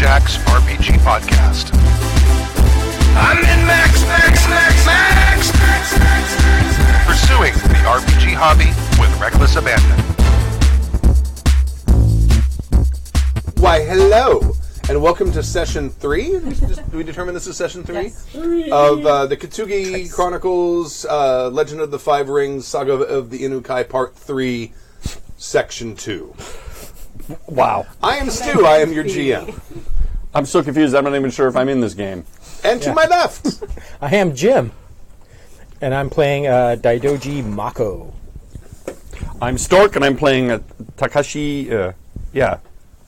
Jack's RPG Podcast. I'm in Max. Pursuing the RPG hobby with reckless abandon. Why, hello, and welcome to session 3. Did we determine this is session 3? Yes. Of the Kintsugi Chronicles, Legend of the Five Rings, Saga of the Inukai, Part 3, Section 2. Wow. I am Stu, I am your GM. I'm so confused, I'm not even sure if I'm in this game. And to my left, I am Jim, and I'm playing Daidoji Mako. I'm Stork, and I'm playing Takashi,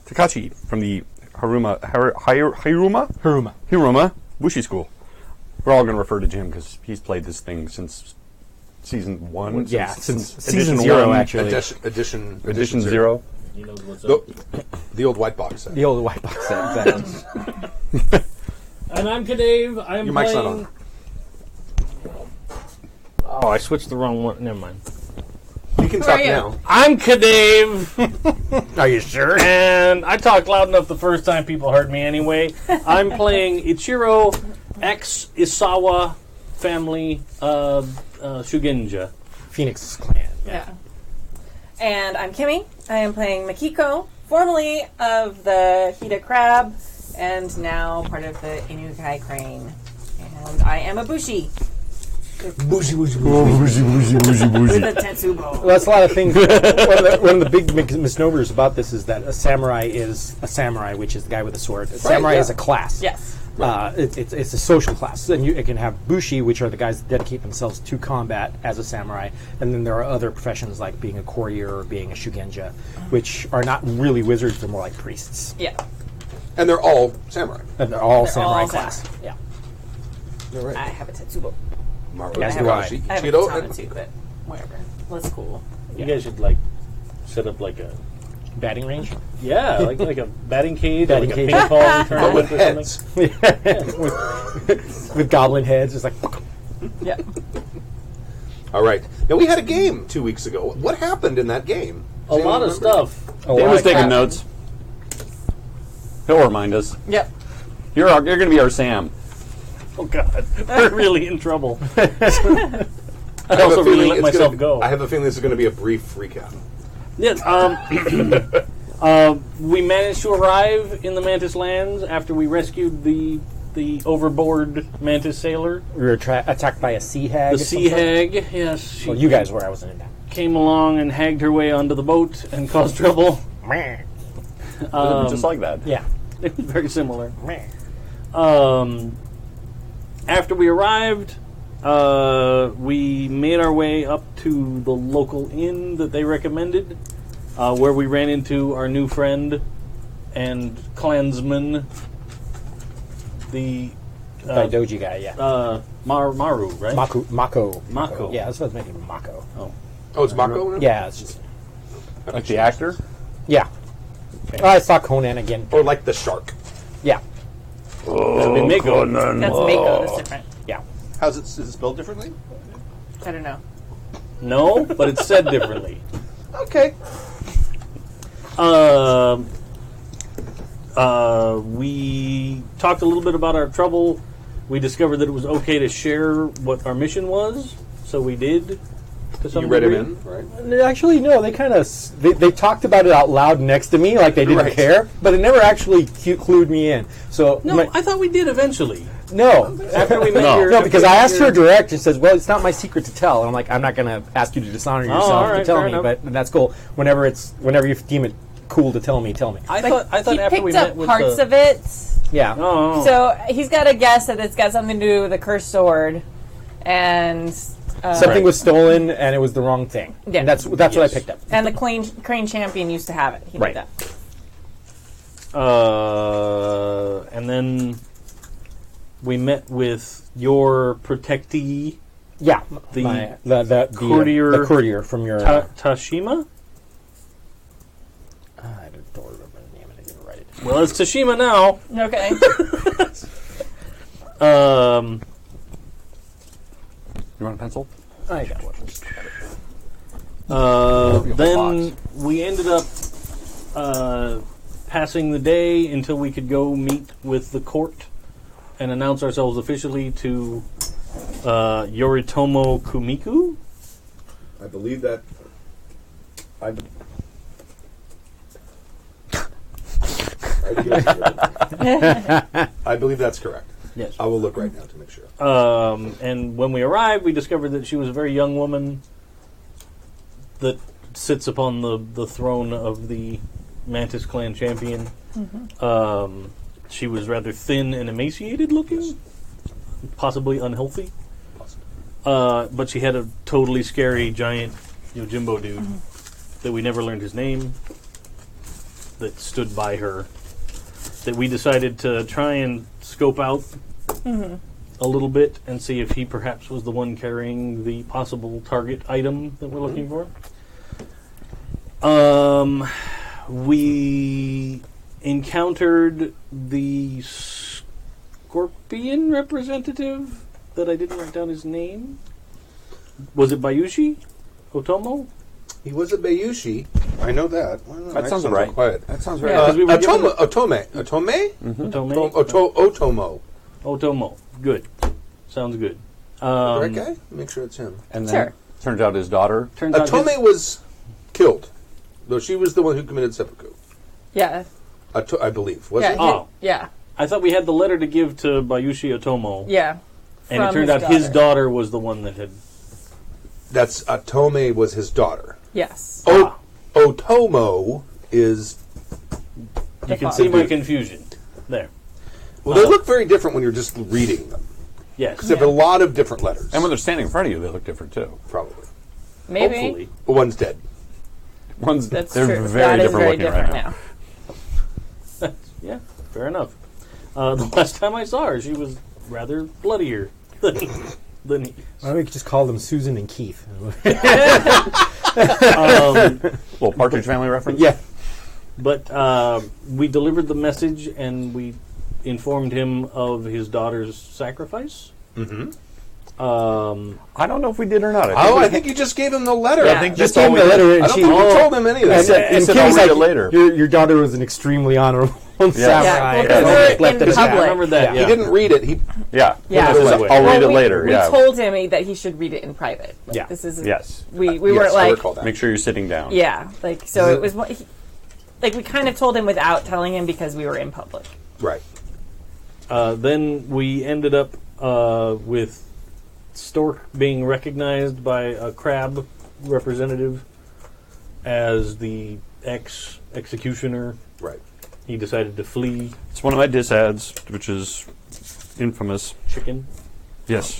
Takashi from the Hiruma Bushi School. We're all going to refer to Jim because he's played this thing since season 1. Yeah, since edition season 0, 1, actually. edition 0. He knows what's up. The old white box set. The old white box set, exactly. And I'm Kadave. I'm Your mic's not playing... on. Oh, I switched the wrong one. Never mind. You can talk now. I'm Kadave. Are you sure? And I talked loud enough the first time people heard me anyway. I'm playing Ichiro X Isawa family Shugenja. Phoenix Clan. Yeah. And I'm Kimmy. I am playing Makiko, formerly of the Hida Crab, and now part of the Inukai Crane. And I am a Bushi. Bushi. With a Tetsubo. Well, that's a lot of things. One of the big misnomers about this is that a samurai is a samurai, which is the guy with a sword. A samurai is a class. Yes. It's a social class. And it can have bushi, which are the guys that dedicate themselves to combat as a samurai. And then there are other professions like being a courtier or being a shugenja, which are not really wizards, they're more like priests. Yeah. And they're all samurai. And they're all They're samurai all class. samurai. Yeah. All right. I have a Tetsubo. Maru, Yes, I have, do a, I. I have a Cheeto, katana too, but whatever. That's cool. You guys should like set up like a Batting range? like a batting cage, Batting or like cage. a ping pong But tournament with or heads. something. With goblin heads. It's like... Yeah. All right. Now, we had a game 2 weeks ago. What happened in that game? A lot of stuff. Dave was taking notes. He'll remind us. Yep. You're going to be our Sam. Oh God, we're really in trouble. I I also really let myself go. I have a feeling this is going to be a brief recap. Yes. We managed to arrive in the Mantis Lands after we rescued the overboard Mantis sailor. We were attacked by a sea hag. The sea hag, yes. She Well, you guys were. I wasn't in that. came along and hagged her way onto the boat and caused trouble. Just like that. Yeah. It was very similar. After we arrived, we made our way up to the local inn that they recommended, where we ran into our new friend and clansman, the Daidoji guy, yeah. Maru, right? Mako. Mako. Yeah, that's what I was making Mako. Oh, it's Mako? now? Yeah, it's just... Like the actor? Yeah. I saw Conan again. Or like the shark. Yeah. That'd be Mako. That's Mako. That's different. Yeah. Is it spelled differently? I don't know. No, but it's said differently. Okay. We talked a little bit about our trouble. We discovered that it was okay to share what our mission was, so we did. To some You read him degree. in, right? Actually, no, they kind of... They talked about it out loud next to me, like they didn't Right. care, but it never actually clued me in. So No, I thought we did eventually. No. After we met No. your... No, because after I asked your- her direct and says, well, it's not my secret to tell. And I'm like, I'm not going to ask you to dishonor yourself all to right, tell fair me, enough. but that's cool. Whenever you deem it cool to tell me, tell me. I thought He after we picked met up with parts the, of it. Yeah. Oh. So he's got a guess that it's got something to do with the cursed sword. And... Something was stolen and it was the wrong thing. Yeah. And that's what I picked up. And the Crane champion used to have it. He Right. did that. And then we met with your protectee, Yeah. The courtier- the courtier from your... Tashima? I don't remember the name. I didn't write it. Well, it's Tashima now. Okay. You want a pencil? I got one. Then we ended up passing the day until we could go meet with the court and announce ourselves officially to Yoritomo Kumiku. I believe that. I believe that's correct. Yes. I will look right now to make sure. And when we arrived, we discovered that she was a very young woman that sits upon the throne of the Mantis Clan champion. She was rather thin and emaciated looking, possibly unhealthy. But she had a totally scary giant Yojimbo dude that we never learned his name that stood by her, that we decided to try and scope out a little bit and see if he perhaps was the one carrying the possible target item that we're looking for. We encountered the Scorpion representative that I didn't write down his name. Was it Bayushi Otomo? He was a Bayushi. I know that. Well, That sounds right. Quiet. That sounds right. Yeah. we were given- Otome. Otome? Otomo. Otomo. Good. Sounds good. Right guy? Make sure it's him. And then Sure. turns out his daughter. Turns out Otome his- was killed, though she was the one who committed seppuku. Yeah. I believe. Was Yeah. it? Oh. Yeah. I thought we had the letter to give to Bayushi Otomo. Yeah. And it From turned his out his daughter. daughter was the one that had... That's Otome was his daughter. Yes. Otomo is. You can father. see my confusion. There. Well, they look very different when you're just reading them. Yes. They have a lot of different letters. And when they're standing in front of you, they look different too. Probably. Maybe. Hopefully. One's dead. One's That's they're true. very That is different very looking different right now. Yeah, fair enough. The last time I saw her, she was rather bloodier than he. Why don't we just call them Susan and Keith? Little Partridge Family reference. Yeah. But we delivered the message and we informed him of his daughter's sacrifice. I don't know if we did or not. I think you just gave him the letter. Yeah. I think Just that's gave all him we the letter, I and don't she. think you told him any of And, this. said- he and said, Kim's "I'll read like, it later." Your daughter was an extremely honorable samurai. Yeah, well, and we're left in it at public. that. I remember that, He yeah. didn't read it. He Yeah. Yeah. He said, Well, I'll read it we, later. We Yeah. told him that he should read it in private. Like, Yeah. This is Yes. We yes, weren't I like recall that. Make sure you're sitting down. yeah like so it was like we kind of told him without telling him because we were in public. Right. Then we ended up with Stork being recognized by a crab representative as the executioner. Right. He decided to flee. It's one of my diss ads, which is infamous. Chicken. Yes.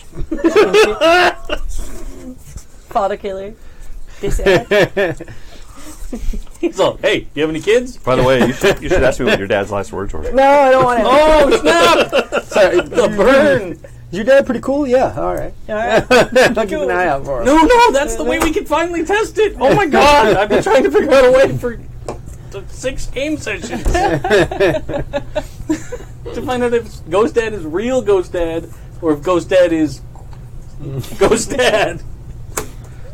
Father killer. This ad. So, hey, do you have any kids? By the way, you should ask me what your dad's last words were. No, I don't want to. Oh, snap! The burn! Is your dad pretty cool? Yeah, all right. All right. I'll keep an eye out for him. No, that's the way we can finally test it. Oh my god, I've been trying to figure out a way for 6 game sessions to find out if Ghost Dad is real Ghost Dad or if Ghost Dad is Ghost Dad.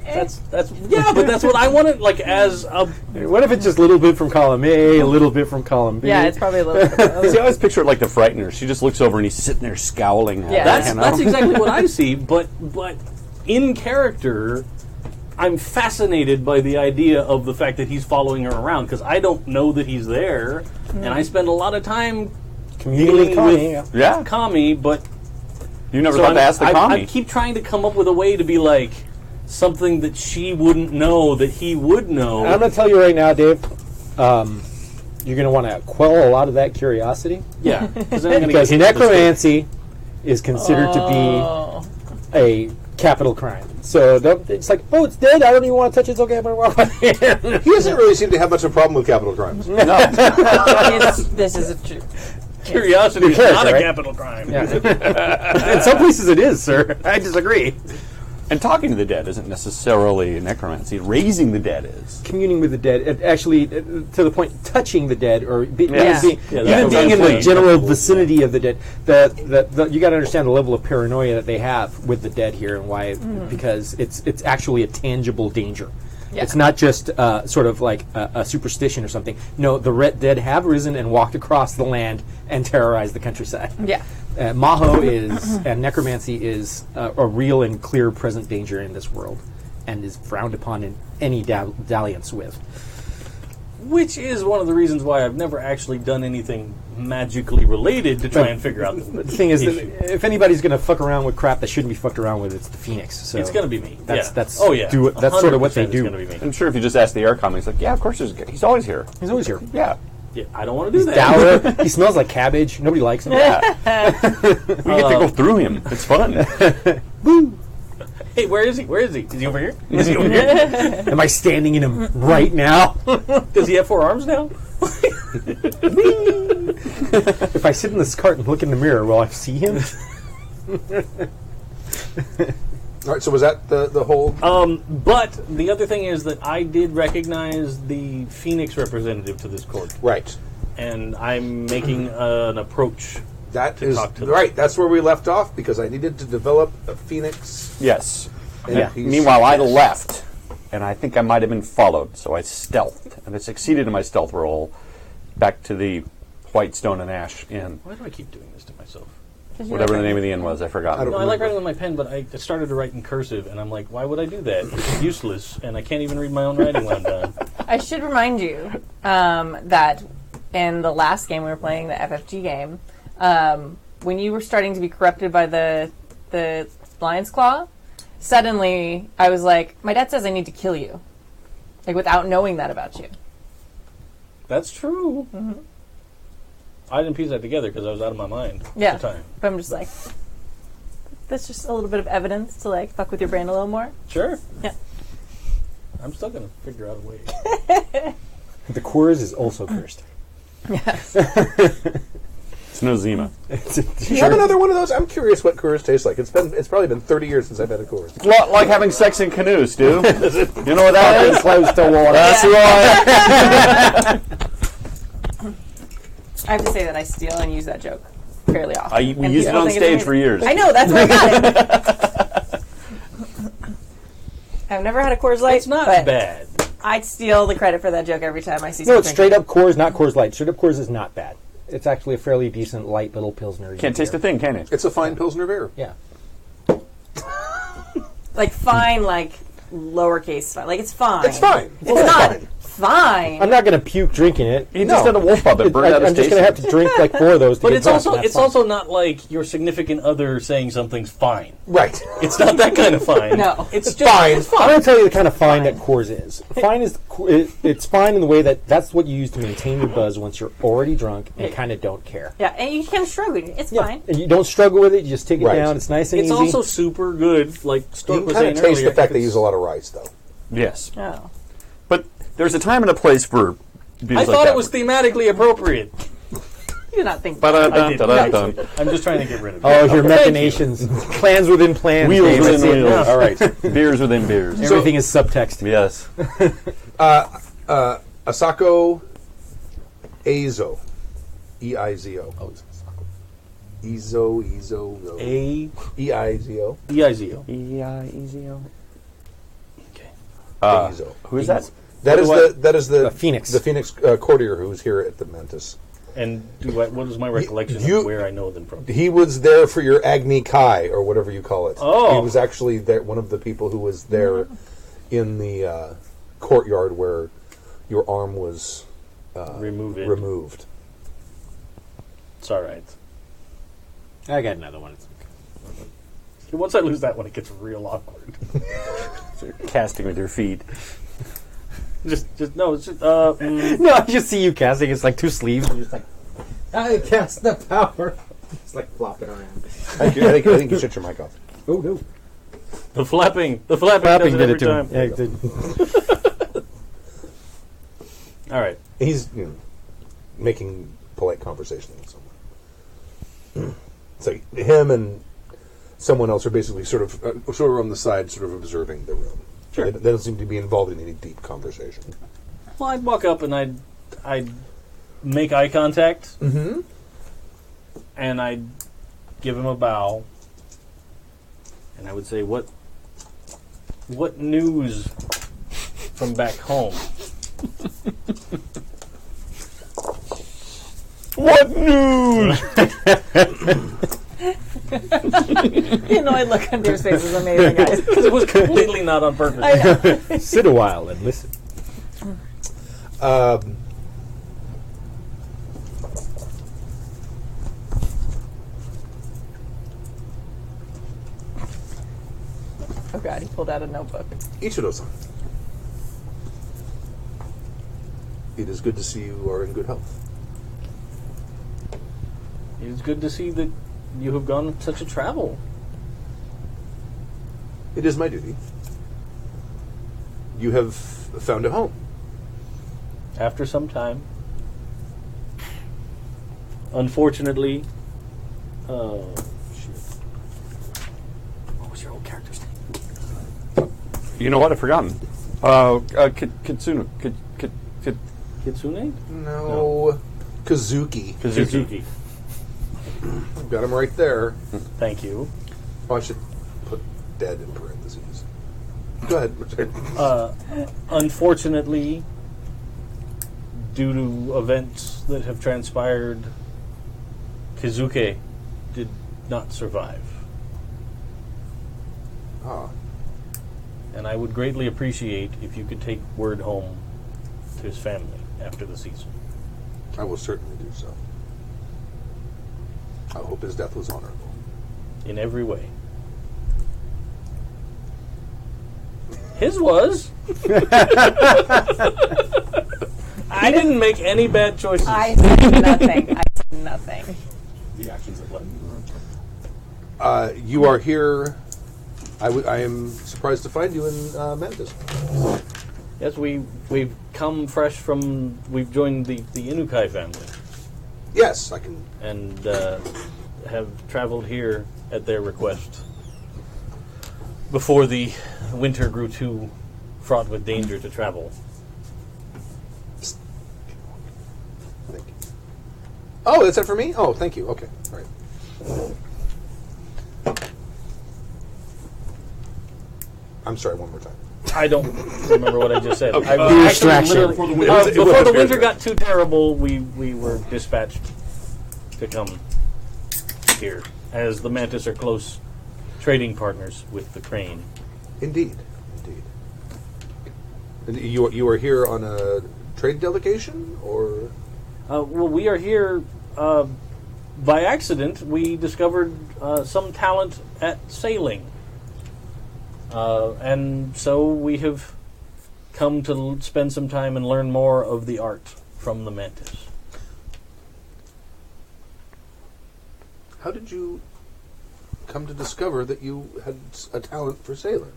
That's but that's what I wanted. Like as a What if it's just a little bit from column A, a little bit from column B? Yeah, it's probably a little bit of both. See, I always picture it like the Frightener. She just looks over and he's sitting there scowling at Yeah. her. you know? that's exactly what I see. But in character, I'm fascinated by the idea of the fact that he's following her around because I don't know that he's there, and I spend a lot of time Communing with Connie. Yeah. Yeah. Kami, but You never so thought to ask the I commie. keep trying to come up with a way to be like something that she wouldn't know that he would know. I'm going to tell you right now, Dave, you're going to want to quell a lot of that curiosity. Yeah, because then I'm gonna Because get into the necromancy is considered to Oh. be a capital crime. So it's like, oh, it's dead. I don't even want to touch it. It's okay. I'm going to walk by. He doesn't really seem to have much of a problem with capital crimes. This is a true. curiosity is character, not a right? capital crime. In some places it is, sir. I disagree. And talking to the dead isn't necessarily necromancy. Raising the dead is. Communing with the dead, actually, to the point, touching the dead, or Yeah. even that's being in the definitely general vicinity of the dead. You got to understand the level of paranoia that they have with the dead here, and why, because it's actually a tangible danger. Yeah. It's not just sort of like a superstition or something. No, the Red Dead have risen and walked across the land and terrorized the countryside. Yeah. Maho is, and necromancy is a real and clear present danger in this world, and is frowned upon in any dalliance with. Which is one of the reasons why I've never actually done anything magically related to try and figure out The thing is, that if anybody's going to fuck around with crap that shouldn't be fucked around with, it's the Phoenix. So it's going to be me. That's yeah. that's oh yeah. that's sort of what they 100% do. It's going to be me. I'm sure if you just ask the air comic, he's like, yeah, of course he's always here. He's always here. Yeah. Yeah, I don't want to do that. Dour. He smells like cabbage. Nobody likes him. Yeah. We get to go through him. It's fun. Hey, where is he? Where is he? Is he over here? Is he over here? Am I standing in him right now? Does he have 4 arms now? If I sit in this cart and look in the mirror, will I see him? All right, so was that the whole... But the other thing is that I did recognize the Phoenix representative to this court, Right. and I'm making an approach. That To is talk to them. right. That's where we left off because I needed to develop a phoenix. Yes. And Yeah. a piece. Meanwhile, I left, and I think I might have been followed, so I stealthed, and I succeeded in my stealth roll back to the White Stone and Ash Inn. Why do I keep doing this to myself? Whatever the name of the inn was, I forgot. I don't No, I like remember. writing with my pen, but I started to write in cursive, and I'm like, why would I do that? It's useless, and I can't even read my own writing when I'm done. I should remind you that in the last game we were playing, the FFG game, when you were starting to be corrupted by the Lion's Claw, suddenly I was like, my dad says I need to kill you. Like, without knowing that about you. That's true. Mm-hmm. I didn't piece that together because I was out of my mind Yeah. at the time. But I'm just like, that's just a little bit of evidence to, like, fuck with your brain a little more. Sure. Yeah. I'm still going to figure out a way. The Coors is also cursed. Yes. It's no Zima. Do you have another one of those? I'm curious what Coors tastes like. It's probably been 30 years since I've had a Coors. Like having sex in canoes, Stu. You know what that is? Close to water. That's why. I have to say that I steal and use that joke fairly often. We And used it people on think it's stage amazing. for years. I know, that's where I got it. I've never had a Coors Light, It's not but bad. I'd steal the credit for that joke every time I see No, something. it's straight up Coors, not Coors Light. Straight up Coors is not bad. It's actually a fairly decent, light little Pilsner. Can't taste a thing, can you? It's a fine Pilsner beer. Yeah. Like, fine, like, lowercase fine. Like, it's fine. It's fine. It's not fine. I'm not going to puke drinking it. He just had a wolf puppet burn out his I'm just going to have to drink like 4 of those to But get it's drunk, also and that's it's fine. also not like your significant other saying something's fine. Right. It's not that kind of fine. No. It's just Fine. It's I'm fine. going to tell you the kind of fine that Coors is. Fine is it's fine in the way that that's what you use to maintain your buzz once you're already drunk and kind of don't care. Yeah, and you can shrug it. It's fine. And you don't struggle with it. You just take it Right. down. It's nice and It's easy. also super good. Like You Stork can was kind saying of taste earlier. the fact they use a lot of rice, though. Yes. Oh. But there's a time and a place for beers I like thought that. it was thematically appropriate. You do not think I did. Dun. I'm just trying to get rid of it. Oh, your Thank machinations. Plans within plans. Wheels Dave. within That's it. wheels. All right. Beers within beers. Everything is subtext. Yes. Asako Eizo. E-I-Z-O. Oh, it's Asako. Eizo. E-I-Z-O. E-I-Z-O. E-I-E-Z-O. Okay. Eizo. Who is that? That is the Phoenix. The Phoenix courtier who's here at the Mantis. And what is my recollection you- of where I know them from? He was there for your Agni Kai, or whatever you call it. Oh. He was actually there, one of the people who was there in the courtyard where your arm was Remove it. removed. It's all right. I got another one. It's okay. Once I lose that one, it gets real awkward. So you're casting with your feet. just no. It's just No, I just see you casting. It's like 2 sleeves. You're just like, I cast the power. It's like flopping around. I think you shut your mic off. Oh, no. the flapping. The flapping Flapping does it did it every to time. him. Yeah, it did. Uh, All right. He's making polite conversation with someone. So him and someone else are basically sort of on the side, sort of observing the room. Sure. They don't seem to be involved in any deep conversation. Well, I'd walk up and I'd make eye contact. Mm-hmm. And I'd give him a bow. And I would say, "What news from back home. What news? The annoyed look on your face is amazing, guys. Because it was completely not on purpose. I know. Sit a while and listen. Oh god, he pulled out a notebook. Ichiro-san, it is good to see you are in good health. It is good to see that you have gone on such a travel. It is my duty. You have found a home. After some time. Unfortunately, shoot. What was your old character's name? You know what? I've forgotten. Kitsune. Kitsune? No. Kazuki. Kazuki. Got him right there. Thank you. Oh, I should put dead in parentheses. Go ahead. Unfortunately, due to events that have transpired, Kizuke did not survive. Ah, And I would greatly appreciate if you could take word home to his family after the season. I will certainly do so. I hope his death was honorable. In every way. His was. I didn't make any bad choices. I said nothing. I said nothing. The actions that led me. You are here. I am surprised to find you in Mantis. Yes, we've come fresh from. We've joined the Inukai family Yes, I can. and have traveled here at their request. Before the winter grew too fraught with danger to travel. Thank you. Oh, that's it for me? Oh, thank you. Okay. All right. I'm sorry, one more time. I don't remember what I just said. Okay. I Distraction. before the winter got too terrible, we were dispatched to come here, as the Mantis are close trading partners with the Crane. Indeed. And you are here on a trade delegation, or? Well, we are here by accident. We discovered some talent at sailing. And so we have come to spend some time and learn more of the art from the Mantis. How did you come to discover that you had a talent for sailing,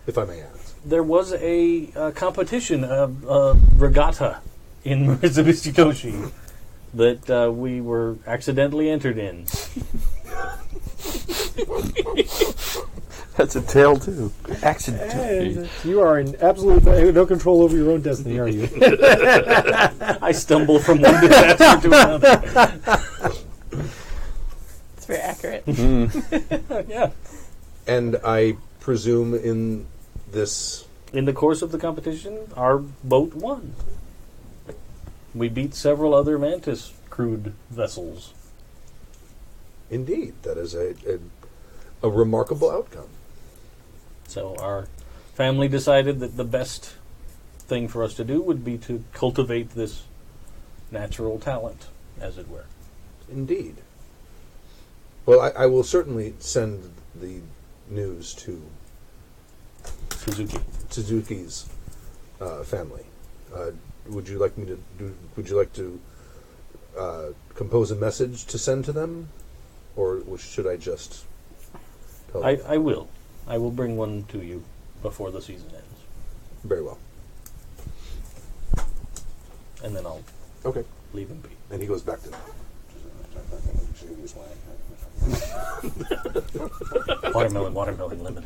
if I may ask? There was a competition, a regatta in Mitsubishi that we were accidentally entered in. That's a tale, too. Accidentally. You are in absolute no control over your own destiny, are you? I stumble from one disaster to another. It's very accurate. Yeah. And I presume in this... In the course of the competition, our boat won. We beat several other Mantis crewed vessels. Indeed, that is a remarkable outcome. So our family decided that the best thing for us to do would be to cultivate this natural talent, as it were. Indeed. Well, I will certainly send the news to Suzuki's family. Would you like me to do? Would you like to compose a message to send to them, or should I just tell them? I will. I will bring one to you before the season ends, Very well. and then I'll Okay. leave him be. And he goes back to. Watermelon, lemon, lemon.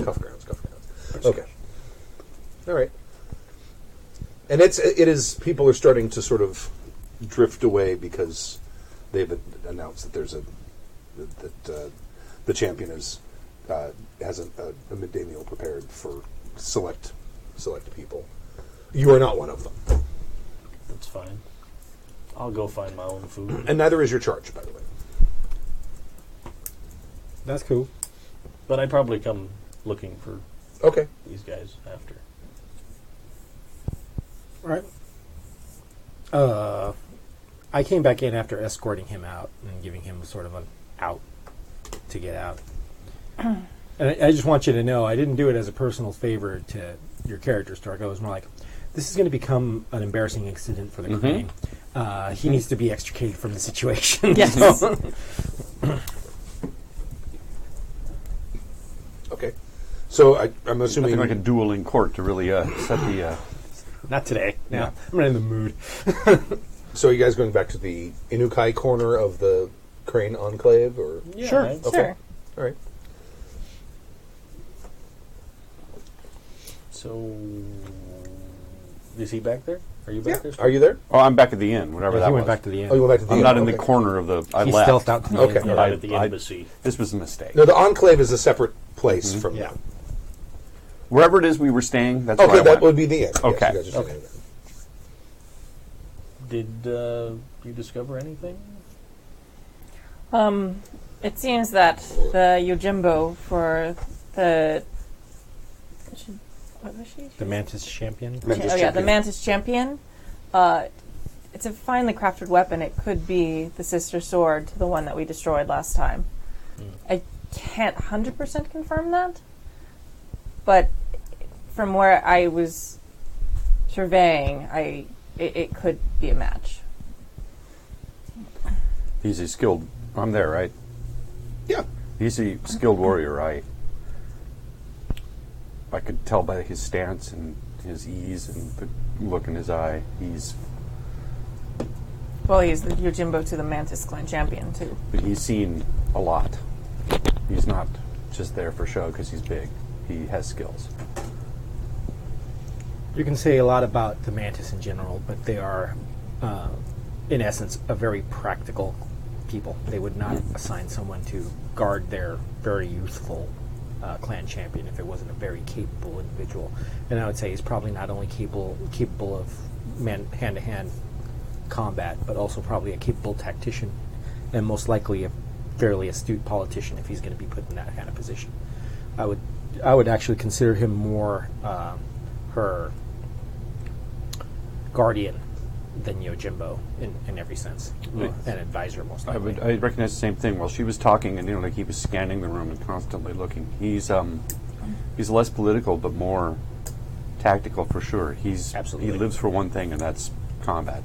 Cuff grounds. Okay. All right. And it is. People are starting to sort of drift away because they've announced that there's the champion has a midday meal prepared for select people. You are not one of them. That's fine. I'll go find my own food. And neither is your charge, by the way. That's cool. But I probably come looking for Okay. these guys after. All right. I came back in after escorting him out and giving him sort of an out to get out. And I just want you to know, I didn't do it as a personal favor to your character, Stark. I was more like, this is going to become an embarrassing incident for the Crane. He needs to be extricated from the situation. Yes. So- Okay. So I'm Nothing assuming like a duel in court to really set the. Not today. No, I'm not in the mood. So are you guys going back to the Inukai corner of the Crane Enclave, or Yeah, Sure. right? okay, Sure. all right. So, is he back there? Are you back there? Are you there? Oh, I'm back at the inn. Whatever He that went was. back to the Oh, end. you went back to the I'm inn. not in the Okay. corner of the. I He left. stealthed out to the Okay. end. You're I- not at the I- embassy. This was a mistake. No, the Enclave is a separate place from Yeah. that. Wherever it is we were staying, that's where Okay, I that went. would be the inn. Okay. Yes, you guys are staying there. Did you discover anything? It seems that the Yojimbo for the... What was she? The Mantis champion. Mantis Oh yeah, the champion. Mantis champion. It's a finely crafted weapon. It could be the sister sword to the one that we destroyed last time. I can't 100% confirm that, but from where I was surveying, it could be a match. He's a skilled. I'm there, right? Yeah. He's a skilled warrior. I could tell by his stance and his ease and the look in his eye. He's The Yojimbo to the Mantis clan champion too. seen a lot. He's not just there for show because he's big. He has skills. You can say a lot about the Mantis in general, but they are, in essence, a very practical people. They would not assign someone to guard their very youthful clan champion if it wasn't a very capable individual. And I would say he's probably not only capable of hand-to-hand combat, but also probably a capable tactician, and most likely a fairly astute politician if he's going to be put in that kind of position. I would actually consider him more her guardian than Yojimbo in every sense. Right. An advisor, most I likely. recognize the same thing. While she was talking, and like he was scanning the room and constantly looking. He's less political, but more tactical for sure. Absolutely. He lives for one thing, and that's combat.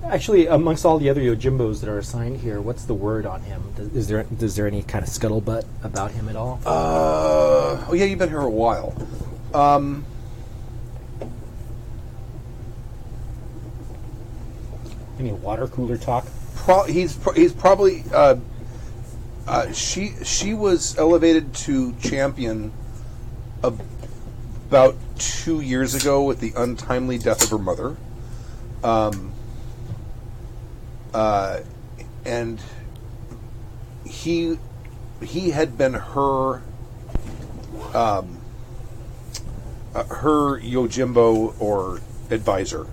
Actually, amongst all the other Yojimbos that are assigned here, what's the word on him? Is there any kind of scuttlebutt about him at all? Oh yeah, you've been here a while. Any water cooler talk? He's probably she was elevated to champion about 2 years ago with the untimely death of her mother. And he had been her Yojimbo or advisor.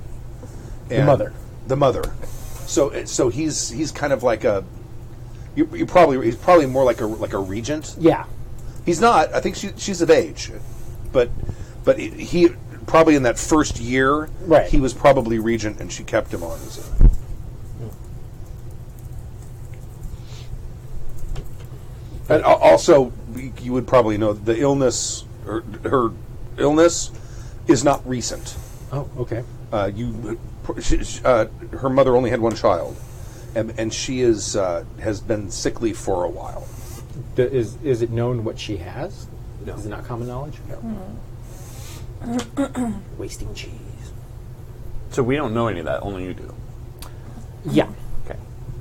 The mother. The mother. So he's kind of like a he's probably more like a regent. Yeah. He's not. I think she's of age, but he probably in that first year, Right. he was probably regent, and she kept him on as a. And also, you would probably know the illness, her illness, is not recent. Oh, okay. Her mother only had one child, and she has been sickly for a while. Is it known what she has? No. Is it not common knowledge? Wasting cheese. So we don't know any of that. Only you do. Yeah. Okay.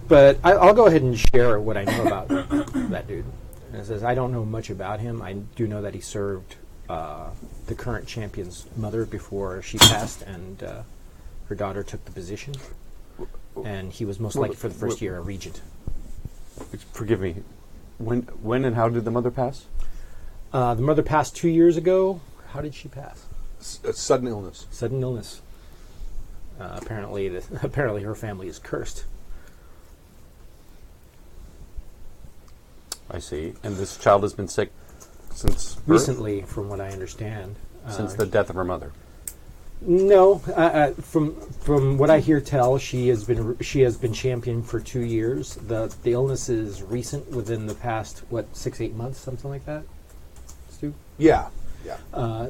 But I'll go ahead and share what I know about that dude. And it says, I don't know much about him. I do know that he served the current champion's mother before she passed, and her daughter took the position. And he was most likely for the first year a regent. Forgive me. When and how did the mother pass? The mother passed 2 years ago. How did she pass? Sudden illness. Sudden illness. Apparently her family is cursed. I see. And this child has been sick since birth? Recently, from what I understand. Since the death of her mother. No, from what I hear tell, she has been champion for 2 years. The illness is recent, within the past 6-8 months, something like that. Stu? Yeah.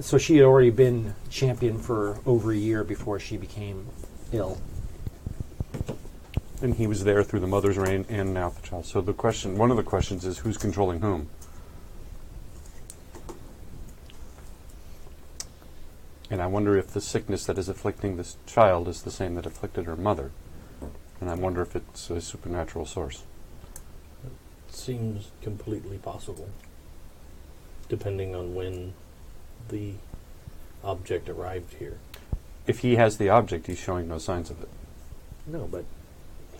So she had already been champion for over a year before she became ill. And he was there through the mother's reign and now the child. So one of the questions is who's controlling whom? And I wonder if the sickness that is afflicting this child is the same that afflicted her mother. And I wonder if it's a supernatural source. Seems completely possible, depending on when the object arrived here. If he has the object, he's showing no signs of it. No, but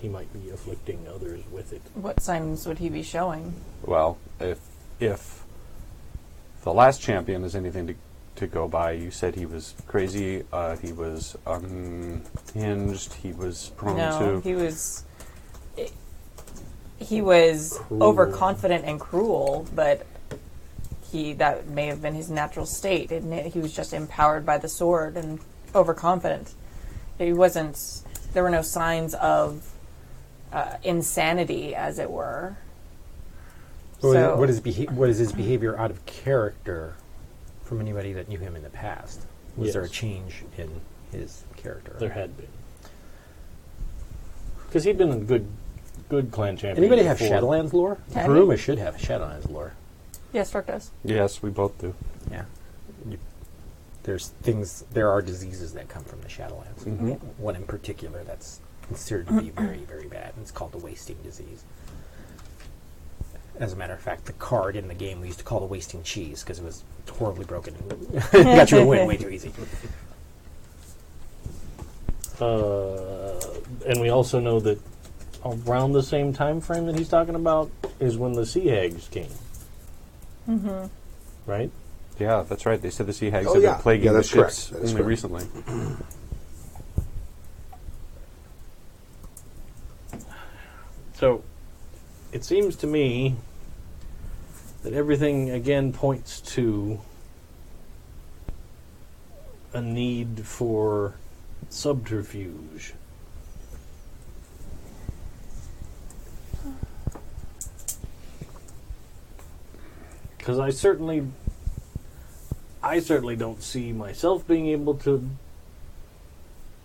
he might be afflicting others with it. What signs would he be showing? Well, if the last champion is anything to go by, you said he was crazy, he was unhinged, he was prone No, to... he was Cruel. overconfident and cruel, but that may have been his natural state. He was just empowered by the sword and overconfident. There were no signs of insanity, as it were. So, What is his behavior out of character from anybody that knew him in the past? Was there a Yes. change in his character? There had been. Because he'd been a good clan champion. Anybody have before. Shadowlands lore? Yeah. Haruma should have Shadowlands lore. yes, Stark does. Yes, we both do. Yeah. There are diseases that come from the Shadowlands. Mm-hmm. One in particular that's considered to be very, very bad, and it's called the wasting disease. As a matter of fact, the card in the game we used to call the wasting cheese because it was horribly broken. Got you to win way too easy. And we also know that around the same time frame that he's talking about is when the sea hags came. Mm-hmm. Right? Yeah, that's right. They said the sea hags Oh, have yeah. been plaguing Yeah, the that's correct. ships That is only correct. recently. So, it seems to me that everything again points to a need for subterfuge. Because I certainly don't see myself being able to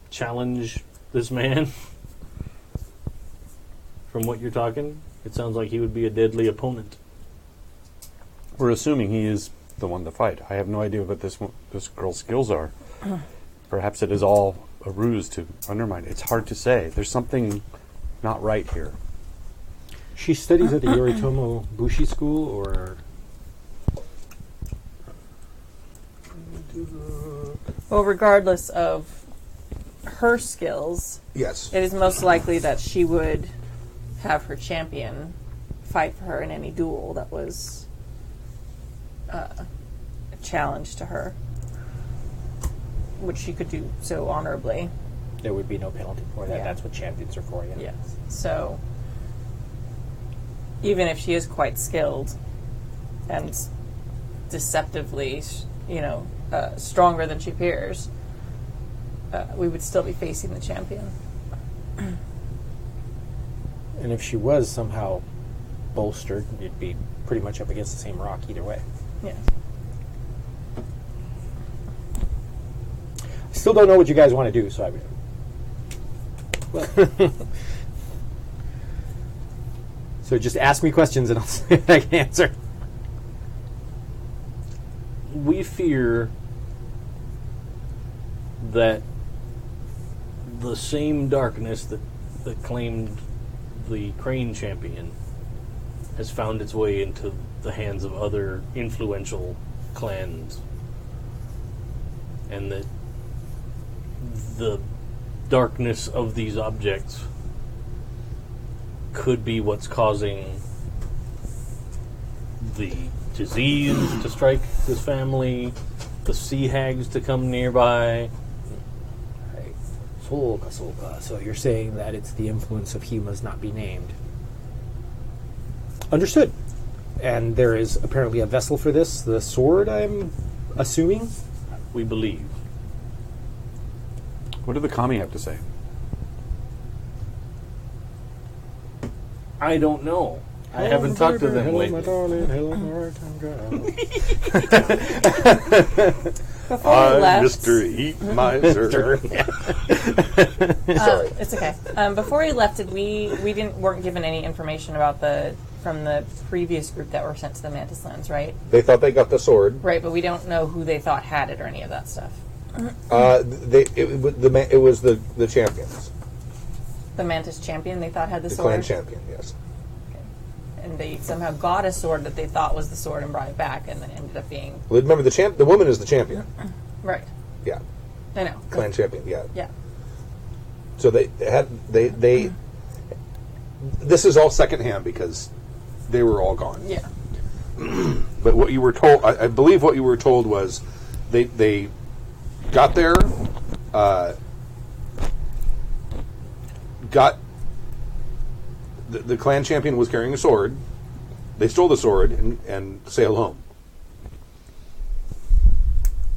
challenge this man. From what you're talking, it sounds like he would be a deadly opponent. We're assuming he is the one to fight. I have no idea what this girl's skills are. Perhaps it is all a ruse to undermine. It's hard to say. There's something not right here. She studies at the Yoritomo Bushi School, or Well, regardless of her skills, Yes. it is most likely that she would have her champion fight for her in any duel that was a challenge to her, which she could do so honorably. there would be no penalty for that. Yeah. That's what champions are for. Yeah. Yes. So, even if she is quite skilled and deceptively, stronger than she appears, we would still be facing the champion. And if she was somehow bolstered, you'd be pretty much up against the same rock either way. Yes. I still don't know what you guys want to do, so so just ask me questions and I'll see if I can answer. We fear that the same darkness that claimed the Crane champion has found its way into the hands of other influential clans, and that the darkness of these objects could be what's causing the disease to strike this family, the sea hags to come nearby. Right. Solka. So you're saying that it's the influence of he must not be named. Understood. And there is apparently a vessel for this, the sword, I'm assuming? We believe. What do the kami have to say? I don't know. I haven't talked to them Hello, lately. my darling. Hello, my right-hand girl. Before we left, Eat Miser. Sorry. it's okay. Before we left, weren't given any information about from the previous group that were sent to the Mantis Lands, right? They thought they got the sword. Right, but we don't know who they thought had it or any of that stuff. It was the champions. The Mantis champion they thought had the The sword. clan champion, yes. And they somehow got a sword that they thought was the sword and brought it back, and then ended up being Well, remember, the woman is the champion. right. Yeah. I know. Clan champion, yeah. Yeah. So they this is all secondhand because they were all gone. Yeah. But what you were told, I believe what you were told was they got there, got the clan champion was carrying a sword. They stole the sword and sailed home.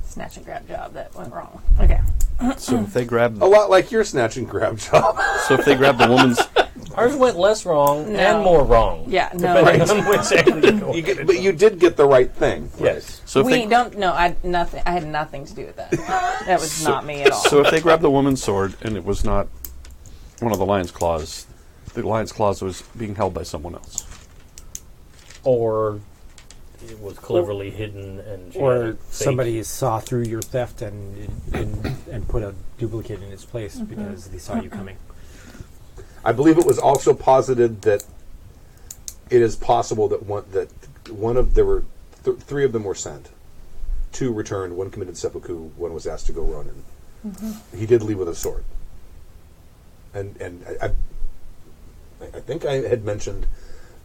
Snatch and grab job that went wrong. Okay. So if they grab, A lot like your snatch and grab job. so if they grab the woman's, Ours went less wrong No. and more wrong. Yeah, no. Depending on which end you go. But you did get the right thing. Yes. so if We they, don't know. I had nothing to do with that. That was not me at all. so if they grab the woman's sword and it was not one of the lion's claws, the lion's claws was being held by someone else. Or it was cleverly hidden and she had Or it fake. somebody saw through your theft and put a duplicate in its place because they saw you coming. I believe it was also posited that it is possible that there were three of them were sent. 2 returned. 1 committed seppuku. 1 was asked to go running. He did leave with a sword. And I think I had mentioned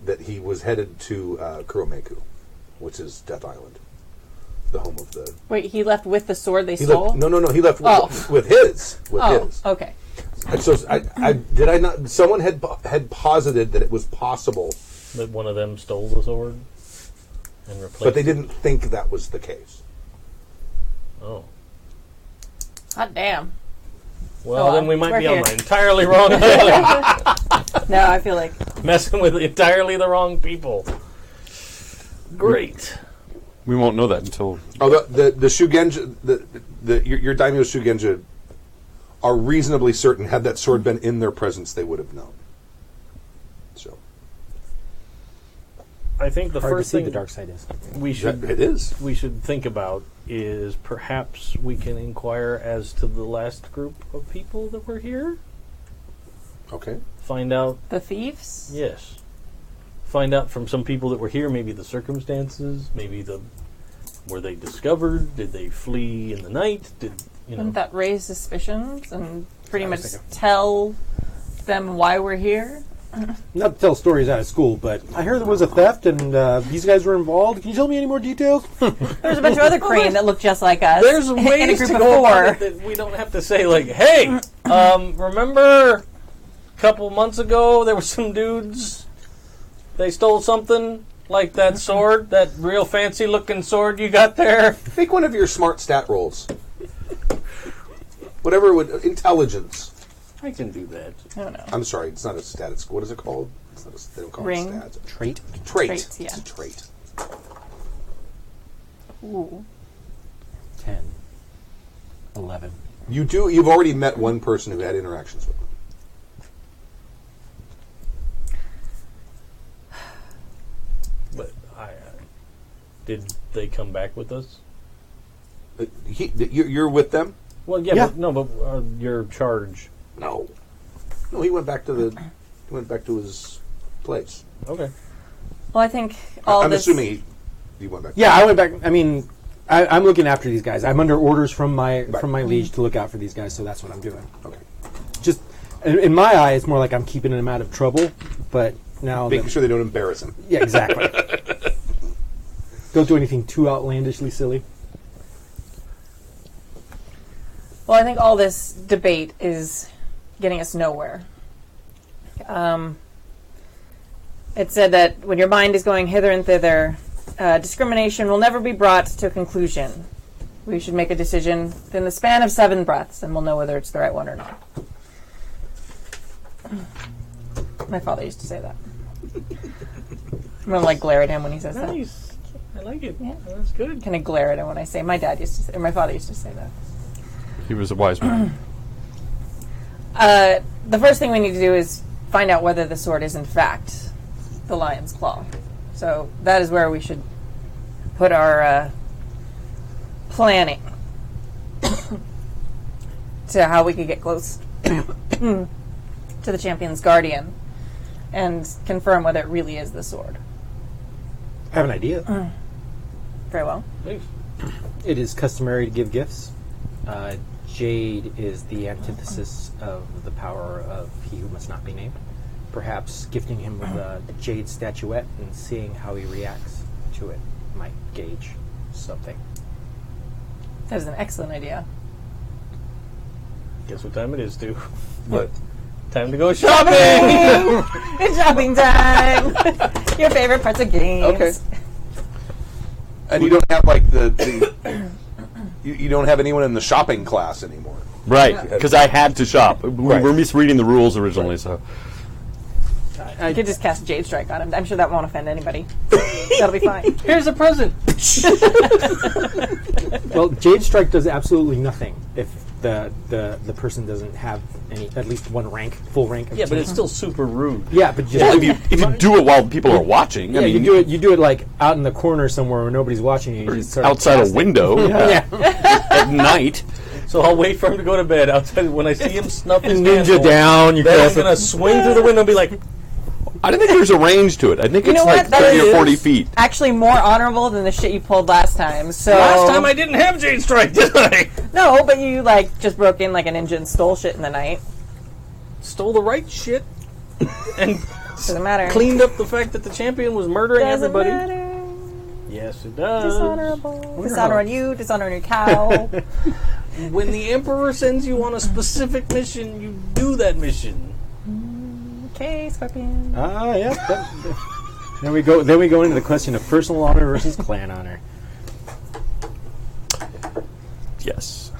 that he was headed to Kuromeku, which is Death Island, the home of the. Wait, he left with the sword they He stole? left, no. He left Oh. with his. Okay. And so did I not? Someone had posited that it was possible, That one of them stole the sword and replaced but they it. didn't think that was the case. Oh. Hot damn. Well, Oh, then we might we're be on here. the entirely wrong island. No, I feel like Messing with entirely the wrong people. Great. We won't know that until Oh, the Shugenja, your daimyo Shugenja are reasonably certain. Had that sword been in their presence, they would have known. So I think the Hard to first see thing the dark side is. we should it is. we should think about is perhaps we can inquire as to the last group of people that were here. Okay. Find out, the thieves. yes. Find out from some people that were here, maybe the circumstances, maybe were they discovered? Did they flee in the night? Wouldn't that raise suspicions and pretty I much was thinking. tell them why we're here? Not to tell stories out of school, but I heard there was a theft and these guys were involved. Can you tell me any more details? There's a bunch of other crane that look just like us. There's in a ways group to of go 4. about it that we don't have to say like, hey, remember a couple months ago there were some dudes, they stole something like that sword, that real fancy looking sword you got there. Make one of your smart stat rolls. Whatever would intelligence. I can do that. I don't know. I'm sorry, it's not a stat. It's, what is it called? It's not a, they don't call Ring. it stats. Trait. Trait. Traits, yeah. It's a trait. Ooh. 10. 11. You've already met one person who had interactions with them. But did they come back with us? You're with them? Well, yeah, Yeah. but your charge. No, he went back to his place. Okay. Well, I think all I'm this. assuming he went back. Yeah, I went back. I mean, I'm looking after these guys. I'm under orders from my Right. liege to look out for these guys, so that's what I'm doing. Okay. Just in my eye, it's more like I'm keeping them out of trouble. But now, Making sure they don't embarrass him. yeah, exactly. Don't do anything too outlandishly silly. Well, I think all this debate is getting us nowhere. It said that when your mind is going hither and thither, discrimination will never be brought to a conclusion. We should make a decision within the span of 7 breaths, and we'll know whether it's the right one or not. My father used to say that. I'm going to glare at him when he says that. Nice. I like it. Yeah. That's good. Kind of glare at him when I say. My dad used to say, or my father used to say that. He was a wise man. The first thing we need to do is find out whether the sword is in fact the lion's claw. So that is where we should put our planning to how we could get close to the champion's guardian and confirm whether it really is the sword. I have an idea. Very well. Please. It is customary to give gifts. Jade is the antithesis of the power of he who must not be named. Perhaps gifting him with a jade statuette and seeing how he reacts to it might gauge something. That is an excellent idea. Guess what time it is, too? But Time to go shopping! It's shopping time! Your favorite parts of games. okay. And you don't have like the you don't have anyone in the shopping class anymore. Right, because I had to shop. We were misreading the rules originally, so. You could just cast Jade Strike on him. I'm sure that won't offend anybody. That'll be fine. Here's a present! Well, Jade Strike does absolutely nothing if the person doesn't have at least one rank, full rank. Of Yeah, but team. it's still super rude. Yeah, but just Well, if you do it while people are watching, yeah, I mean, you do it like out in the corner somewhere where nobody's watching you. You just sort of outside cast a it. window Yeah. at night. So I'll wait for him to go to bed. Outside, when I see him snuff his Ninja candle, down. You then I'm cast going to it. swing through the window and be like, I don't think there's a range to it. I think You it's know like what? That 30 or is 40 feet. actually more honorable than the shit you pulled last time. So last time I didn't have Jade Strike, did I? No, but you just broke in like a ninja and stole shit in the night. Stole the right shit and Doesn't matter. cleaned up the fact that the champion was murdering Doesn't everybody. matter. Yes, it does. Dishonorable. Dishonor on you. Dishonor on your cow. When the Emperor sends you on a specific mission, you do that mission. Okay, Scorpion. Ah, yeah. Then we go. Then we go into the question of personal honor versus clan honor. Yes.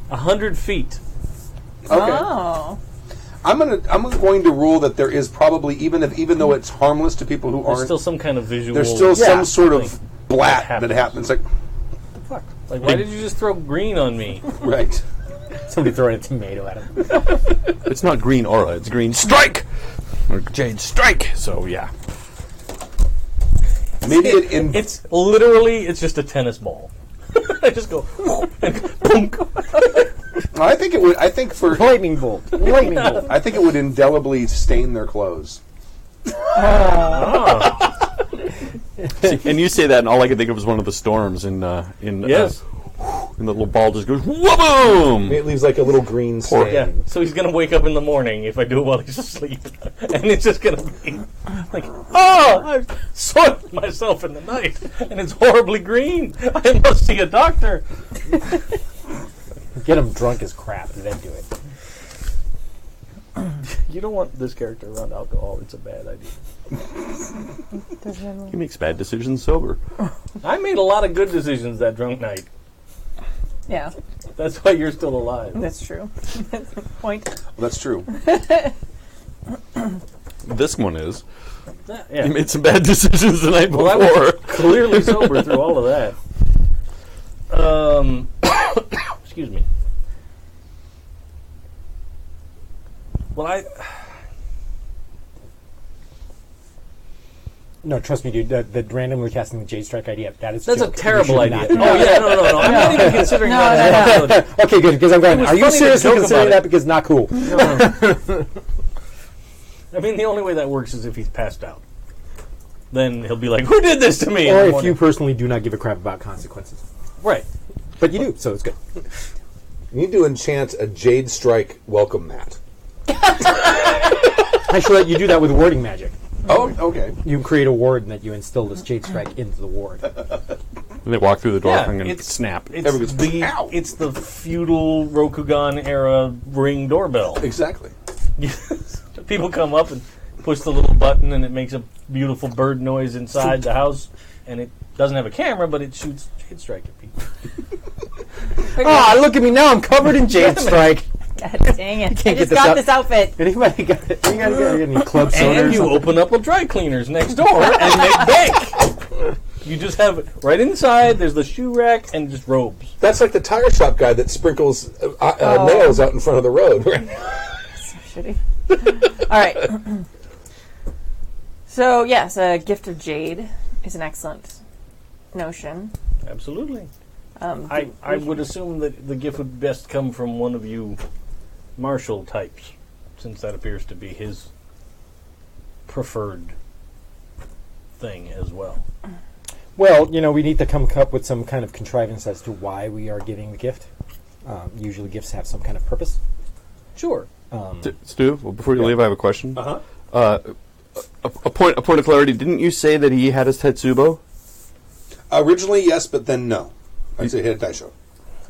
100 feet. Okay. Oh. I'm going to rule that there is probably even though it's harmless to people who There's aren't, still some kind of visual. there's still some sort of thing blat that that happens. Like, Fuck. Like, why did you just throw green on me? right. Somebody throwing a tomato at him. It's not green aura, it's green strike! Or Jade Strike! So, yeah. Maybe it It's literally, it's just a tennis ball. I just go, and punk. I think it would. I think for. Lightning bolt. Lightning bolt. I think it would indelibly stain their clothes. See, and you say that, and all I can think of is one of the storms in Yes. and the little ball just goes wha-boom! It leaves like a little green stain. Yeah, so he's going to wake up in the morning if I do it while he's asleep. And it's just going to be like, oh, I've soiled myself in the night, and it's horribly green. I must see a doctor. Get him drunk as crap and then do it. You don't want this character around alcohol. It's a bad idea. He makes bad decisions sober. I made a lot of good decisions that drunk night. Yeah, That's why you're still alive. that's true. Point. Well, that's true. This one is. Yeah. He made some bad decisions the night Well, I before. was clearly sober through all of that. Excuse me. Well, No, trust me, dude. The randomly casting the Jade Strike idea. that's a joke. terrible You should idea. not. Oh yeah, no. I'm not even considering No, that. no, as a Okay, good. Because I'm going. was Are you funny to seriously joke considering about that? Because not cool. I mean, the only way that works is if he's passed out. Then he'll be like, "Who did this to me?" in Or the if morning. you personally do not give a crap about consequences, right. but you do, so it's good. You need to enchant a Jade Strike welcome mat. I should let you do that with wording magic. Oh, okay. You can create a ward and that you instill this Jade Strike into the ward. And they walk through the door Yeah, and it's- snap. It's the feudal Rokugan era Ring doorbell. Exactly. People come up and push the little button, and it makes a beautiful bird noise inside the house. And it doesn't have a camera, but it shoots Jade Strike at people. Ah, look at me now! I'm covered in Jade Strike. God dang it. I get just this got out. this outfit. Anybody got it? You got any club soda or And you something? open up a dry cleaners next door and make bank. You just have it right inside. There's the shoe rack and just robes. That's like the tire shop guy that sprinkles nails out in front of the road. So shitty. All right. So, yes, a gift of jade is an excellent notion. Absolutely. I would assume that the gift would best come from one of you martial types, since that appears to be his preferred thing as well. Well, we need to come up with some kind of contrivance as to why we are giving the gift. Usually gifts have some kind of purpose. Sure. Stu, well, before you leave, I have a question. Uh-huh. A point of clarity. Didn't you say that he had his Tetsubo? Originally, yes, but then no. I say hit a Daisho.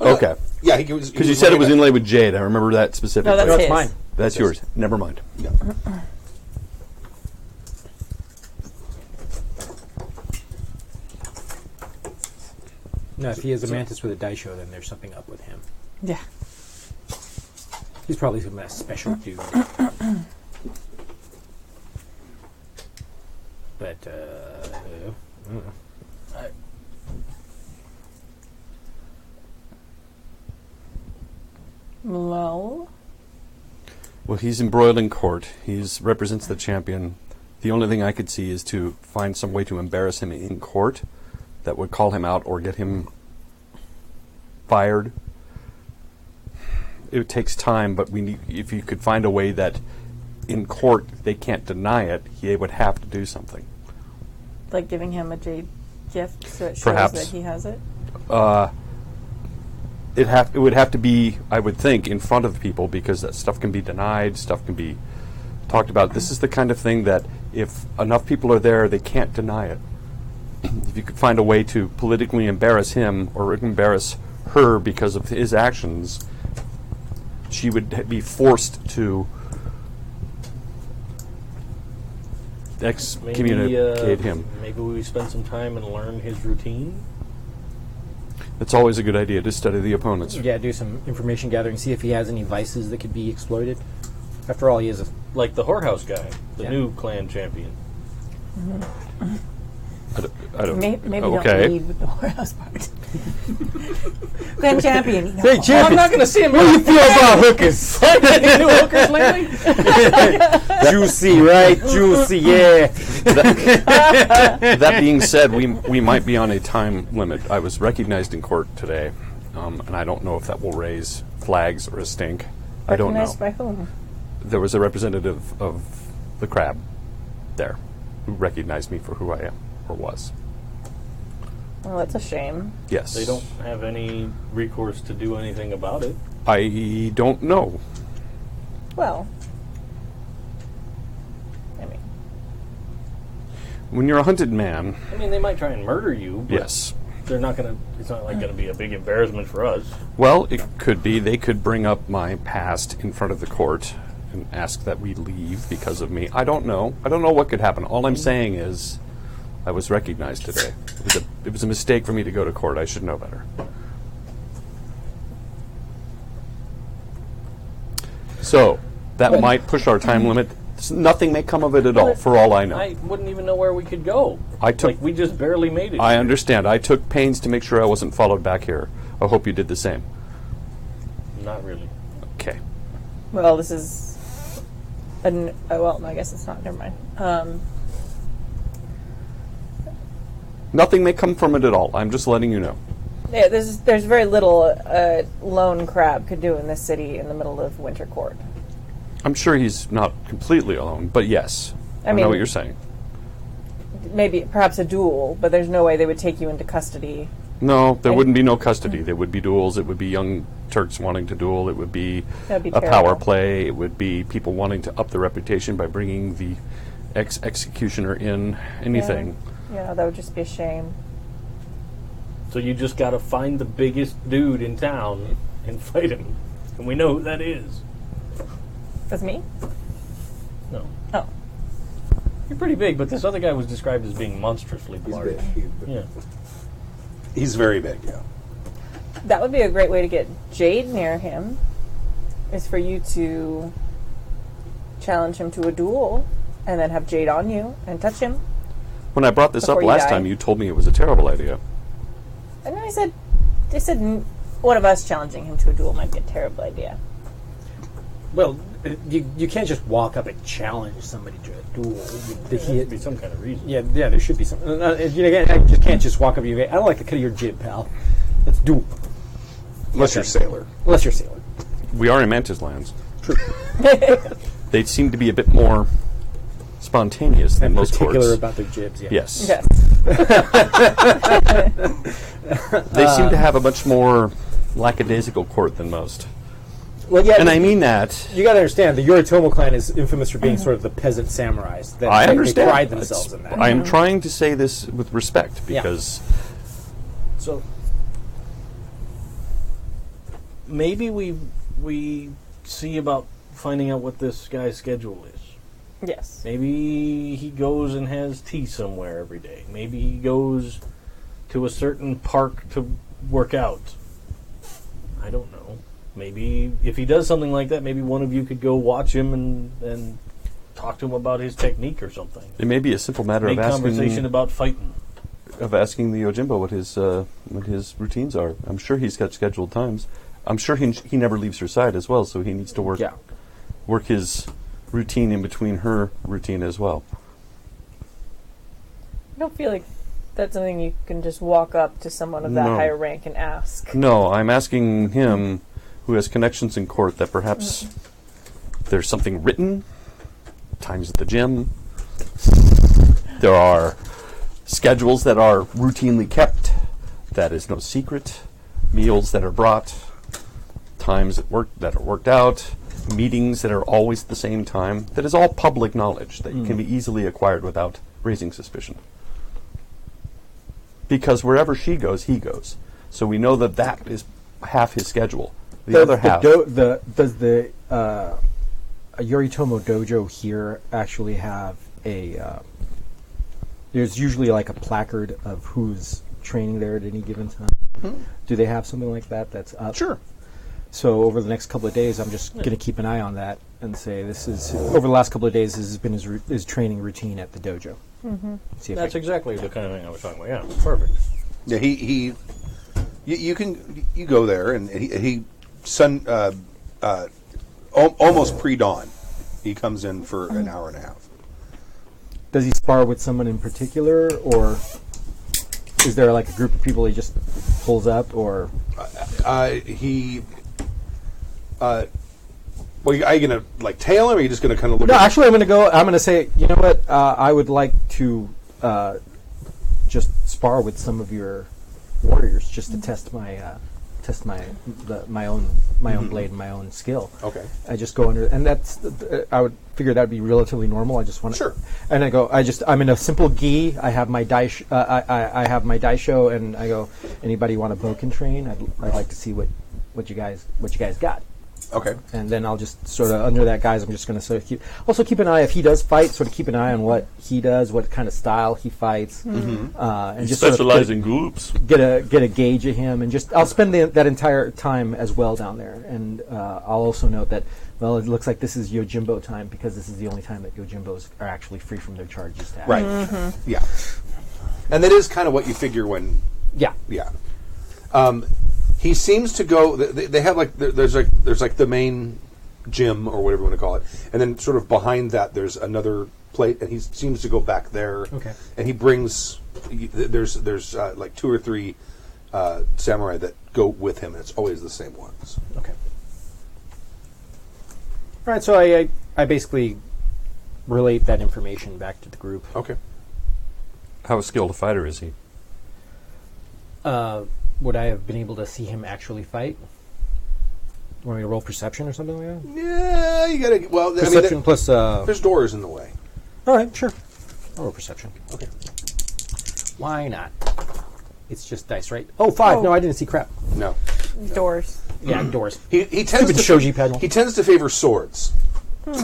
Okay. Yeah, he was... Because you said it was inlaid with jade. I remember that specifically. No, that's That's his. mine. That's yours. Never mind. Yeah. No, if he has a mantis with a daisho, then there's something up with him. Yeah. He's probably some special dude. But, Well, Well, he's embroiled in court. He represents the champion. The only thing I could see is to find some way to embarrass him in court that would call him out or get him fired. It takes time, but if you could find a way that in court they can't deny it, he would have to do something. like giving him a jade gift so it shows Perhaps. that he has it. It would have to be, I would think, in front of people because that stuff can be denied, stuff can be talked about. This is the kind of thing that if enough people are there, they can't deny it. If you could find a way to politically embarrass him or embarrass her because of his actions, she would be forced to excommunicate him. Maybe we spend some time and learn his routine. It's always a good idea to study the opponents. yeah, do some information gathering, see if he has any vices that could be exploited. After all, he is a... Like the whorehouse guy, the Yeah. new clan champion. I don't. Maybe okay. don't lead with the whorehouse part. Grand champion. Hey, champion! I'm not going to see him. What do you feel about hookers? Any new hookers lately? Juicy, right? Juicy, yeah. That being said, we might be on a time limit. I was recognized in court today, and I don't know if that will raise flags or a stink. I don't know. Recognized by whom? There was a representative of the crab there who recognized me for who I am or was. Well, that's a shame. Yes. They don't have any recourse to do anything about it. I don't know. Well, I mean, When you're a hunted man, I mean, they might try and murder you, but yes. they're not going to. It's not like going to be a big embarrassment for us. Well, it could be. They could bring up my past in front of the court and ask that we leave because of me. I don't know. I don't know what could happen. All I'm saying is I was recognized today. It was a mistake for me to go to court. I should know better. So, that might push our time limit. Nothing may come of it at all, for all I know. I wouldn't even know where we could go. We just barely made it. I understand. I took pains to make sure I wasn't followed back here. I hope you did the same. Not really. Okay. well, this is. Well, no, I guess it's not. Never mind. Nothing may come from it at all. I'm just letting you know. Yeah, there's very little a lone crab could do in this city in the middle of winter court. I'm sure he's not completely alone, but yes. I know mean- what you're saying. Maybe perhaps a duel, but there's no way they would take you into custody. No, there wouldn't be no custody. There would be duels. It would be young Turks wanting to duel. It would be That'd be a terrible. power play. It would be people wanting to up their reputation by bringing the executioner in anything. Yeah, that would just be a shame. So you just got to find the biggest dude in town and fight him. And we know who that is. That's me? No. Oh. You're pretty big, but this other guy was described as being monstrously He's large. big. Yeah. He's very big, yeah. That would be a great way to get Jade near him, is for you to challenge him to a duel and then have Jade on you and touch him. When I brought this up Before you last die. time, you told me it was a terrible idea. And then I said one of us challenging him to a duel might be a terrible idea. Well, you can't just walk up and challenge somebody to a duel. There should be some kind of reason. Yeah, there should be some. I just can't just walk up to you. I don't like the cut of your jib, pal. Let's duel. Unless you're a sailor. Unless you're a sailor. We are in Mantis lands. True. They seem to be a bit more spontaneous than And most particular courts. about their jibs, yeah. Yes. Yes. They seem to have a much more lackadaisical court than most. Well, yeah, And I mean that. you got to understand, the Yoritomo clan is infamous for being sort of the peasant samurais. That I they understand. pride themselves in that. I am trying to say this with respect Yeah. because So maybe we see about finding out what this guy's schedule is. Yes. Maybe he goes and has tea somewhere every day. Maybe he goes to a certain park to work out. I don't know. Maybe if he does something like that, maybe one of you could go watch him and talk to him about his technique or something. it may be a simple matter Make of conversation asking about fighting. the Yojimbo what his routines are. I'm sure he's got scheduled times. I'm sure he never leaves her side as well, so he needs to work his routine in between her routine as well. I don't feel like that's something you can just walk up to someone of that No. higher rank and ask. No, I'm asking him, who has connections in court, that perhaps there's something written, times at the gym. There are schedules that are routinely kept. That is no secret. Meals that are brought. Times at work that are worked out. Meetings that are always at the same time. That is all public knowledge that can be easily acquired without raising suspicion. Because wherever she goes, he goes. So we know that is half his schedule. The other half. Does the Yoritomo dojo here actually have a... there's usually like a placard of who's training there at any given time. Do they have something like that that's up? Sure. So over the next couple of days, I'm just going to keep an eye on that and say this is... Over the last couple of days, this has been his training routine at the dojo. See if That's I- exactly the kind of thing I was talking about. Yeah, perfect. Yeah, you go there, and he almost pre-dawn. He comes in for an hour and a half. Does he spar with someone in particular, or is there like a group of people he just pulls up, or... Are you gonna like tail him, or are you just gonna kind of look? No, at him? actually, I'm going to say, you know what? I would like to just spar with some of your warriors, just to test my own blade and my own skill. Okay. I just go under, and that's I would figure that would be relatively normal. I just want to, Sure. And I'm in a simple gi. I have my I have my daisho, and I go. Anybody want a boken train? I'd like to see what you guys got. Okay. And then I'll just sort of under that, guys. I'm just going to sort of keep an eye if he does fight. Sort of keep an eye on what he does, what kind of style he fights, and just sort of Specialize in groups. get a gauge of him, and just I'll spend that entire time as well down there. And I'll also note that it looks like this is Yojimbo time, because this is the only time that Yojimbos are actually free from their charges. To act. Right. Yeah. And that is kind of what you figure when. Yeah. Yeah. He seems to go. They have like there's like the main gym or whatever you want to call it, and then sort of behind that there's another plate, and he seems to go back there. Okay. And he brings there's like 2 or 3 samurai that go with him, and it's always the same ones. Okay. All right. So I basically relate that information back to the group. Okay. How skilled a fighter is he? Would I have been able to see him actually fight? Want me to roll perception or something like that? Yeah, you gotta. Well, Perception I mean, plus. there's doors in the way. All right, sure. Or perception. Okay. Why not? It's just dice, right? Oh, 5. Oh. No, I didn't see crap. No. Doors. Yeah, doors. He tends Stupid to shoji pedal. He tends to favor swords. I'm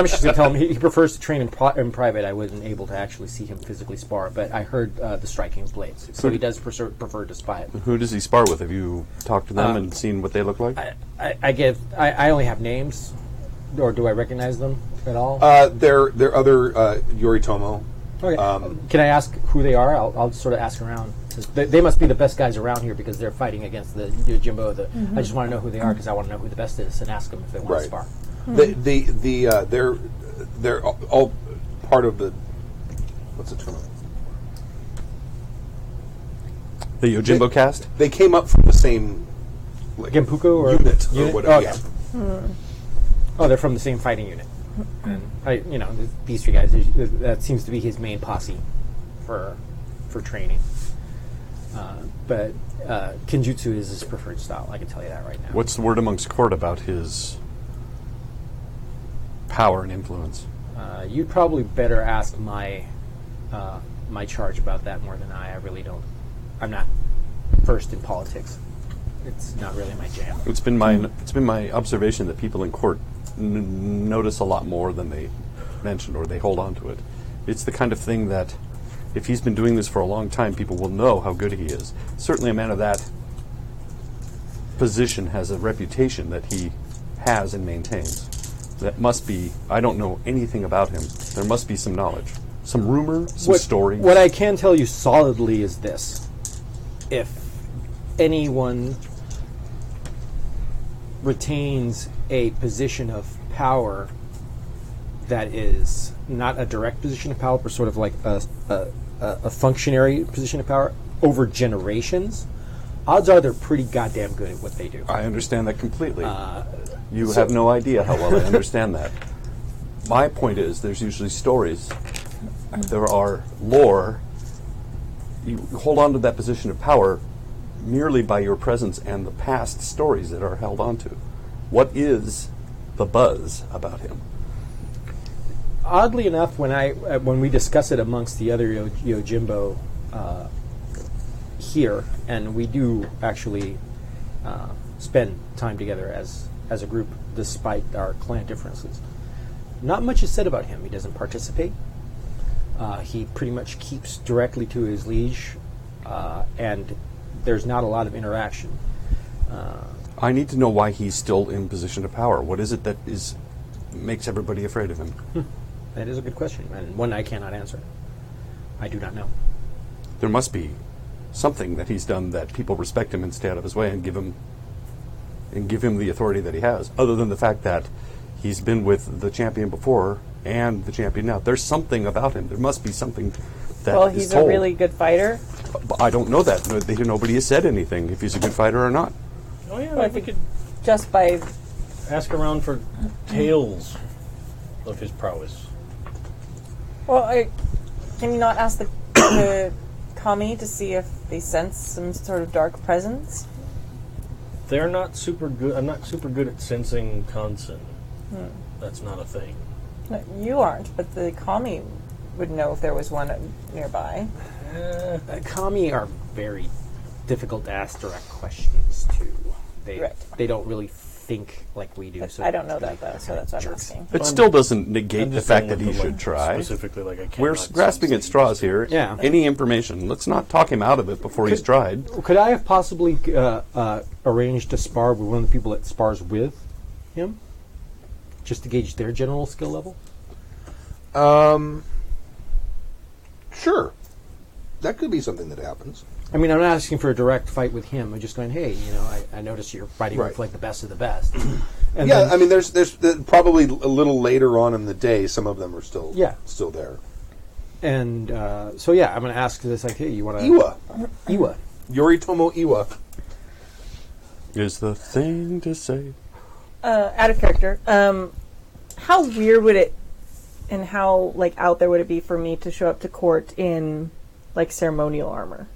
just going to tell him he prefers to train in private. I wasn't able to actually see him physically spar, but I heard the striking of blades. So he does prefer to spy it. Who does he spar with? Have you talked to them and seen what they look like? I only have names, or do I recognize them at all? They're other Yoritomo. Okay. Can I ask who they are? I'll sort of ask around. They must be the best guys around here because they're fighting against the Jimbo. I just want to know who they are because I want to know who the best is and ask them if they want to spar. They're all part of the what's the term? The Yojimbo cast? They came up from the same Genpuku or unit or whatever. Oh, yeah. Oh, they're from the same fighting unit. And these three guys. That seems to be his main posse for training. But Kinjutsu is his preferred style. I can tell you that right now. What's the word amongst court about his power and influence? You'd probably better ask my charge about that more than I really don't. I'm not versed in politics. It's not really my jam. It's been my observation that people in court notice a lot more than they mention or they hold on to it. It's the kind of thing that if he's been doing this for a long time, people will know how good he is. Certainly a man of that position has a reputation that he has and maintains. That must be, I don't know anything about him. There must be some knowledge. Some rumor, some story. What I can tell you solidly is this. If anyone retains a position of power that is not a direct position of power, but sort of like a functionary position of power over generations, odds are they're pretty goddamn good at what they do. I understand that completely. You have no idea how well I understand that. My point is, there's usually stories. There are lore. You hold on to that position of power merely by your presence and the past stories that are held onto. What is the buzz about him? Oddly enough, when we discuss it amongst the other Yojimbo here, and we do actually spend time together as a group, despite our clan differences, not much is said about him. He doesn't participate. He pretty much keeps directly to his liege, and there's not a lot of interaction. I need to know why he's still in position of power. What is it that makes everybody afraid of him? That is a good question, and one I cannot answer. I do not know. There must be something that he's done that people respect him and stay out of his way and give him the authority that he has, other than the fact that he's been with the champion before and the champion now. There's something about him. There must be something that Well, is he's told. a really good fighter. I don't know that. Nobody has said anything if he's a good fighter or not. Oh yeah, Well, I we think could just by ask around for tales of his prowess. can you not ask the kami to see if they sense some sort of dark presence? They're not super good. I'm not super good at sensing Kansen. That's not a thing. No, you aren't, but the kami would know if there was one nearby. Kami are very difficult to ask direct questions to. They don't really think like we do. So I don't know that though, so that's what I'm asking. It still doesn't negate I'm the just fact saying that he with the, should try. Specifically, like I can't. We're grasping at straws here. Yeah. Any information. Let's not talk him out of it before he's tried. Could I have possibly arranged to spar with one of the people that spars with him, just to gauge their general skill level? Sure. That could be something that happens. I mean, I'm not asking for a direct fight with him. I'm just going, hey, I notice you're fighting with like the best of the best. And yeah, then, I mean, there's probably a little later on in the day, some of them are still there. And so yeah, I'm going to ask this like, hey, you want to Iwa. Yoritomo Iwa Is the thing to say. Out of character, how weird would it and how like out there would it be for me to show up to court in like ceremonial armor?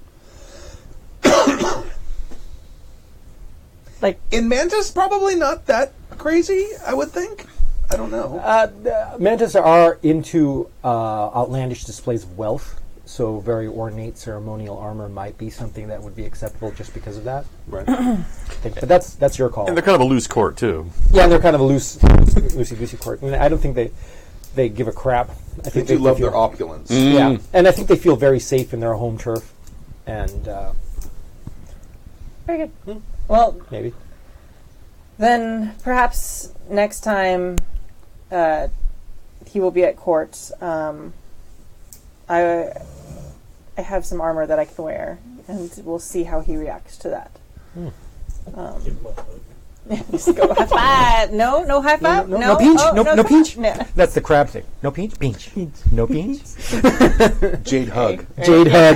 Like in Mantis, probably not that crazy, I would think. I don't know. Mantis are into outlandish displays of wealth, so very ornate ceremonial armor might be something that would be acceptable just because of that. Right. But that's your call. And they're kind of a loose court, too. Yeah, and they're kind of a loosey-goosey court. And I don't think they give a crap. I think They do love feel- their opulence. Yeah, and I think they feel very safe in their home turf. And Very good. Well, maybe. then perhaps next time he will be at court. I have some armor that I can wear, and we'll see how he reacts to that. Just go high five. No high five. No pinch. Oh, No pinch. No. That's the crab thing. No pinch. Pinch. No pinch. Jade hug. Jade hug.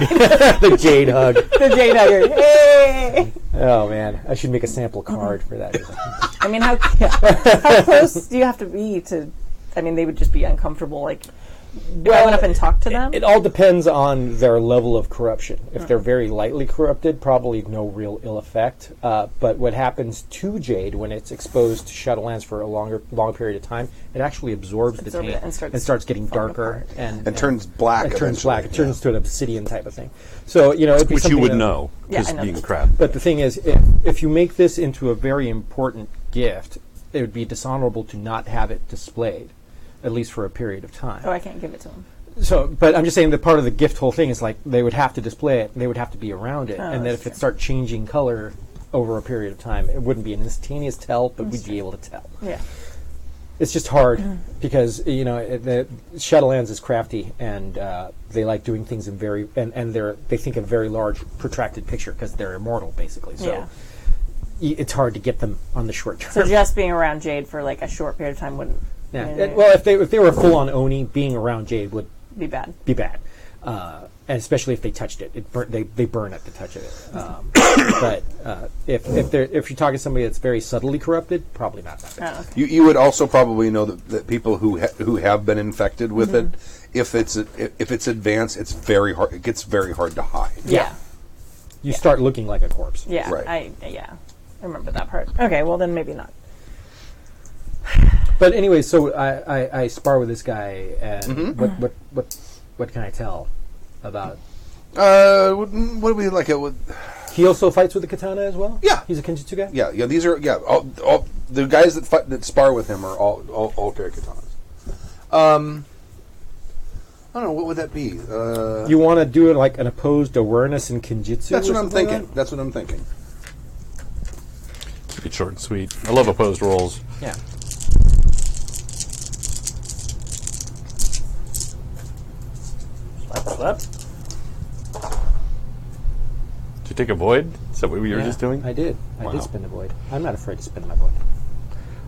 The jade hug. The jade hugger. Hey. Oh man, I should make a sample card for that. I mean, how close do you have to be to? I mean, they would just be uncomfortable. Like, if I went up and talked to them. It all depends on their level of corruption. If they're very lightly corrupted, probably no real ill effect. But what happens to jade when it's exposed to Shadowlands for a long period of time, it actually absorbs the Absorb it taint and starts getting darker and turns black. It turns black. It eventually. turns to an obsidian type of thing. So it'd be Which you something would that- know, Yeah, because I know being this. crab. But the thing is, if you make this into a very important gift, it would be dishonorable to not have it displayed, at least for a period of time. Oh, I can't give it to him. So, but I'm just saying that part of the gift whole thing is like they would have to display it, they would have to be around it, and that that's if it true. start changing color over a period of time, it wouldn't be an instantaneous tell, but we'd be able to tell. Yeah. It's just hard because the Shadowlands is crafty and they like doing things in very and they think of very large protracted picture because they're immortal basically. So Yeah. it's hard to get them on the short term. So just being around Jade for like a short period of time wouldn't. Yeah. I mean, Well, if they were full on Oni, being around Jade would be bad. be bad, and especially if they touched it. They burn at the touch of it. But if you're talking to somebody that's very subtly corrupted, probably not that bad. Oh, okay. You would also probably know that people who have been infected with it, if it's advanced, it's very hard. It gets very hard to hide. Yeah. You start looking like a corpse. Yeah. Right. I remember that part. Okay. Well, then maybe not. But anyway, so I spar with this guy, and what can I tell about? What do we like? He also fights with the katana as well. Yeah. He's a Kintsugi guy. Yeah. These are all the guys that spar with him are all carry katanas. I don't know, what would that be? You want to do it like an opposed awareness in Kinjutsu? That's or what I'm something like thinking. That's what I'm thinking. Keep it short and sweet. I love opposed rolls. that? Yeah. Slap. Did you take a void? Is that what we were Yeah, just doing? I did. I Wow. did spin the void. I'm not afraid to spin my void.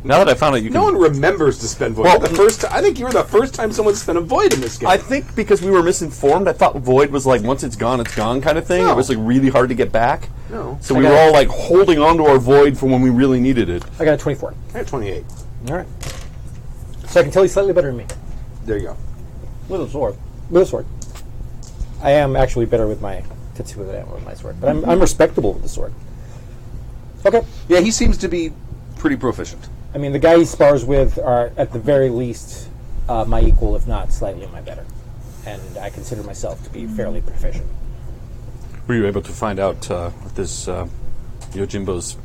Now that I found out you can... No one remembers to spend void. Well, the first I think you were the first time someone spent a void in this game. I think because we were misinformed, I thought void was like once it's gone kind of thing. No. It was like really hard to get back. No. So I we got were it. all like holding on to our void for when we really needed it. I got a 24. I had 28. All right. So I can tell he's slightly better than me. There you go. With a sword. With a sword. I am actually better with my Tetsuo than I am with my sword. But I'm respectable with the sword. Okay. Yeah, he seems to be pretty proficient. I mean, the guy he spars with are, at the very least, my equal, if not slightly my better. And I consider myself to be fairly proficient. Were you able to find out what this Yojimbo's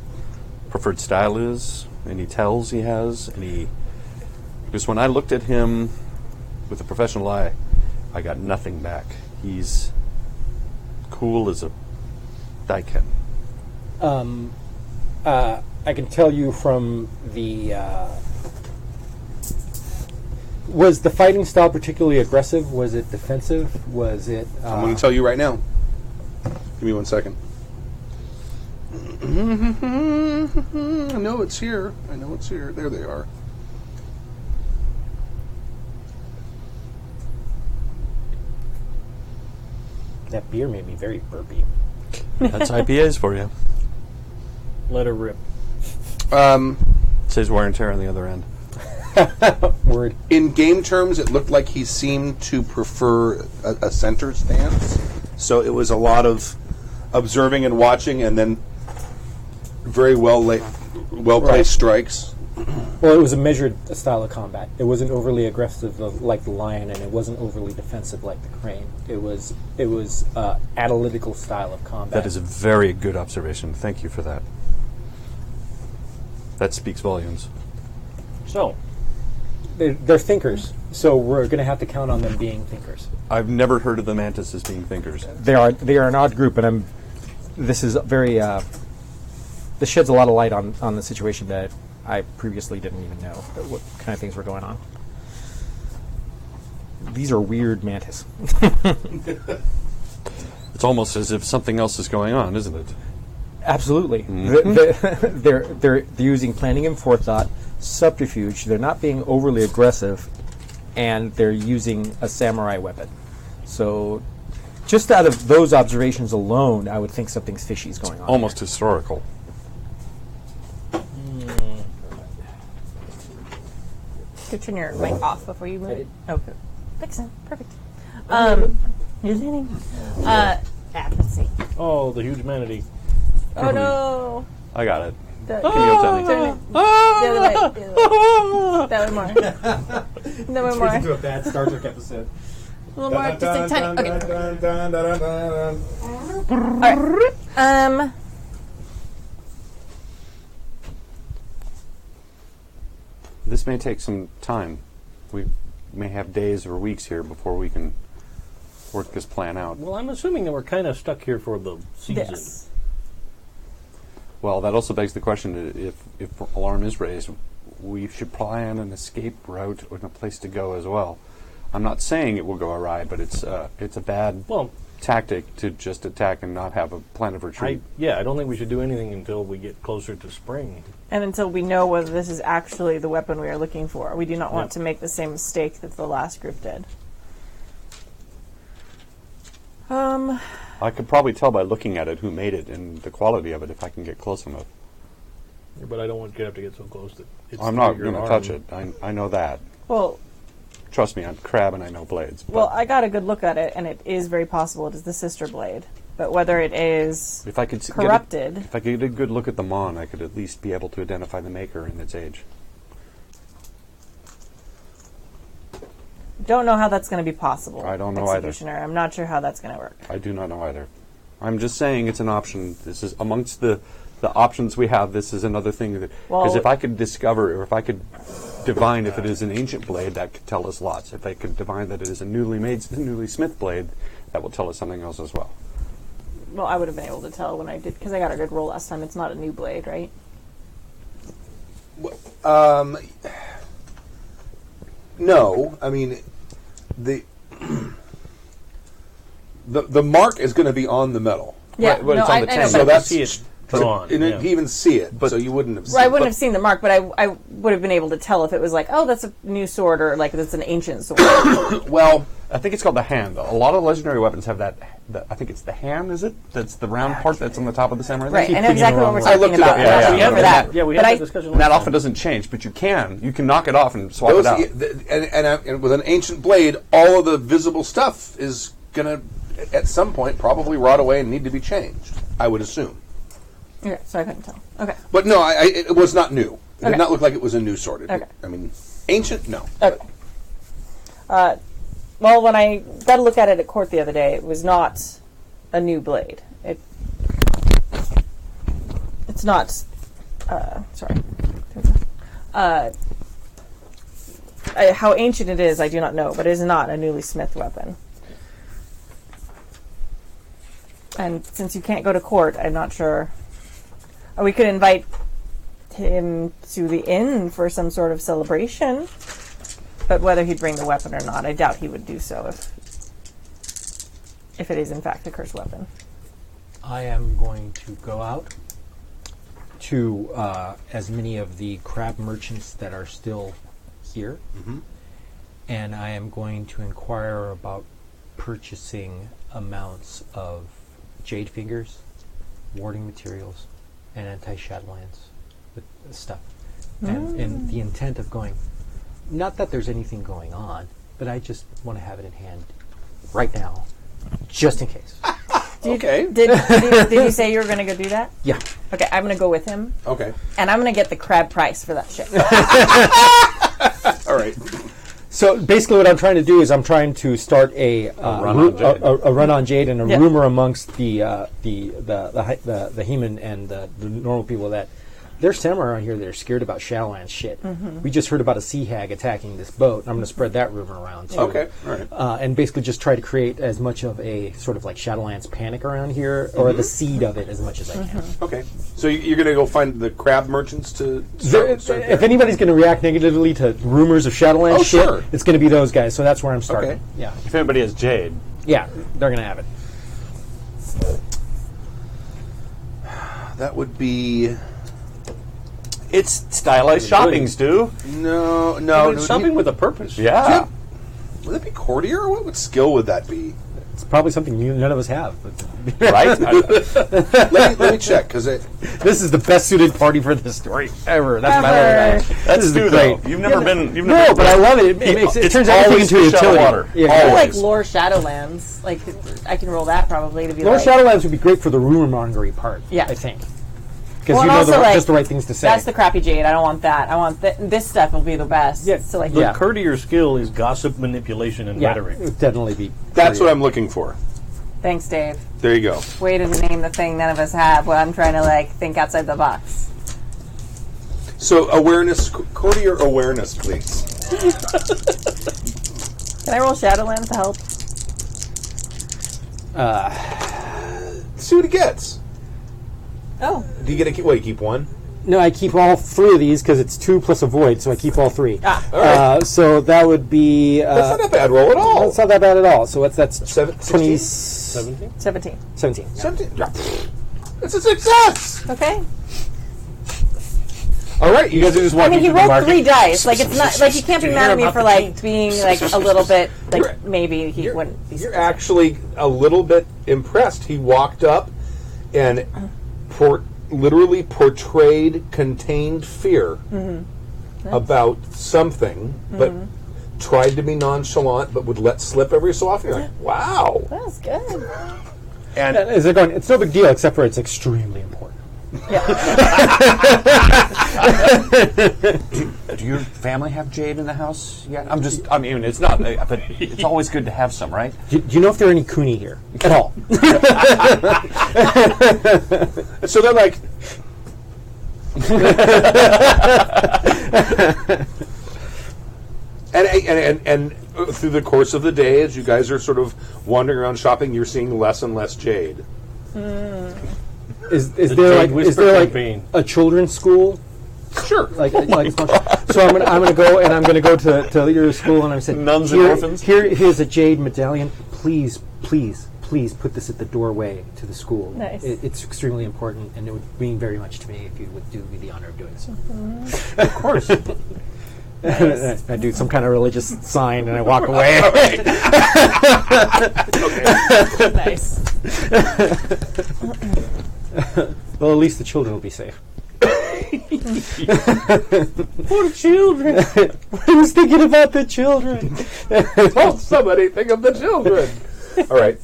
preferred style is? Any tells he has? Because when I looked at him with a professional eye, I got nothing back. He's cool as a daiken. I can tell you from the... was the fighting style particularly aggressive? Was it defensive? Was it... I'm going to tell you right now. Give me 1 second. I know it's here. There they are. that beer made me very burpy. That's IPAs for you. Let her rip. Says wear and tear on the other end. Word. In game terms, it looked like he seemed to prefer a center stance. So it was a lot of observing and watching, and then very well placed strikes. Well, it was a measured style of combat. It wasn't overly aggressive like the lion, and it wasn't overly defensive like the crane. It was analytical style of combat. That is a very good observation. Thank you for that. That speaks volumes. So, They're thinkers, so we're going to have to count on them being thinkers. I've never heard of the mantis as being thinkers. They are an odd group, and this is very this sheds a lot of light on the situation that I previously didn't even know what kind of things were going on. These are weird mantis. It's almost as if something else is going on, isn't it? Absolutely. They're using planning and forethought, subterfuge. They're not being overly aggressive, and they're using a samurai weapon. So, just out of those observations alone, I would think something's fishy is going on. Almost historical. Could turn your mic off before you move it. Okay. Excellent. Perfect. You're leaning. Let's see. oh, the huge manatee. Oh no. I got it. The, Can you tell me? turn it. The other way. That one more. That one more. into a bad Star Trek episode. A little more. Just a tiny. Okay. All right. This may take some time. We may have days or weeks here before we can work this plan out. Well, I'm assuming that we're kind of stuck here for the season. This. Well, that also begs the question, if alarm is raised, we should plan an escape route and a place to go as well. I'm not saying it will go awry, but it's a bad tactic to just attack and not have a plan of retreat. I don't think we should do anything until we get closer to spring. And until we know whether this is actually the weapon we are looking for. We do not want to make the same mistake that the last group did. I could probably tell by looking at it who made it and the quality of it if I can get close enough. Yeah, but I don't want Gav to get so close that it's I'm not through going your to touch arm. it. I know that. Well, Trust me, I'm crab and I know blades. well, I got a good look at it, and it is very possible it is the sister blade. But whether it is if I could corrupted, if I could get a good look at the Mon, I could at least be able to identify the maker and its age. don't know how that's going to be possible. I don't know either. Executioner. I'm not sure how that's going to work. I do not know either. I'm just saying it's an option. This is amongst the options we have. This is another thing that because if I could discover or if I could divine if it is an ancient blade, that could tell us lots. If I could divine that it is a newly smith blade, that will tell us something else as well. Well, I would have been able to tell when I did, because I got a good roll last time. It's not a new blade, right? No, I mean the mark is going to be on the metal. Yeah, Right, but it's on the I know, tin. So but that's see it drawn. and yeah. you even see it, so you wouldn't have. I wouldn't have seen the mark, but I would have been able to tell if it was like, oh, that's a new sword, or like that's an ancient sword. Well, I think it's called the hand. A lot of legendary weapons have that. I think it's the hand. Is it? That's the round part that's on the top of the samurai. Right, thing? I know exactly what we're I talking looked it about. up. Yeah, We yeah, for yeah. that. Yeah, we But had I- that discussion And that last often time. doesn't change, but you can knock it off and swap those, it out. and with an ancient blade, all of the visible stuff is going to, at some point, probably rot away and need to be changed. I would assume. Okay, so I couldn't tell. Okay. But no, it was not new. It Okay. did not look like it was a new sword. Okay. I mean, ancient, no. Okay. Well, when I got a look at it at court the other day, it was not a new blade. It's not. Sorry. How ancient it is, I do not know, but it is not a newly smith weapon. And since you can't go to court, I'm not sure. We could invite him to the inn for some sort of celebration. But whether he'd bring the weapon or not, I doubt he would do so if it is in fact a cursed weapon. I am going to go out to as many of the crab merchants that are still here, and I am going to inquire about purchasing amounts of jade fingers, warding materials, and anti-shadowlands stuff. And the intent of going, not that there's anything going on, but I just want to have it in hand right now, just in case. Okay. Did you say you were going to go do that? Yeah. Okay, I'm going to go with him, Okay. and I'm going to get the crab price for that shit. All right. So basically, what I'm trying to do is I'm trying to start a run on Jade and a Yeah. rumor amongst the Heman and the normal people that there's samurai around here that are scared about Shadowlands shit. We just heard about a sea hag attacking this boat. I'm going to spread that rumor around too. Okay. All right. And basically just try to create as much of a sort of like Shadowlands panic around here, or the seed of it as much as I can. Okay. So you're going to go find the crab merchants to start there? If anybody's going to react negatively to rumors of Shadowlands shit, sure. it's going to be those guys. So that's where I'm starting. Okay. Yeah, If anybody has jade, yeah, they're going to have it. That would be... it's stylized shopping, Stu. No. It's shopping with a purpose. Yeah. Would it be courtier? What skill would that be? It's probably something none of us have. Right? Let me check, because This is the best suited party for this story ever. That's my Ever. love. That's is Stu, great. though. You've never been... You've No, never but I love it. It It's turns everything always into a fish out of utility. water. Yeah. I feel like Always. lore Shadowlands. Like, I can roll that probably to be Lord like... Shadowlands would be great for the rumor mongery part. Yeah. I think. Because Well, you and know also, like, just the right things to say. That's the crappy Jade. I don't want that. I want this stuff will be the best. Yeah. So like, The Yeah. courtier skill is gossip, manipulation, and yeah, rhetoric. it would definitely be. that's what I'm looking for. Thanks, Dave. There you go. Way to name the thing none of us have. When I'm trying to like think outside the box. So awareness, courtier awareness, please. Can I roll Shadowlands to help? See what he gets. Oh, Do you get a you keep one? No, I keep all three of these because it's 2 plus a void, so I keep all three. Ah. All right. So that would be. That's not a bad roll at all. That's not that bad at all. So that's 17? 17? 17. 17. 17. Yeah. It's a success. Okay. All right, you guys are just I walking mean, he through the rolled market. 3 dice. Like it's not like you can't be Did you mad hear at me about for the like king? being like a little bit like You're- maybe he wouldn't be. You're actually a little bit impressed. He walked up and literally portrayed contained fear about something, but tried to be nonchalant, but would let slip every so often. You're like, wow. That was good. And Is it going? It's no big deal, except for it's extremely important. Do your family have jade in the house yet? I mean, it's not, but it's always good to have some, right? Do you know if there are any Kuni here at all? so they're like, and through the course of the day, as you guys are sort of wandering around shopping, you're seeing less and less jade. Is Jade there Whisper campaign. a children's school? Sure. So I'm gonna go and I'm gonna go to your school and I'm saying Nuns and orphans? Here's a jade medallion. Please put this at the doorway to the school. Nice. It's extremely important and it would mean very much to me if you would do me the honor of doing so. Of course. I do some kind of religious sign and I walk away. Nice. Well, at least the children will be safe. Poor children. I was thinking about the children. Oh, somebody think of the children. All right.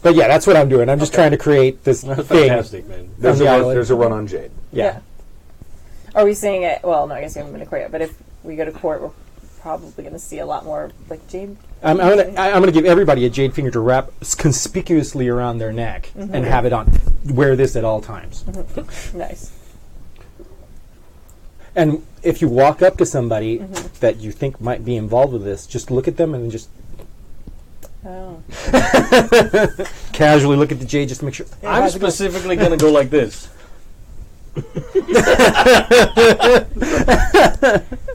But yeah, that's what I'm doing. I'm just trying to create this That's thing. fantastic, man. There's the island. a run on jade. Yeah. Are we seeing it? Well, no, I guess we haven't been to court yet. But if we go to court, we're probably going to see a lot more like Jade. I'm gonna give everybody a jade finger to wrap conspicuously around their neck and have it on. Wear this at all times. Nice. And if you walk up to somebody that you think might be involved with this, just look at them and just Oh. casually look at the jade just to make sure. I'm specifically going to go like this.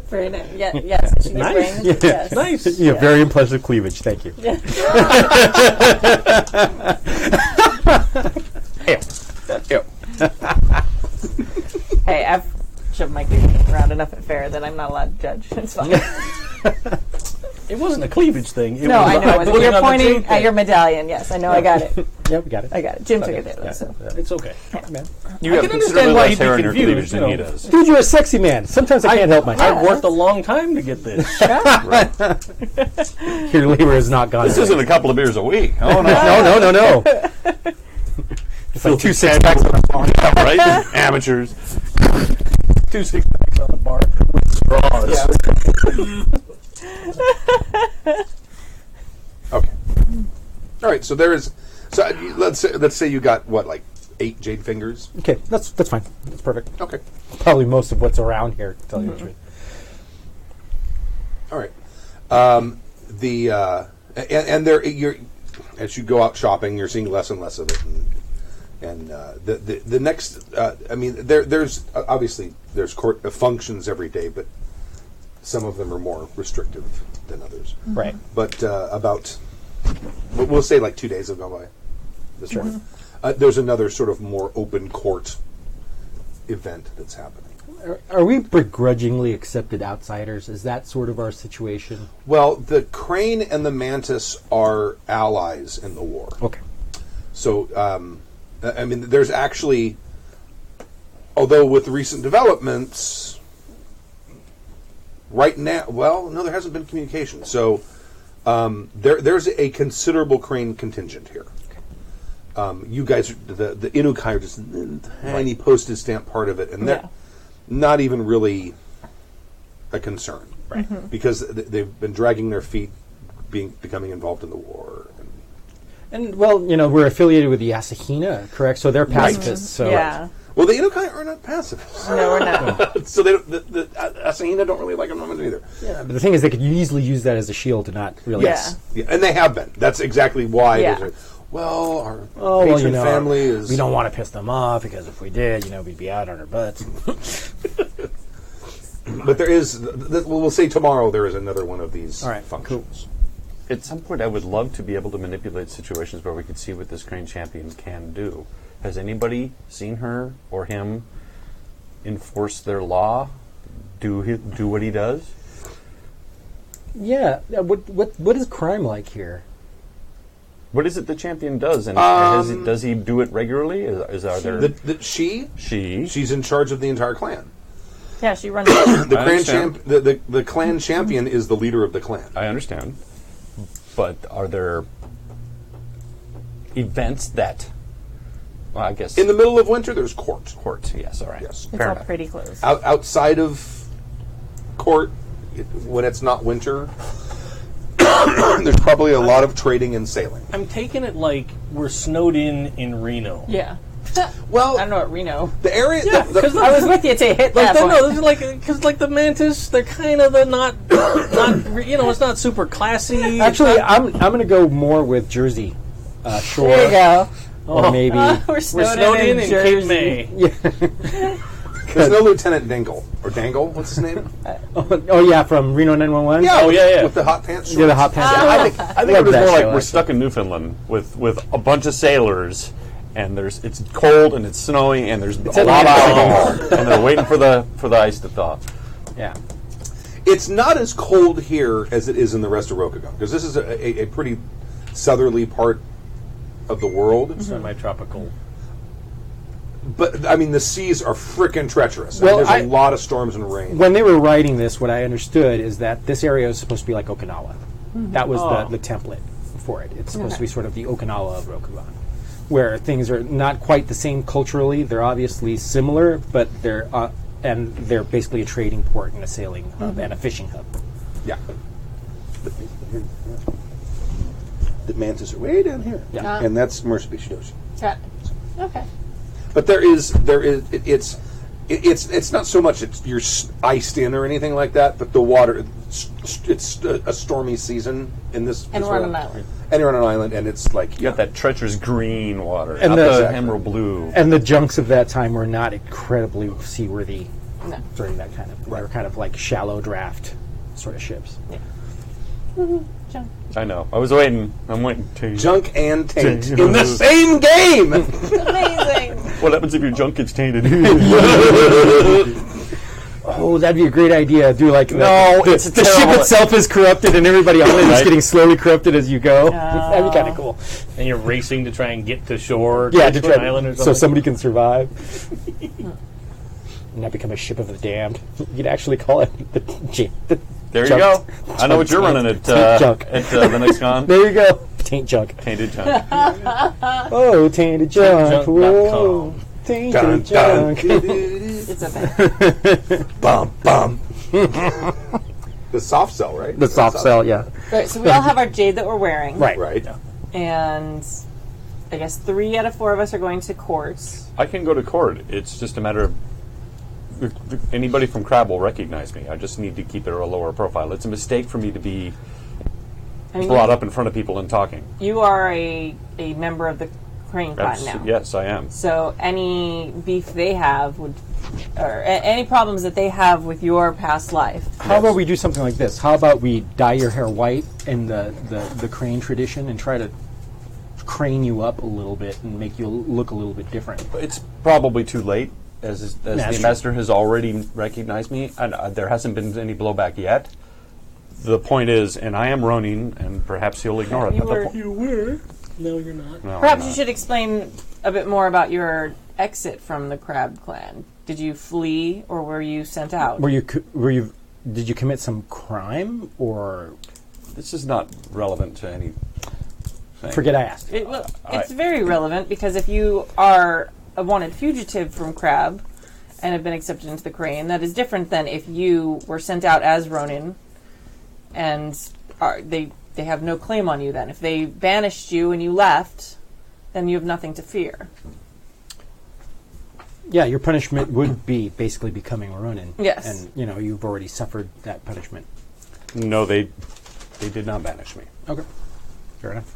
Very nice. Yeah, yes. She's wearing this. Yes. Nice. Yeah, very impressive cleavage. Thank you. Hey, I've shoved my dick around enough at fair that I'm not allowed to judge. It's fine. It wasn't a cleavage thing. It No, was I know. putting You're on the pointing tape at your medallion. Yes, I know. I got it. Yeah, we got it. I got it. Jim took it there, though. Yeah. So. It's okay. Man. You I have can considerably understand why less he'd be hair on your confused, cleavage than you he know. does. Dude, you're a sexy man. Sometimes I can't help myself. I've worked a long time to get this. Your labor has not gone. This isn't a couple of beers a week. Oh, No. It's like 2 6-packs on a bar. right? Amateurs. 2 6-packs on the bar with straws. Okay. All right. So there is. So let's say you got what, like 8 jade fingers. Okay, that's fine. That's perfect. Okay. Probably most of what's around here, to tell you the truth. All right. And there you're as you go out shopping, you're seeing less and less of it, and the next. I mean, there's obviously there's court functions every day, but some of them are more restrictive than others. Right. But we'll say like 2 days have gone by. This morning. There's another sort of more open court event that's happening. Are we begrudgingly accepted outsiders? Is that sort of our situation? Well, the crane and the mantis are allies in the war. Okay. So, I mean, there's actually, although with recent developments, right now, well, no, there hasn't been communication. So, there's a considerable crane contingent here. You guys, the Inukai are just a tiny postage stamp part of it, and they're not even really a concern, Right. because they've been dragging their feet, becoming involved in the war. And, well, we're affiliated with the Asahina, correct? So they're pacifists. So Yeah. Well, the Inukai are not pacifists. No, we're not. So the Asahina don't really like them either. Yeah, but the thing is, they could easily use that as a shield to not really. Yes. Yeah, and they have been. That's exactly why. Yeah. There's well, our Oh, patron family is... We don't want to piss them off, because if we did, we'd be out on our butts. But there is... we'll say tomorrow there is another one of these All right, functions. At some point, I would love to be able to manipulate situations where we could see what this crane champion can do. Has anybody seen her or him enforce their law? Do what he does? Yeah. What is crime like here? What is it the champion does? And does he do it regularly? Are there She? she? She's in charge of the entire clan. Yeah, she runs it. The clan champion is the leader of the clan. I understand, but are there events that? Well, I guess In the middle of winter, there's court. court. Yes, all right. Yes. It's Fair all enough. pretty close. Outside of court, when it's not winter, there's probably a lot of trading and sailing. I'm taking it like we're snowed in Reno. Yeah. Well, I don't know what Reno. the area... Yeah, the- because I was with you to hit that point. no, this is like because like the mantis, they're kind of not it's not super classy. Actually, I'm going to go more with Jersey Shore. There you go. Or maybe... We're snowed in in Cape Jersey. May. There's no Lieutenant Dingle. Or Dangle, what's his name? Oh, yeah, from Reno 911? Yeah. With the hot pants. Yeah, the hot pants. I think it Love was that more like show, we're actually. stuck in Newfoundland with a bunch of sailors, and it's cold and it's snowy and there's a lot of alcohol, and they're waiting for the ice to thaw. Yeah. It's not as cold here as it is in the rest of Rokugan, because this is a pretty southerly part of the world. Semi-tropical. But, I mean, the seas are frickin' treacherous. Well, There's a lot of storms and rain. When they were writing this, what I understood is that this area is supposed to be like Okinawa. That was the template for it. It's supposed to be sort of the Okinawa of Rokugan, where things are not quite the same culturally. They're obviously similar, but they're basically a trading port and a sailing hub and a fishing hub. Yeah. The mantis are way down here. Yeah. And that's Murashibishi. Got it. Okay. But it's not so much you're iced in or anything like that, but the water, it's a stormy season in this. And this we're on world. an island. And you're on an island, and it's like You got that treacherous green water, And not the- the Exactly. emerald blue. And the junks of that time were not incredibly seaworthy No. during that kind of. They were kind of like shallow draft sort of ships. Jump. I know. I was waiting. I'm waiting to. junk and taint Taint. in the same game. Amazing. What happens if your junk gets tainted? Oh, that'd be a great idea. Do like No, the it's ship terrible. itself is corrupted and everybody on it is Right. getting slowly corrupted as you go. Oh. That'd be kind of cool. And you're racing to try and get to shore, Yeah, to to an try, island or so something. somebody can survive. And not become a ship of the damned. You'd actually call it the There you junk. go. I know what you're running at junk. The next con. There you go. Taint junk. Tainted junk. Oh, tainted junk. Whoa. Tainted junk. It's a thing. Bum bum. The soft sell, right? The soft sell, yeah. Right, so we all have our jade that we're wearing. Right. Right. And I guess 3 out of 4 of us are going to court. I can go to court. It's just a matter of anybody from Crab will recognize me. I just need to keep it at a lower profile. It's a mistake for me to be I mean, brought up in front of people and talking. you are a member of the Crane clan now. Yes, I am. So any beef they have would, or any problems that they have with your past life. How about we do something like this? How about we dye your hair white in the crane tradition and try to crane you up a little bit and make you look a little bit different? It's probably too late, as the That's ambassador has already recognized me, and there hasn't been any blowback yet. The point is, and I am Ronin, and perhaps he'll ignore it. You but the were- po- You were. No, you're not. No, I'm Perhaps you not. should explain a bit more about your exit from the Crab clan. Did you flee or were you sent out? Did you commit some crime or This is not relevant to any. forget I asked? It's very relevant because if you are a wanted fugitive from Crab and have been accepted into the Crane, that is different than if you were sent out as Ronin and they have no claim on you then. If they banished you and you left, then you have nothing to fear. Yeah, your punishment would be basically becoming a Ronin. Yes. And you've already suffered that punishment. No, they did not banish me. Okay. Fair enough.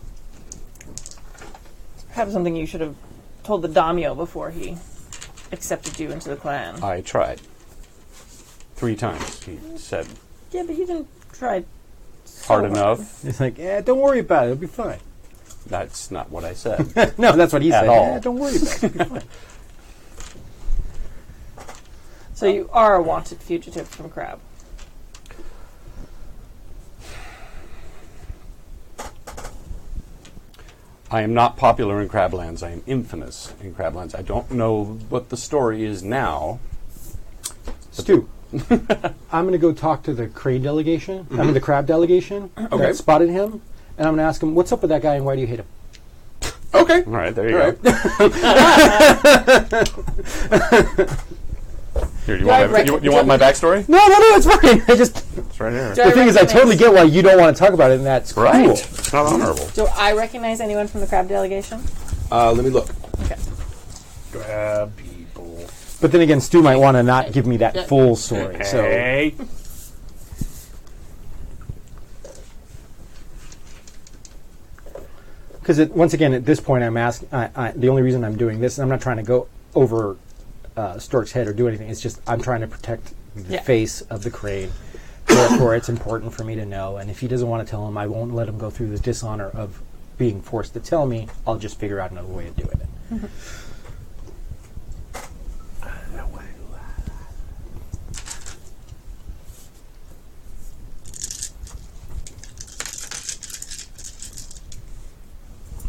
Perhaps something you should have told the daimyo before he accepted you into the clan. I tried 3 times. He said Yeah, but you didn't try hard enough. It's like, don't worry about it. It'll be fine. That's not what I said. No, that's what he At said. all. Don't worry about it. It'll be fine. So you are a wanted fugitive from Crab. I am not popular in Crablands. I am infamous in Crablands. I don't know what the story is now. Stu, I'm going to go talk to the Crane delegation. I mean, the Crab delegation that spotted him, and I'm going to ask him, what's up with that guy and why do you hate him? Okay. All right, there you All go. Here, you want my backstory? No, it's fine. It's right here. The thing is, I totally get why you don't want to talk about it, and that's Right. cool. It's not honorable. Do I recognize anyone from the Crab delegation? Let me look. Okay. Grab people. But then again, Stu might want to not give me that full story. So Hey. because once again, at this point, I'm asking. The only reason I'm doing this, and I'm not trying to go over Stork's head or do anything. It's just I'm trying to protect the face of the Crane. Therefore, it's important for me to know. And if he doesn't want to tell him, I won't let him go through the dishonor of being forced to tell me. I'll just figure out another way of doing it. Mm-hmm.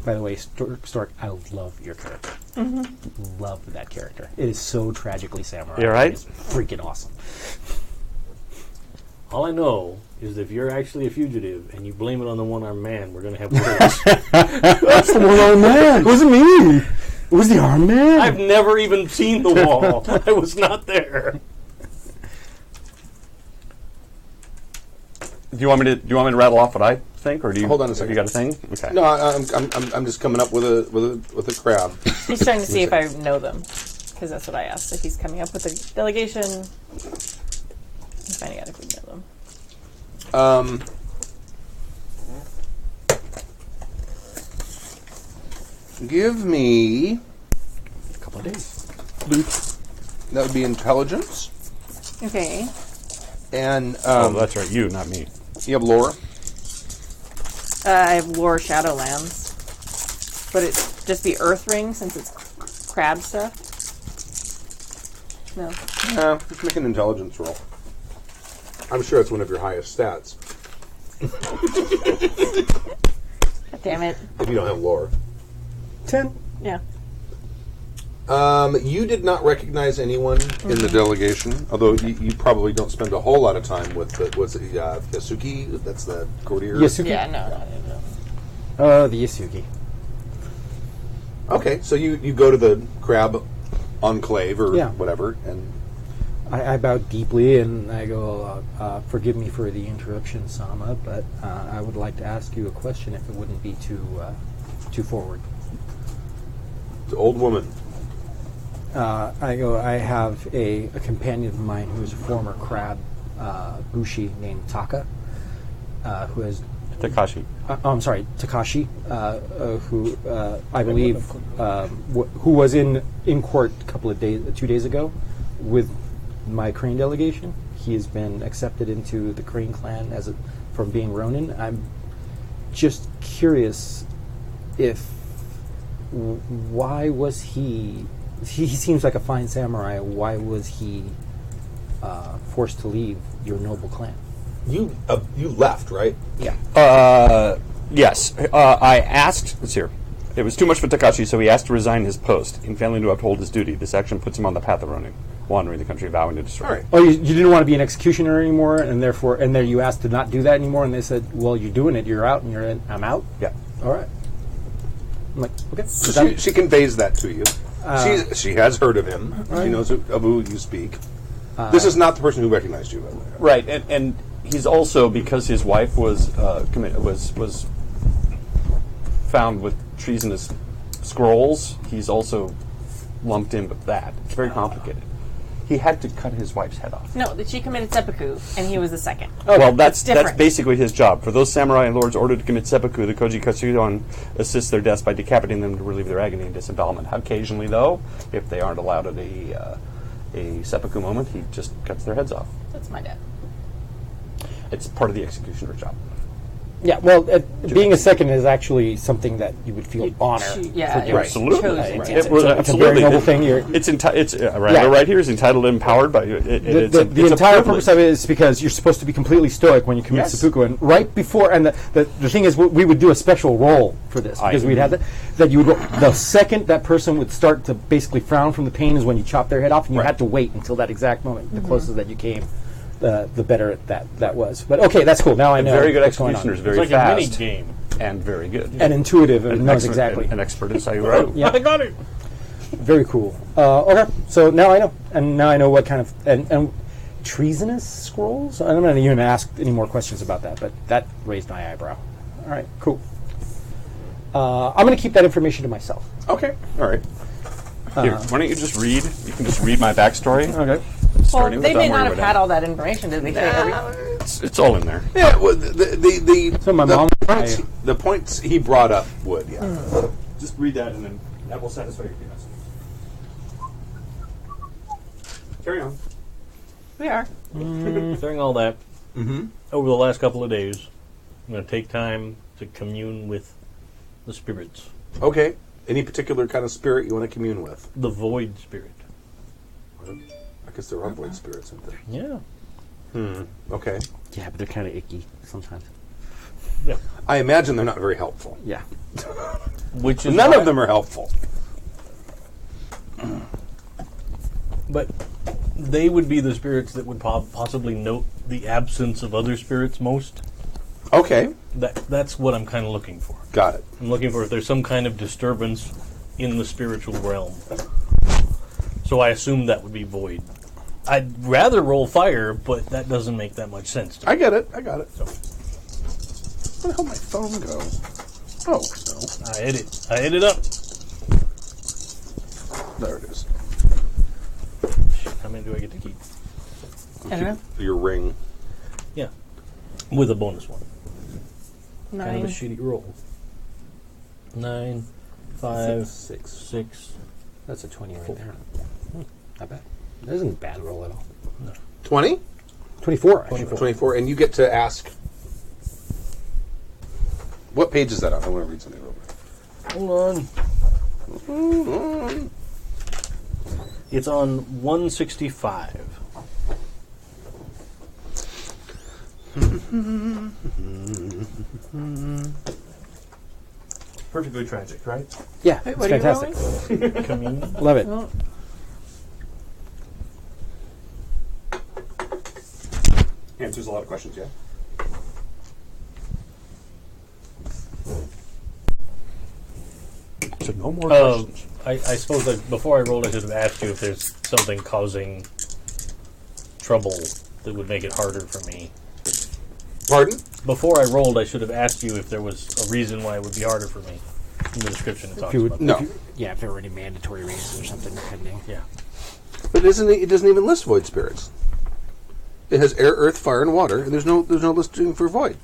By the way, Stork, I love your character. Love that character. It is so tragically samurai. You all right? It's freaking awesome. All I know is if you're actually a fugitive and you blame it on the one-armed man, we're going to have words. That's the one-armed man. It wasn't me. It was the armed man. I've never even seen the wall. I was not there. Do you want me to rattle off what I think, or do you Hold on a second. You got a thing? Okay. No, I'm just coming up with a crab. He's trying to see if I know them, because that's what I asked. If he's coming up with a delegation, he's finding out if we know them. Give me a couple of days. that would be intelligence, Okay. and Oh, that's right. You, not me. you have lore. I have lore Shadowlands, but it's just the Earth Ring since it's crab stuff. No. Let's make an intelligence roll. I'm sure it's one of your highest stats. Damn it. If you don't have lore. 10. Yeah. You did not recognize anyone in the delegation, although you probably don't spend a whole lot of time with the Yasuki. That's the courtier. Yasuki? Yeah, no. The Yasuki. Okay, so you go to the crab enclave or Yeah. whatever, and I bow deeply and I go, forgive me for the interruption, Sama, but I would like to ask you a question if it wouldn't be too forward. the old woman. I go, I have a companion of mine who is a former crab bushi named Taka, who has Takashi. I'm sorry, Takashi, who I believe who was in court a couple of days, 2 days ago, with my Crane delegation. He has been accepted into the Crane clan from being Ronin. I'm just curious if why was he? He seems like a fine samurai. Why was he forced to leave your noble clan? You left, right? Yeah. Yes. I asked. Let's hear. It was too much for Takashi, so he asked to resign his post. In failing to uphold his duty, this action puts him on the path of Ronin, wandering the country, vowing to destroy. All right. Oh, you didn't want to be an executioner anymore, and therefore, and there you asked to not do that anymore, and they said, "Well, you're doing it. You're out, and you're in. I'm out." Yeah. All right. I'm like, okay. So she conveys that to you. She has heard of him. She knows of who you speak. This is not the person who recognized you, by the way. Right, and he's also, because his wife was was found with treasonous scrolls. He's also lumped in with that. It's very complicated. He had to cut his wife's head off. No, that she committed seppuku, and he was the second. Oh, well, that's different. basically his job. For those samurai and lords ordered to commit seppuku, the Koji Katsuyon assists their deaths by decapitating them to relieve their agony and disembowelment. Occasionally, though, if they aren't allowed at a seppuku moment, he just cuts their heads off. That's my dad. It's part of the executioner's job. Yeah, well, being a second is actually something that you would feel honor. Yeah, for doing. Absolutely. chose Right. to. It's a very noble thing. Right here is entitled and empowered by The entire purpose of it is because you're supposed to be completely stoic when you commit Yes. seppuku, and right before, and the thing is, we would do a special roll for this because we'd have that you would the second that person would start to basically frown from the pain is when you chop their head off, and you had to wait until that exact moment. The closer that you came, the better that was. But okay, that's cool. Now I know. Very good what's going on. executioners, very It's like a fast, mini game. and very good. And intuitive, and knows expert- exactly. An expert in Sayuru. Yeah. I got it. Very cool. Okay, so now I know, and now I know what kind of and treasonous scrolls. I'm not even ask any more questions about that, but that raised my eyebrow. All right, cool. I'm going to keep that information to myself. Okay. All right. Here, why don't you just read? You can just read my backstory. Okay. Well, Starting with they may I'm not worried have about had it. all that information, did they? It's all in there. Yeah. Well, the So my the mom- points, the points he brought up would. Yeah. Just read that, and then that will satisfy your curiosity. Carry on. We are. During all that, over the last couple of days, I'm going to take time to commune with the spirits. Okay. Any particular kind of spirit you want to commune with? The void spirit. I guess there are void spirits, aren't there? Yeah. Okay. Yeah, but they're kind of icky sometimes. Yeah. I imagine they're not very helpful. Yeah. Which is None why- of them are helpful. But they would be the spirits that would possibly note the absence of other spirits most. Okay. That's what I'm kind of looking for. Got it. I'm looking for if there's some kind of disturbance in the spiritual realm. So I assume that would be void. I'd rather roll fire, but that doesn't make that much sense to me. I get it. I got it. Where the hell did my phone go? Oh, no. I hit it up. There it is. How many do I get to keep? I don't know. Your ring. Yeah. With a bonus one. Kind of a 9. shitty roll. 9, 5, Six. 6. That's a 20 right there. Not bad. That isn't a bad roll at all. 20? 24. actually. 24. And you get to ask. What page is that on? I want to read something real quick. Hold on. It's on 165. perfectly tragic, right? Yeah, Wait, it's what are you fantastic. Communion. Love it. Well, Answers a lot of questions, yeah? So no more questions. I suppose that before I rolled, I should have asked you if there's something causing trouble that would make it harder for me. Pardon? Before I rolled, I should have asked you if there was a reason why it would be harder for me. In the description, it talks you would- about No. that. Yeah, if there were any mandatory reasons or something pending. Yeah. But it doesn't even list void spirits. It has air, earth, fire, and water, and there's no listing for void.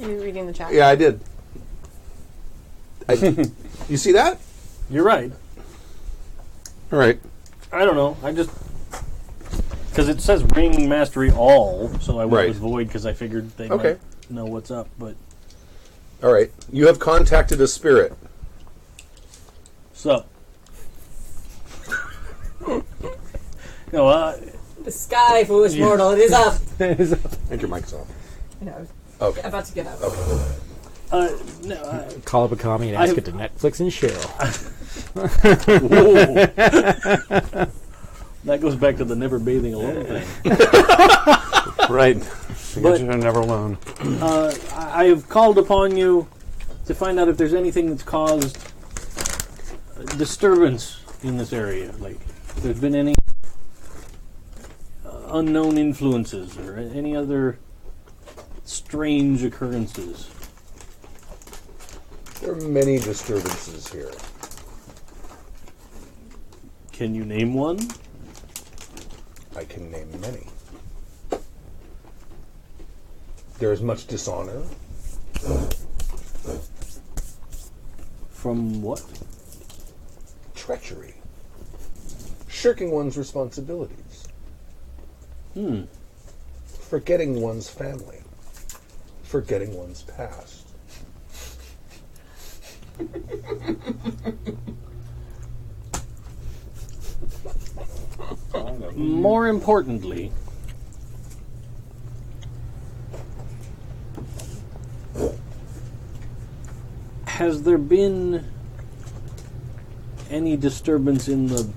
are you reading the chat? Yeah, I did. You see that? You're right. All right. I don't know. I just... Because it says ring mastery all, so I went Right. with void because I figured they Okay. might know what's up, but... All right. You have contacted a spirit. So... No, The sky, foolish mortal, it is up. And your mic's off. I know, I was Okay. about to get up. no, Call up a commie and ask I've- it to Netflix and chill. that goes back to the never bathing alone thing. Right. But- You're never alone. I have called upon you to find out if there's anything that's caused disturbance in this area. Like, if there's been any unknown influences or any other strange occurrences. There are many disturbances here. Can you name one? I can name many. There is much dishonor. From what? Treachery. Shirking one's responsibilities. Forgetting one's family. Forgetting one's past. More importantly, has there been any disturbance in the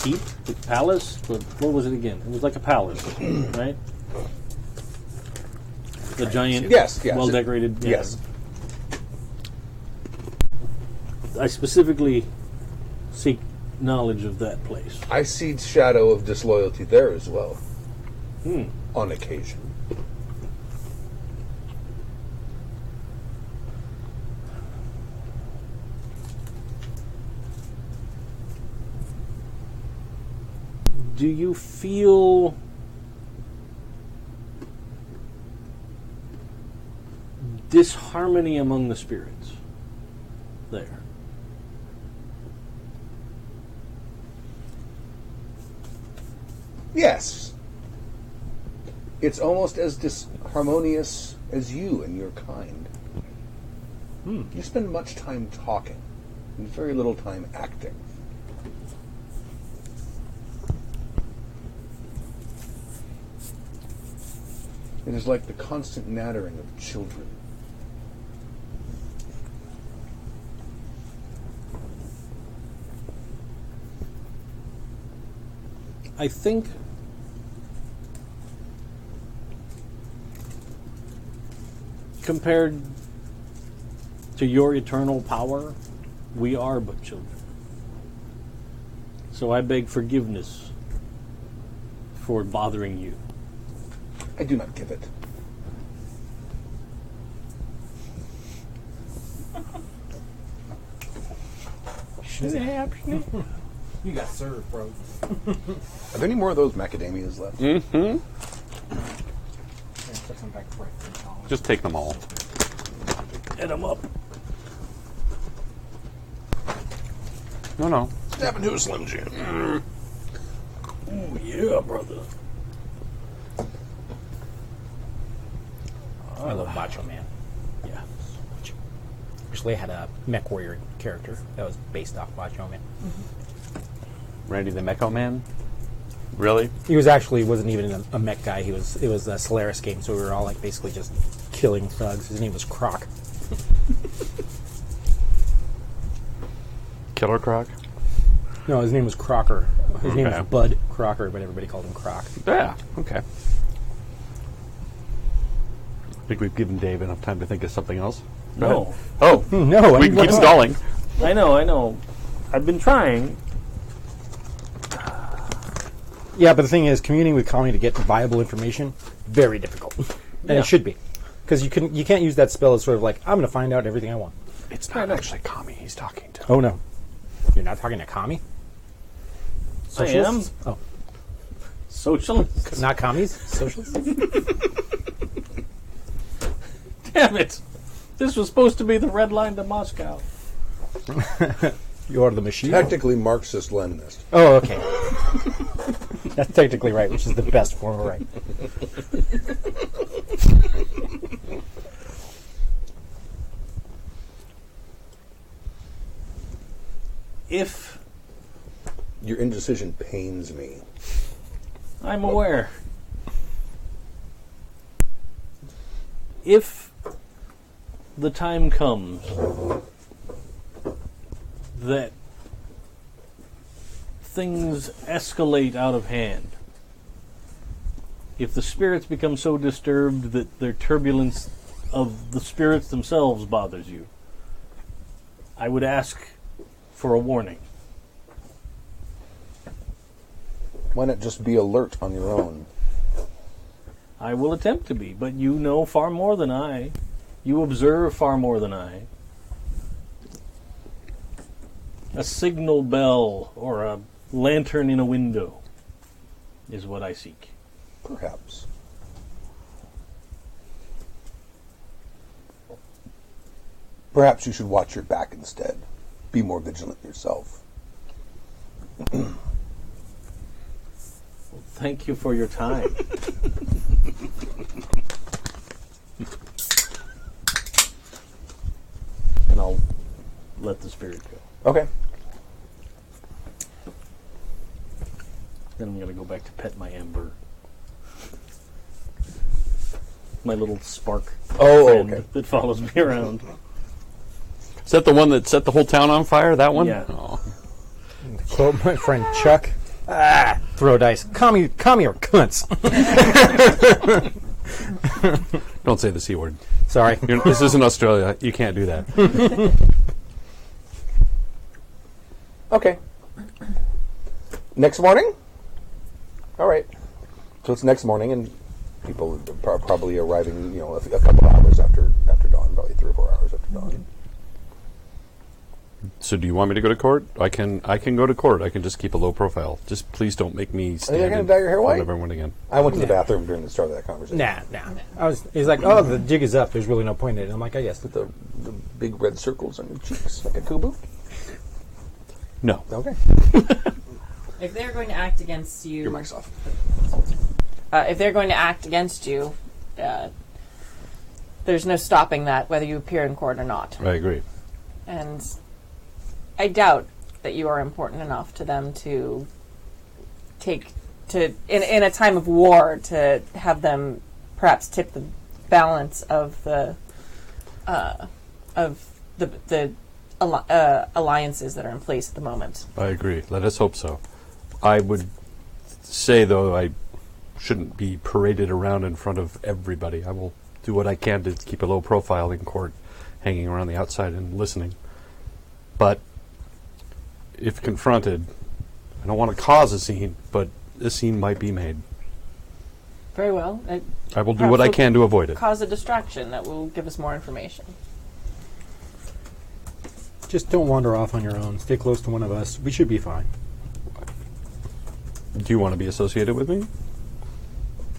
keep, the palace? What was it again? It was like a palace, right? The giant, Yes. well-decorated. yeah. Yes. I specifically seek knowledge of that place. I see shadow of disloyalty there as well. On occasion. Do you feel disharmony among the spirits there? Yes. It's almost as disharmonious as you and your kind. You spend much time talking and very little time acting. It is like the constant nattering of children. I think compared to your eternal power, we are but children. So I beg forgiveness for bothering you. I do not give it. You got served, bro. Are there any more of those macadamias left? Just take them all. Get him up. No. Snap into a Slim Jim. Oh, yeah, brother. I love Macho Man. Yeah. Actually, I had a mech warrior character that was based off Macho Man. Randy the Mecho Man? Really? He wasn't even a mech guy. It was a Solaris game, so we were all like basically just killing thugs. His name was Croc. Killer Croc? No, his name was Crocker. His name Okay. was Bud Crocker, but everybody called him Croc. Yeah, okay. I think we've given Dave enough time to think of something else. Go No. ahead. Oh, No, we can keep stalling. I know. I've been trying. Yeah, but the thing is, communing with Kami to get viable information, very difficult. And Yeah. it should be. Because you can't use that spell as sort of like, I'm going to find out everything I want. It's not actually Kami he's talking to. Oh, no. You're not talking to Kami? I am. Socialists? Oh, Socialists? not commies? Socialists? Damn it. This was supposed to be the red line to Moscow. You're the machine? Technically Marxist-Leninist. Oh, okay. That's technically right, which is the best form of right. If Your indecision pains me. I'm aware. If the time comes that things escalate out of hand, if the spirits become so disturbed that their turbulence of the spirits themselves bothers you, I would ask for a warning. Why not just be alert on your own? I will attempt to be, but you know far more than I. You observe far more than I. A signal bell or a lantern in a window is what I seek. Perhaps. Perhaps you should watch your back instead. Be more vigilant yourself. Thank you for your time. And I'll let the spirit go. Okay. Then I'm going to go back to pet my ember. My little spark friend okay. that follows me around. Is that the one that set the whole town on fire? That one? Yeah. Oh. Quote my friend Chuck. Throw dice. Commie or cunts. Don't say the C word. Sorry. This isn't Australia. You can't do that. Okay. Next morning? All right. So it's next morning, and people are probably arriving, a couple of hours after dawn, probably 3 or 4 hours after dawn. So do you want me to go to court? I can go to court. I can just keep a low profile. Just please don't make me stand gonna in dye your hair front white? of everyone again. I went to the bathroom during the start of that conversation. Nah. He's like, oh, the jig is up. There's really no point in it. And I'm like, I guess. The big red circles on your cheeks, like a kubu? No. Okay. If they're going to act against you, Your mic's off. if they're going to act against you, there's no stopping that, whether you appear in court or not. I agree. And I doubt that you are important enough to them to in a time of war, to have them perhaps tip the balance of the alliances that are in place at the moment. I agree. Let us hope so. I would say, though, I shouldn't be paraded around in front of everybody. I will do what I can to keep a low profile in court, hanging around the outside and listening. But if confronted, I don't want to cause a scene, but a scene might be made. Very well. I will do what I can to avoid it. Cause a distraction that will give us more information. Just don't wander off on your own. Stay close to one of us. We should be fine. Do you want to be associated with me?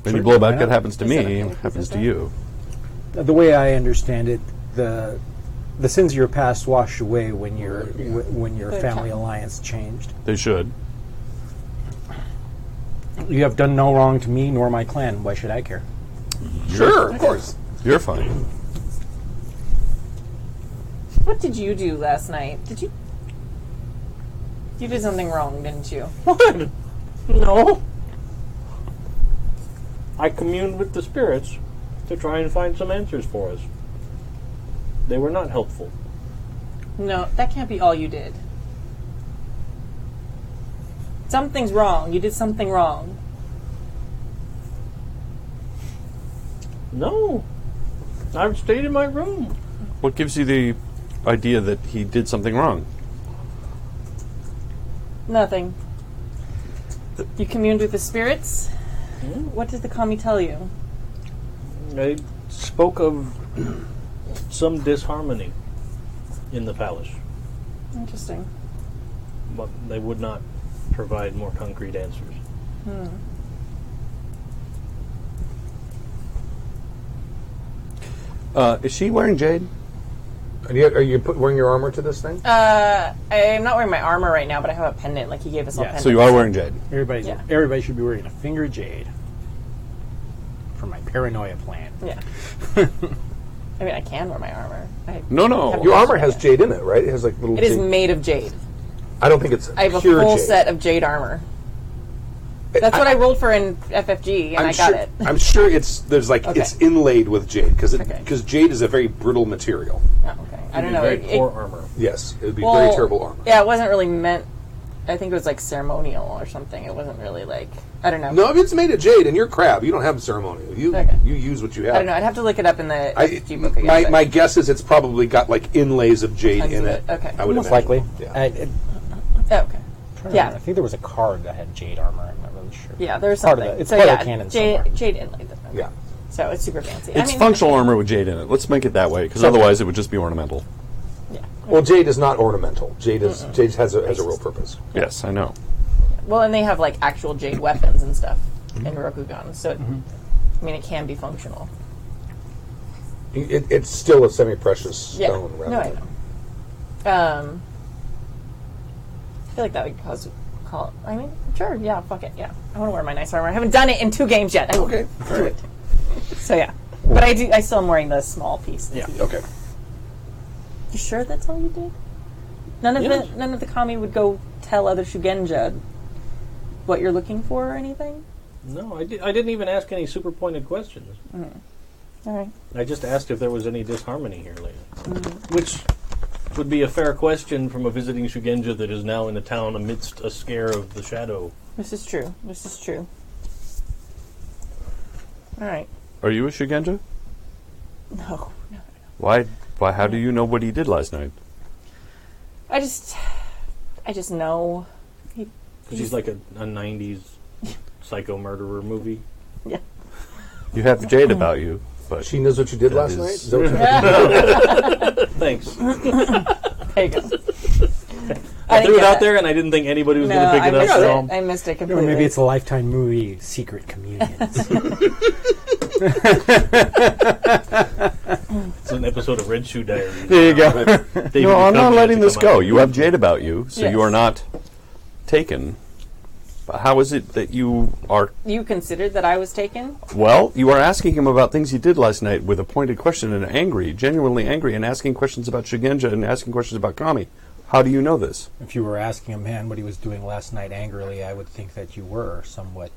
Any Sure, blowback why that not? happens to Is me that okay? happens Is to that- you. The way I understand it, the sins of your past washed away when your Good family time. alliance changed. They should. You have done no wrong to me nor my clan. Why should I care? Sure, of course. You're fine. What did you do last night? You did something wrong, didn't you? What? No. I communed with the spirits to try and find some answers for us. They were not helpful. No, that can't be all you did. Something's wrong. You did something wrong. No. I've stayed in my room. What gives you the idea that he did something wrong? Nothing. You communed with the spirits? What did the kami tell you? I spoke of some disharmony in the palace, Interesting. but they would not provide more concrete answers. Is she wearing jade? Are you wearing your armor to this thing? I'm not wearing my armor right now, but I have a pendant. Like, he gave us all pendants. So you are wearing jade. Everybody should be wearing a finger jade for my paranoia plan. Yeah. I mean, I can wear my armor. No. Your armor has jade in it, right? It has like little. It is jade. made of jade. I don't think it's. I have a pure full jade. set of jade armor. That's what I rolled for in FFG, and I got it. I'm sure it's it's inlaid with jade because jade is a very brittle material. Oh, okay. I don't know. Very poor armor. Yes, it would be very terrible armor. Yeah, it wasn't really meant. I think it was like ceremonial or something. It wasn't really like, I don't know. No, if it's made of jade and you're crab, you don't have ceremonial. You use what you have. I don't know. I'd have to look it up in the FFG book again. My guess is it's probably got like inlays of jade in it. Okay. I would Most imagine. likely. Yeah. Okay. Yeah. I think there was a card that had jade armor. I'm not really sure. Yeah, there's Part something. of it. It's part of the canon somewhere. Jade inlaid. Okay. Yeah. So it's super fancy. It's functional armor with jade in it. Let's make it that way, because otherwise it would just be ornamental. Yeah. Well, jade is not ornamental. Jade has a real purpose. Yes, I know. Well, and they have like actual jade weapons and stuff in Rokugan, so I mean, it can be functional. It's still a semi-precious stone. Yeah. No, I know. I feel like that would call. I mean, sure, yeah, fuck it, yeah. I want to wear my nice armor. I haven't done it in 2 games yet. Okay, Do it. So yeah, but I still am wearing the small piece. Yeah. Okay. You sure that's all you did? None of the kami would go tell other Shugenja what you're looking for or anything? No, I didn't even ask any super pointed questions. All right. I just asked if there was any disharmony here lately. Which would be a fair question from a visiting Shugenja that is now in the town amidst a scare of the shadow. This is true. All right. Are you a Shugenja? No. Why? How do you know what he did last night? I just know. Because he's like a 90s psycho murderer movie. Yeah. You have jade about you, but She knows what you did last night? Is that what you're- Thanks. There you go. I threw it out there, and I didn't think anybody was going to pick it up. So I missed it Or completely. maybe it's a Lifetime movie, Secret Communions. it's an episode of Red Shoe Diaries. There you go. David no, I'm not Duchovny letting had to this come go. out. You have jade about you, so Yes. you are not taken. But how is it that you are? You considered that I was taken? Well, you are asking him about things he did last night with a pointed question and angry, genuinely angry, and asking questions about Shugenja and asking questions about Kami. How do you know this? If you were asking a man what he was doing last night angrily, I would think that you were somewhat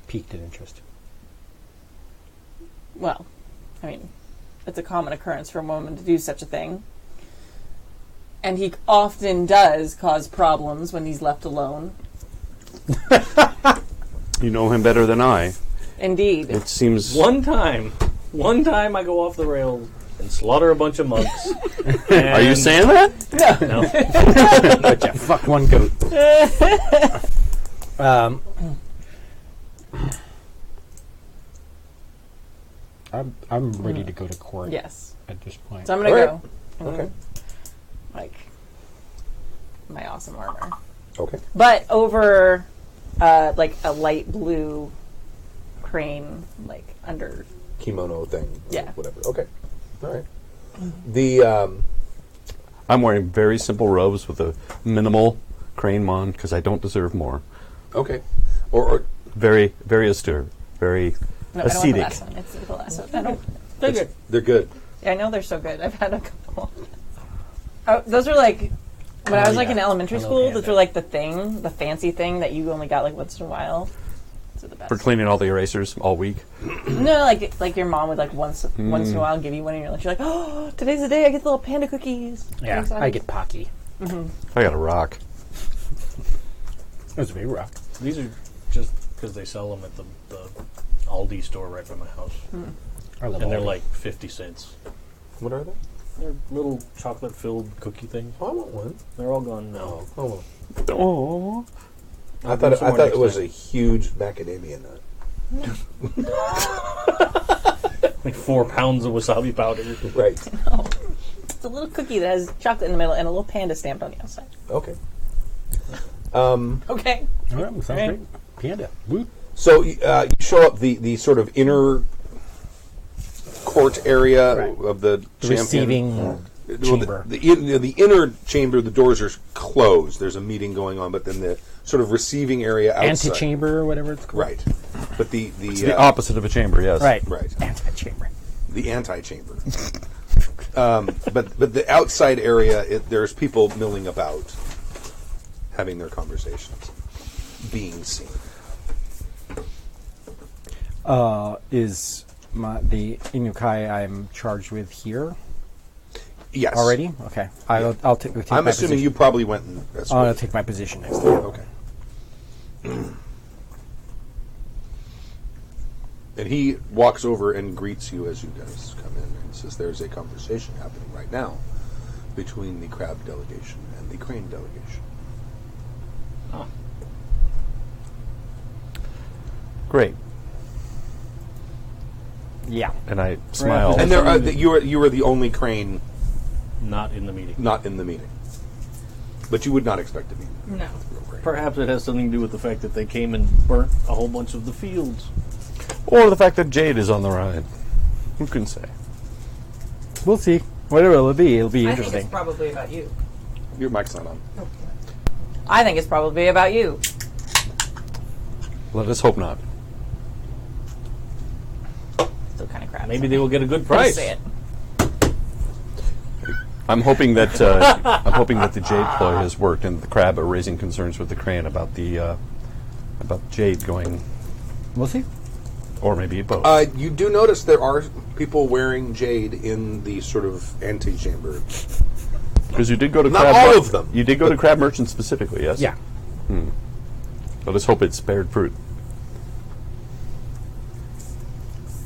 piqued in interest. Well, I mean, it's a common occurrence for a woman to do such a thing. And he often does cause problems when he's left alone. You know him better than I. Indeed. It seems. One time I go off the rails and slaughter a bunch of monks. Are you saying that? No. But you fuck one goat. I'm ready to go to court Yes. at this point. So I'm going to All go. Okay. Like, my awesome armor. Okay. But over, like, a light blue crane, like, under. Kimono thing. Yeah. Whatever. Okay. All right. The I'm wearing very simple robes with a minimal crane mon because I don't deserve more. okay. Or Very, very austere, very No, I don't want the ascetic. last one. It's the last one. I don't. they're good. Yeah, I know they're so good. I've had a couple. Oh, those are like when I was like in elementary school. Those were like the fancy thing that you only got like once in a while. Those are the best. For cleaning all the erasers all week. No, like your mom would like once in a while give you one, and you're like, oh, today's the day I get the little panda cookies. Yeah, Thanks, I get Pocky. I got a rock. was very rough. These are just because they sell them at the Aldi store right by my house. I love And they're Aldi. like 50 cents. What are they? They're little chocolate-filled cookie things. Oh, I want one. They're all gone now. Oh, Oh, I thought it was a huge macadamia nut. Like 4 pounds of wasabi powder. Right. It's a little cookie that has chocolate in the middle and a little panda stamped on the outside. Okay. Okay. All right, well, sounds Okay. great. Panda. Woo. So you show up the sort of inner court area Right. of the The champion. receiving Well, chamber. the inner chamber, the doors are closed. There's a meeting going on, but then the sort of receiving area outside. Antechamber or whatever it's called. Right. But the the opposite of a chamber, yes. Right. Right. Antechamber. The anti-chamber. But the outside area, there's people milling about, having their conversations, being seen. Is the Inukai I'm charged with here Yes. already? Okay. I'll take I'm my assuming position. you probably went and I'll escorted. take my position next to you. Okay. And he walks over and greets you as you guys come in and says there's a conversation happening right now between the crab delegation and the crane delegation. Great. Yeah. And I smile. And there are, you are the only crane Not in the meeting. not in the meeting. But you would not expect to be. No. Perhaps it has something to do with the fact that they came and burnt a whole bunch of the fields. Or the fact that Jade is on the ride. Who can say? We'll see. Whatever it'll be I think interesting. it's probably about you. Your mic's not on. I think it's probably about you. Let us hope not. Still kind of crap. Maybe they will get a good Just price. say it. I'm hoping that the Jade ploy has worked, and the crab are raising concerns with the crane about the Jade going, We'll see. or maybe both. You do notice there are people wearing jade in the sort of antechamber. Because you did go to Not crab. all of them. You did go to Crab Merchant specifically, yes. Yeah. Let us hope it's spared fruit.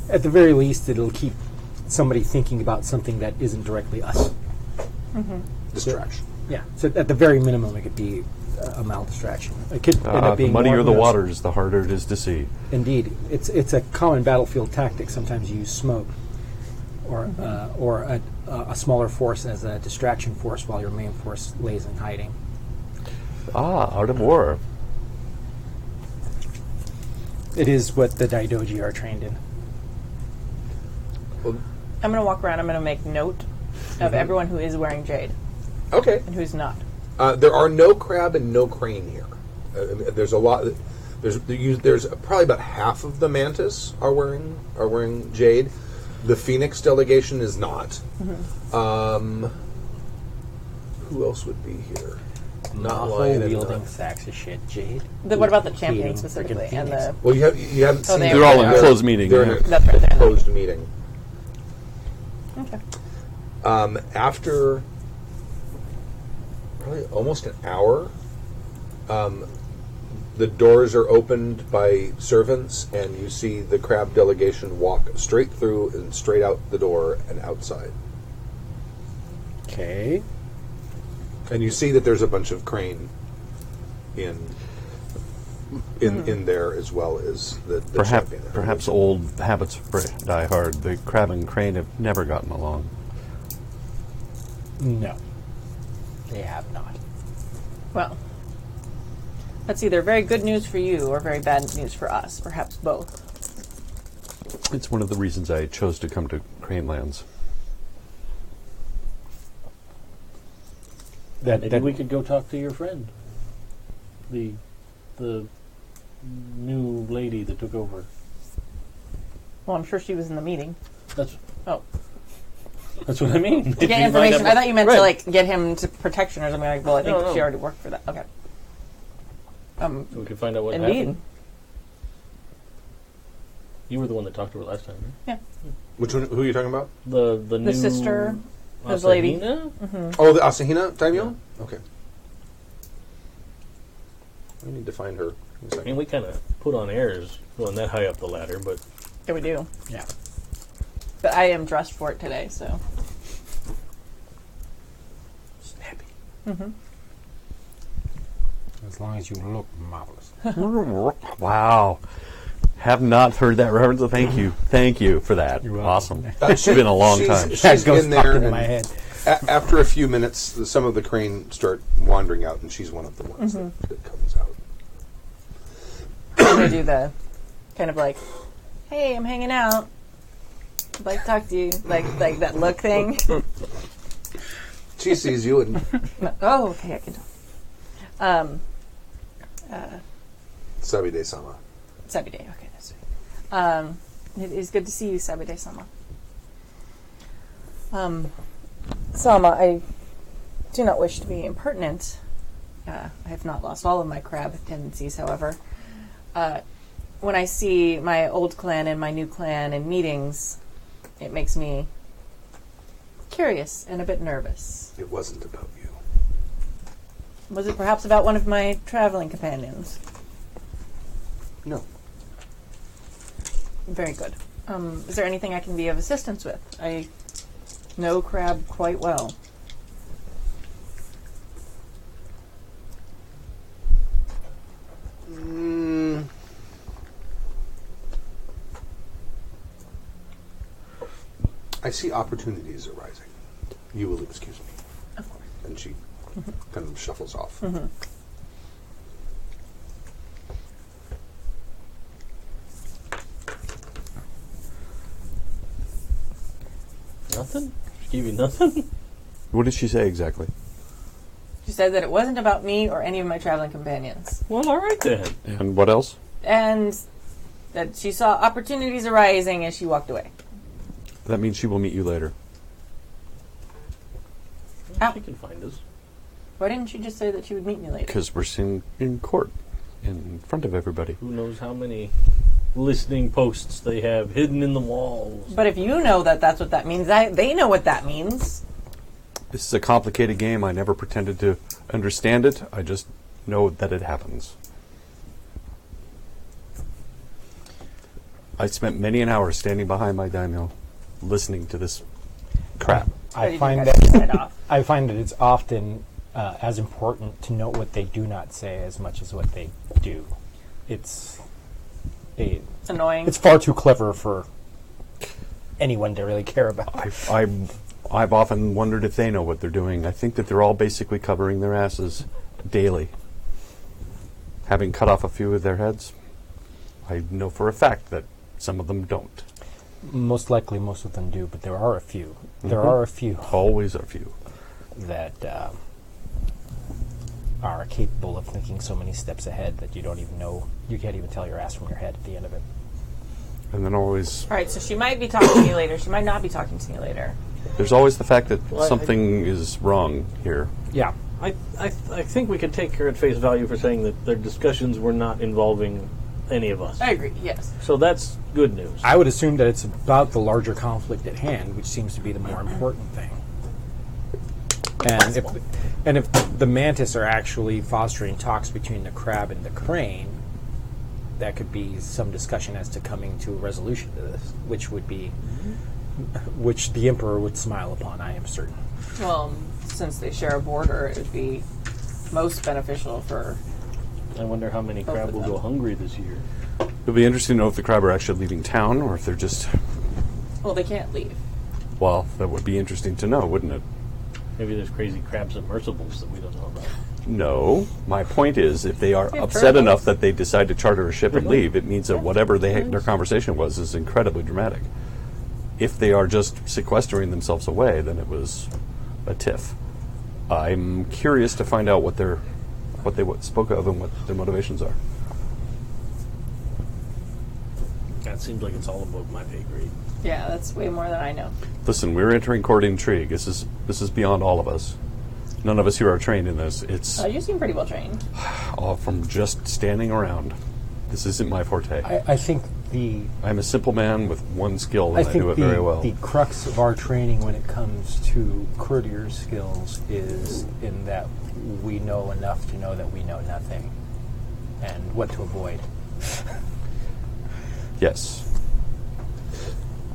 At the very least, it'll keep somebody thinking about something that isn't directly us. Distraction. Yeah. So at the very minimum, it could be a mild distraction. It could end up The being muddier more, the who knows? waters, the harder it is to see. Indeed, it's a common battlefield tactic. Sometimes you use smoke, or a smaller force as a distraction force while your main force lays in hiding. Art of war. It is what the Daidoji are trained in. I'm going to walk around. I'm going to make note of everyone who is wearing jade Okay. and who's not. There are no crab and no crane here. There's a lot. There's probably about half of the mantis are wearing jade. The Phoenix delegation is not. Who else would be here? Not Lion and wielding not. sacks of shit, Jade. What about the Hating champion specifically? freaking And Phoenix. the Well, you haven't Oh, seen. they them. are. They're all in They're- closed meeting, They're yeah. in That's right, a they're in closed meeting. okay. After probably almost an hour, the doors are opened by servants, and you see the crab delegation walk straight through and straight out the door and outside. Okay. And you see that there's a bunch of crane in there as well as the champion. Perhaps old habits die hard. The crab and crane have never gotten along. No, they have not. Well, that's either very good news for you or very bad news for us. Perhaps both. It's one of the reasons I chose to come to Crane Lands. Maybe we could go talk to your friend. The new lady that took over. Well, I'm sure she was in the meeting. That's Oh, what I mean. get information. I thought you meant to like get him to protection or something. Like, well, I think No. she already worked for that. Okay. So we can find out what Indeed. happened. You were the one that talked to her last time, right? Yeah. Which one? Who are you talking about? The new sister of the lady. Asahina? Oh, the Asahina daimyo? Okay. I need to find her. I mean, we kind of put on airs going that high up the ladder, but Yeah, we do. Yeah. But I am dressed for it today, so. snappy. As long as you look marvelous. Wow. Have not heard that reference. Thank you. Thank you for that. You're welcome. Awesome. It's been a long time. That She's goes in pop there, into and my head. after a few minutes, some of the crane start wandering out, and she's one of the ones that comes out. I'm going to do the kind of like, hey, I'm hanging out. I'd like to talk to you. Like that look thing. She sees you, and Oh, okay, I can talk. Sabide-sama. Sabide, okay, that's right. It is good to see you, Sabide-sama. Sama, I do not wish to be impertinent. I have not lost all of my crab tendencies, however. When I see my old clan and my new clan in meetings, it makes me curious and a bit nervous. It wasn't about you. Was it perhaps about one of my traveling companions? No. Very good. Is there anything I can be of assistance with? I know crab quite well. I see opportunities arising. You will excuse me. Of course. And she kind of shuffles off. Nothing? She gave you nothing? What did she say exactly? She said that it wasn't about me or any of my traveling companions. Well, all right then. And what else? And that she saw opportunities arising as she walked away. That means she will meet you later. Ow. She can find us. Why didn't she just say that she would meet me later? Because we're sitting in court in front of everybody. Who knows how many listening posts they have hidden in the walls. But if you know that that's what that means, they know what that means. This is a complicated game. I never pretended to understand it. I just know that it happens. I spent many an hour standing behind my daimyo, listening to this crap. I you find guys just head off? I find that it's often as important to note what they do not say as much as what they do. It's annoying. It's far too clever for anyone to really care about. I've often wondered if they know what they're doing. I think that they're all basically covering their asses daily. Having cut off a few of their heads, I know for a fact that some of them don't. Most likely, most of them do, but there are a few. There are a few Always a few. that are capable of thinking so many steps ahead that you don't even know. You can't even tell your ass from your head at the end of it. And then always, All right, so she might be talking to me later. She might not be talking to me later. there's always the fact that Well, something is wrong here. Yeah. I think we could take her at face value for saying that their discussions were not involving any of us. I agree, yes. So that's good news. I would assume that it's about the larger conflict at hand, which seems to be the more important thing. And if the mantis are actually fostering talks between the crab and the crane, that could be some discussion as to coming to a resolution to this, which would be, which the emperor would smile upon. I am certain. Well, since they share a border, it would be most beneficial for... I wonder how many Both crab of will them. go hungry this year. It'll be interesting to know if the crab are actually leaving town or if they're just... Well, they can't leave. Well, that would be interesting to know, wouldn't it? Maybe there's crazy crab submersibles that we don't know about. No. My point is, if they are Yeah, upset turtles. enough that they decide to charter a ship and leave, it means that whatever their conversation was is incredibly dramatic. If they are just sequestering themselves away, then it was a tiff. I'm curious to find out what they spoke of and what their motivations are. That seems like it's all above my pay grade. Yeah, that's way more than I know. Listen, we're entering court intrigue. This is beyond all of us. None of us here are trained in this. It's You seem pretty well trained. all from just standing around. This isn't my forte. I think the I'm a simple man with one skill, I and I, think do it very well. the crux of our training when it comes to courtier skills is in that we know enough to know that we know nothing. and what to avoid. Yes.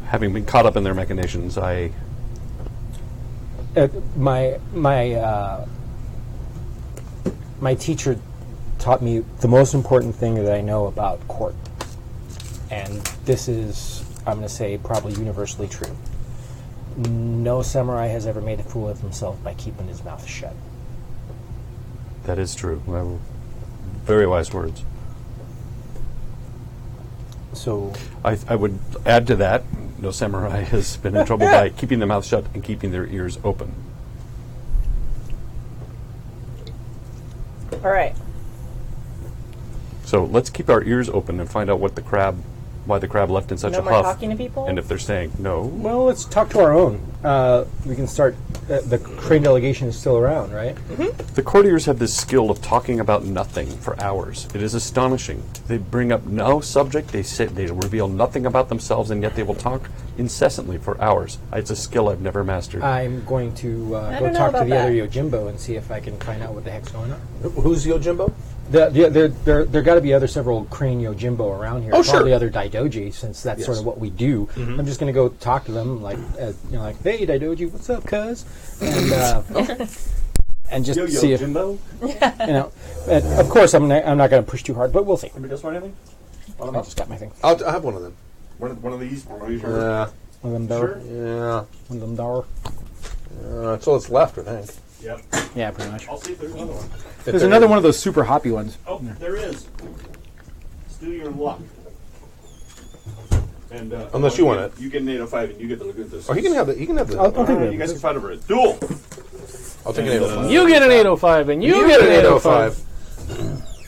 Having been caught up in their machinations, My teacher taught me the most important thing that I know about court, and this is, I'm going to say, probably universally true. No samurai has ever made a fool of himself by keeping his mouth shut. that is true. Well, very wise words. So I would add to that, no samurai has been in trouble by keeping their mouth shut and keeping their ears open. All right. So let's keep our ears open and find out why the crab left in such No a more huff. talking to people? And if they're saying no, well, let's talk to our own. We can start. The crane delegation is still around, right? the courtiers have this skill of talking about nothing for hours. It is astonishing. They bring up no subject. They reveal nothing about themselves, and yet they will talk incessantly for hours. It's a skill I've never mastered. I'm going to I go don't know talk to about the other that. Yojimbo and see if I can find out what the heck's going on. Who's Yojimbo? There got to be several crane Yojimbo around here. Oh, sure. Probably other Daidoji, since that's sort Yes. of what we do. I'm just going to go talk to them, like hey Daidoji, what's up, cuz? And and just see if Jimbo. And of course, I'm not going to push too hard, but we'll see. Anybody else want anything? I just got my thing. I have one of them. One of these? One of these? Yeah. One of them door. Sure. Yeah. One of them door. That's all that's left, I think. Yep. Yeah, pretty much. I'll see if there's another one. There's another one of those super hoppy ones. Oh, there is. Let's do your luck. And Unless you want it. You get an 805 and you get the Lagunthus. Oh, he can have the. He can have the. I'll take it. You guys can fight over it. Duel! I'll take an 805. You get an 805, and you get an 805.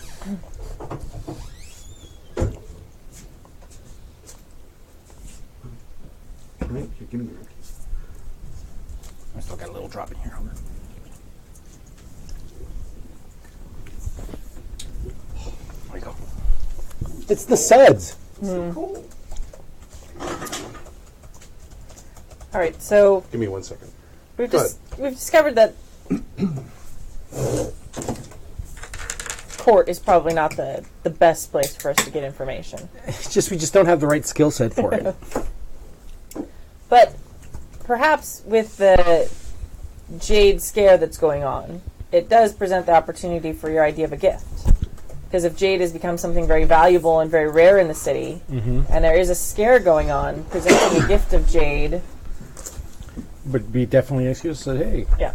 Give me your I still got a little drop in here. Hold on. There you go. It's the suds. cool. All right. So Give me 1 second. we've Go we've discovered that court is probably not the best place for us to get information. It's just we just don't have the right skill set for it. But perhaps with the Jade scare that's going on, it does present the opportunity for your idea of a gift. Because if Jade has become something very valuable and very rare in the city, and there is a scare going on, presenting a gift of Jade, But be definitely an excuse. So hey, yeah.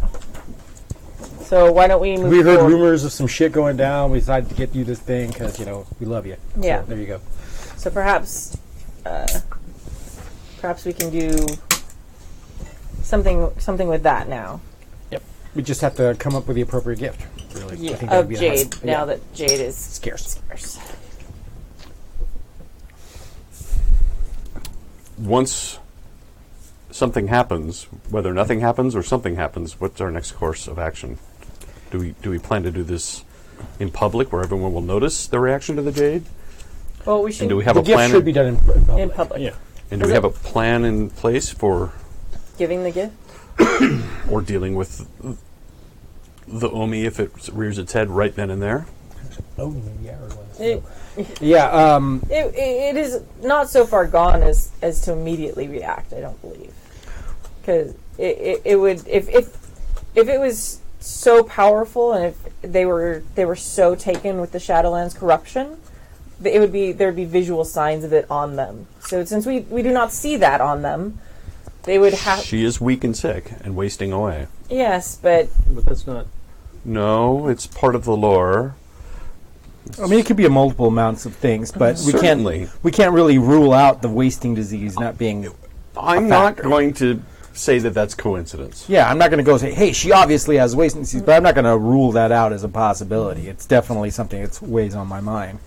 So why don't we move we heard forward? rumors of some shit going down. We decided to get you this thing because we love you. Yeah. So there you go. So perhaps we can do something with that now. We just have to come up with the appropriate gift. Really, Yeah, I think that would of be Jade. the Now yeah. that Jade is Scarce. scarce. once something happens, whether nothing happens or something happens, what's our next course of action? Do we plan to do this in public where everyone will notice the reaction to the jade? Well, we should And do we have The a gift plan? should be done in public. in public. Yeah. And do we have a plan in place for Giving the gift. or dealing with the Omi if it rears its head right then and there? Oh, yeah, it was. It, Yeah. it is not so far gone as to immediately react. I don't believe, because it would if it was so powerful and if they were so taken with the Shadowlands corruption, there'd be visual signs of it on them. So since we do not see that on them, they would have. She is weak and sick and wasting away. Yes, but But that's not. No, it's part of the lore. I mean, it could be a multiple amounts of things, but Certainly. we can't really rule out the wasting disease not being. I'm not going to say that that's coincidence. Yeah, I'm not going to go say, hey, she obviously has wasting disease, but I'm not going to rule that out as a possibility. It's definitely something that weighs on my mind.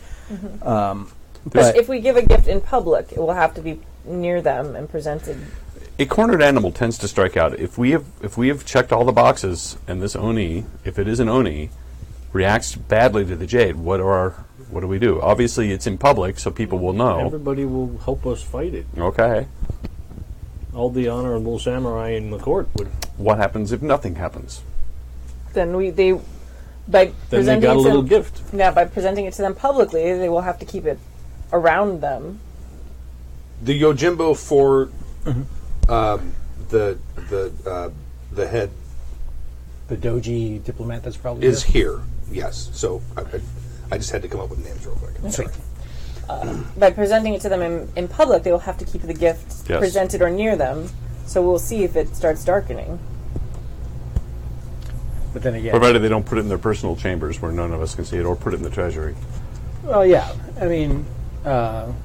but if we give a gift in public, it will have to be near them and presented. A cornered animal tends to strike out. If we have checked all the boxes and this Oni, if it is an Oni, reacts badly to the jade, what do we do? Obviously, it's in public, so people will know. Everybody will help us fight it. Okay. All the honorable samurai in the court would. What happens if nothing happens? Then By Then they presenting got a it to little them, gift. yeah, by presenting it to them publicly, they will have to keep it around them. The Yojimbo for the head The Doji diplomat that's probably is here. here. Yes. So I just had to come up with names real quick. Sorry. By presenting it to them in public, they will have to keep the gift Yes. presented or near them. So we'll see if it starts darkening. But then again, Provided they don't put it in their personal chambers where none of us can see it, or put it in the treasury. well, yeah. I mean, I'm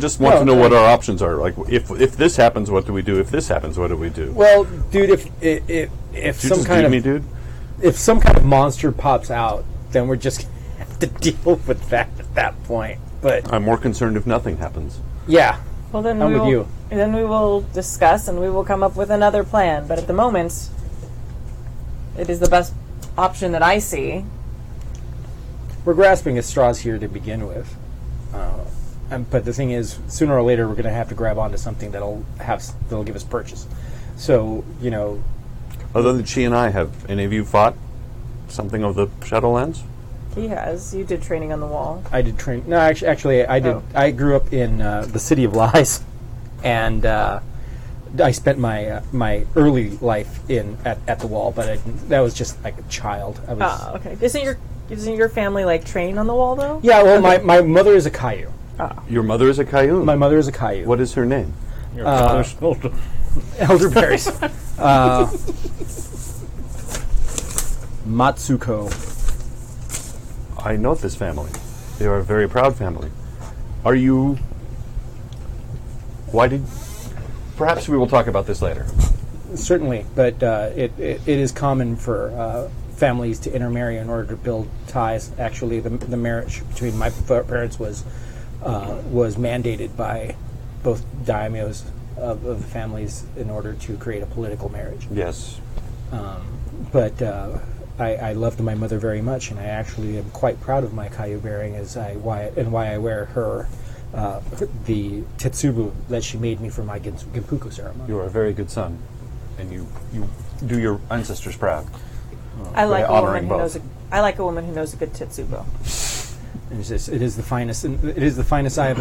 just want to know what our options are. Like, if this happens, what do we do? If this happens, what do we do? well, dude, if You some just kind leave of me, dude. if some kind of monster pops out, then we're just gonna have to deal with that at that point. But I'm more concerned if nothing happens. yeah, Well, then I'm we with will, you. Then we will discuss and we will come up with another plan. But at the moment, it is the best option that I see. we're grasping at straws here to begin with. But the thing is, sooner or later, we're going to have to grab onto something that'll give us purchase. So, you know, Other than she and I, have any of you fought something of the Shadowlands? He has. You did training on the wall. I did train. No, actually, I did. Oh. I grew up in the City of Lies, and I spent my early life at the wall. But that was just like a child. I was, Oh, okay. Isn't your family like trained on the wall though? yeah. Well, my mother is a Caillou. Your mother is a Cayune. My mother is a Caillou. What is her name? Your father's supposed to. Elderberries. Matsuko. I know this family. They are a very proud family. Are you... Why did... Perhaps we will talk about this later. Certainly, but it is common for families to intermarry in order to build ties. Actually, the marriage between my parents was mandated by both daimyos of the families in order to create a political marriage. Yes. But I loved my mother very much, and I actually am quite proud of my Caillou bearing why I wear her the tetsubu that she made me for my Genpuku ceremony. You are a very good son. And you do your ancestors proud. I like a honoring woman who both. knows. I like a woman who knows a good tetsubo. It is the finest. It is the finest I have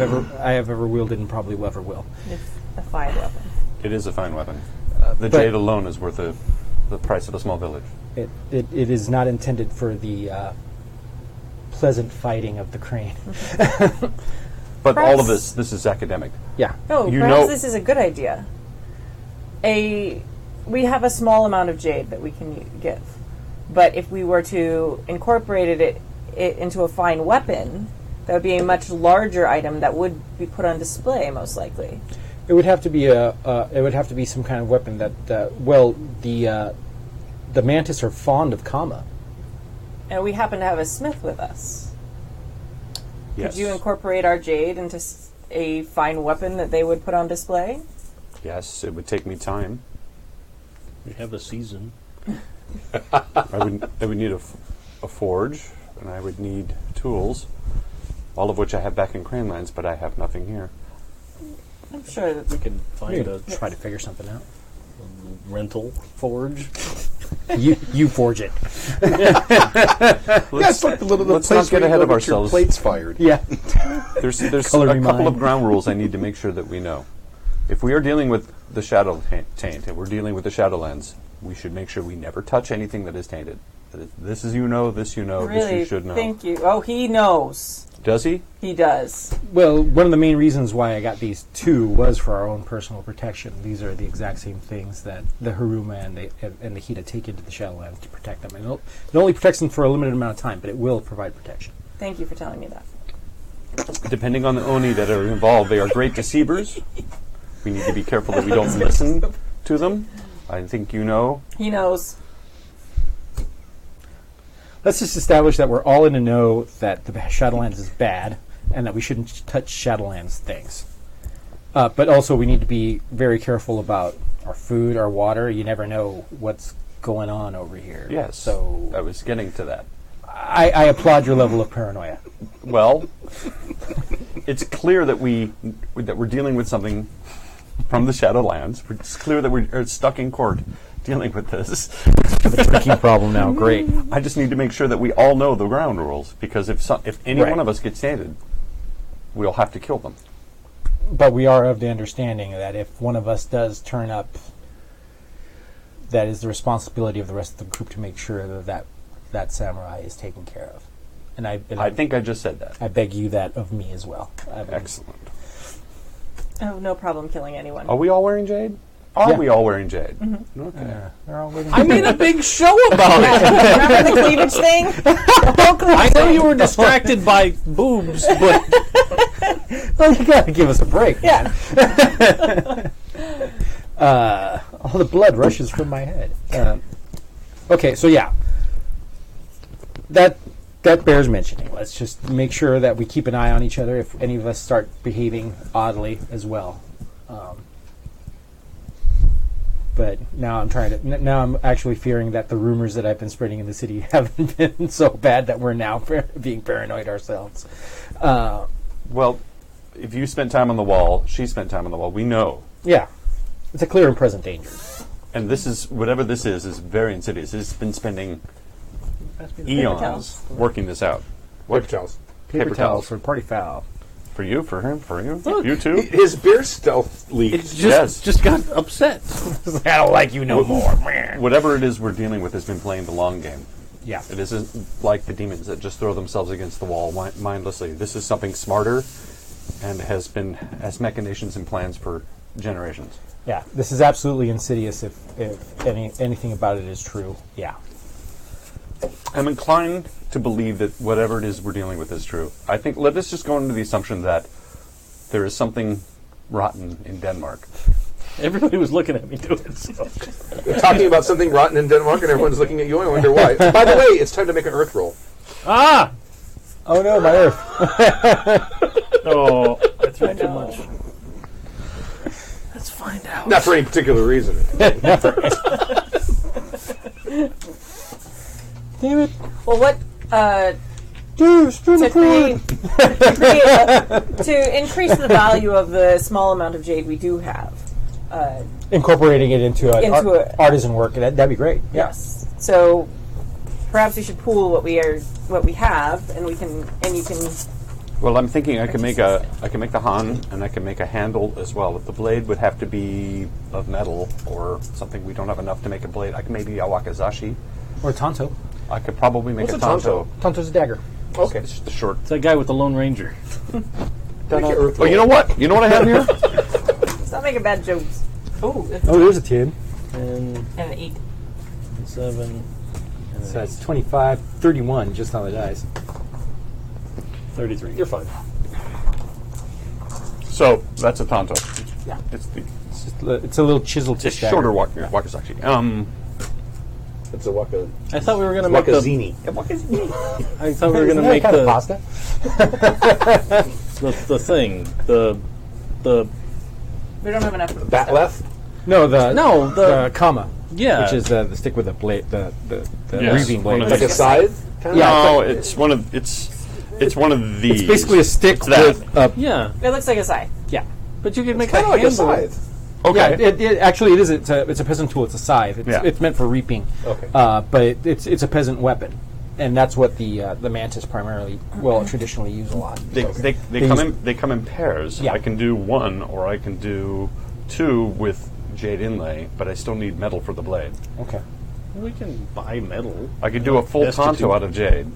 ever wielded, and probably ever will. It's a fine weapon. It is a fine weapon. The but- jade alone is worth the price of a small village. It is not intended for the pleasant fighting of the crane. But Perhaps- all of this is academic. Yeah. No, You perhaps know- this is a good idea. We have a small amount of jade that we can give, but if we were to incorporate it into a fine weapon, that would be a much larger item that would be put on display, most likely. It would have to be some kind of weapon that the mantis are fond of kama. And we happen to have a smith with us. Yes. Could you incorporate our jade into a fine weapon that they would put on display? Yes, it would take me time. We have a season. I would need a forge, and I would need tools, all of which I have back in Cranelands, but I have nothing here. I'm sure that We can find a Try to figure something out. rental forge. You forge it. That's like the little let's place not get where you ahead go of get your ourselves. plates fired. Yeah. There's a Color me couple mine. of ground rules I need to make sure that we know. If we are dealing with the Shadow Taint, and we're dealing with the Shadowlands, we should make sure we never touch anything that is tainted. This is this you know, this really you should know. thank you. Oh, he knows. Does he? He does. Well, one of the main reasons why I got these two was for our own personal protection. These are the exact same things that the Haruma and the Hida take into the Shadowlands to protect them. And it only protects them for a limited amount of time, but it will provide protection. Thank you for telling me that. Depending on the Oni that are involved, they are great deceivers. We need to be careful that we don't listen to them. I think you know. He knows. Let's just establish that we're all in the know that the Shadowlands is bad and that we shouldn't touch Shadowlands things. But also we need to be very careful about our food, our water. You never know what's going on over here. Yes. So I was getting to that. I applaud your level of paranoia. Well, it's clear that we're dealing with something from the Shadowlands. It's clear that we're stuck in court dealing with this. The drinking problem now. Great. I just need to make sure that we all know the ground rules, because if any Right. one of us gets tainted, we'll have to kill them. But we are of the understanding that if one of us does turn up, that is the responsibility of the rest of the group to make sure that samurai is taken care of. And I think I just said that. I beg you that of me as well. Excellent. Oh, no problem killing anyone. Are we all wearing jade? Are Yeah. we all wearing jade? Mm-hmm. Okay. They're all waiting. I made a big show about it. Remember the cleavage thing? I know you were distracted by boobs, but Well, you gotta give us a break. Yeah. All the blood rushes from my head. Okay, so yeah, that bears mentioning. Let's just make sure that we keep an eye on each other if any of us start behaving oddly as well. But now now I'm actually fearing that the rumors that I've been spreading in the city haven't been so bad that we're now being paranoid ourselves. Well, if you spent time on the wall, she spent time on the wall. We know. Yeah, it's a clear and present danger. And this is, whatever this is very insidious. It's been spending eons towels. working this out. Paper towels. Paper towels. for party foul. For you, for him, for you, Look. you too. His beer stealth leaked. it's Yes. just got upset. I don't like you no more. Whatever it is we're dealing with has been playing the long game. Yeah. It isn't like the demons that just throw themselves against the wall mindlessly. This is something smarter and has machinations and plans for generations. Yeah, this is absolutely insidious if anything about it is true. Yeah. I'm inclined to believe that whatever it is we're dealing with is true. I think let us just go into the assumption that there is something rotten in Denmark. Everybody was looking at me do it. So. We're talking about something rotten in Denmark, and everyone's looking at you. I wonder why. By the way, it's time to make an Earth roll. Ah! Oh no, my earth. Oh, I threw too much. Let's find out. Not for any particular reason. Damn it. Well, what Dude, spin the to increase the value of the small amount of jade we do have. Incorporating it into Into artisan work. That'd be great. Yeah. Yes. So perhaps we should pool what we have, and you can. Well, I'm thinking I can make the Han, and I can make a handle as well. If the blade would have to be of metal or something, we don't have enough to make a blade. I can maybe a wakizashi. Or Tonto. I could probably make What's a a tanto. Tonto's a dagger. Okay. It's just the short. It's that guy with the Lone Ranger. Make an Earth Oh, you roll. know what? You know what I have here? Stop making bad jokes. Oh, there's a 10. And And an 8. 7. And So that's 25, 31 just on the dice. 33. You're fine. So that's a tanto. Yeah. It's It's a little chiseled a shorter wakizashi. It's a waka. I thought we were going to make the. Wakazini. I thought we were going to make kind of the pasta. the thing. The We don't have enough. Batleth? No, the comma, yeah. which is the stick with the blade, the Yes, reaping blade. one of Like a scythe? Kind Yeah, No, it's one of these. It's basically a stick It's that. with a yeah, It looks like a scythe. yeah. but you could make Kind a of like a handle. scythe. Okay. Yeah, actually it is. It's a peasant tool. It's a scythe. It's, Yeah. it's meant for reaping. Okay. But it's a peasant weapon, and that's what the mantis primarily traditionally use a lot. They come in pairs. Yeah. I can do one, or I can do two with jade inlay, but I still need metal for the blade. Okay. We can buy metal. I could do a full Destitute. tanto out of jade,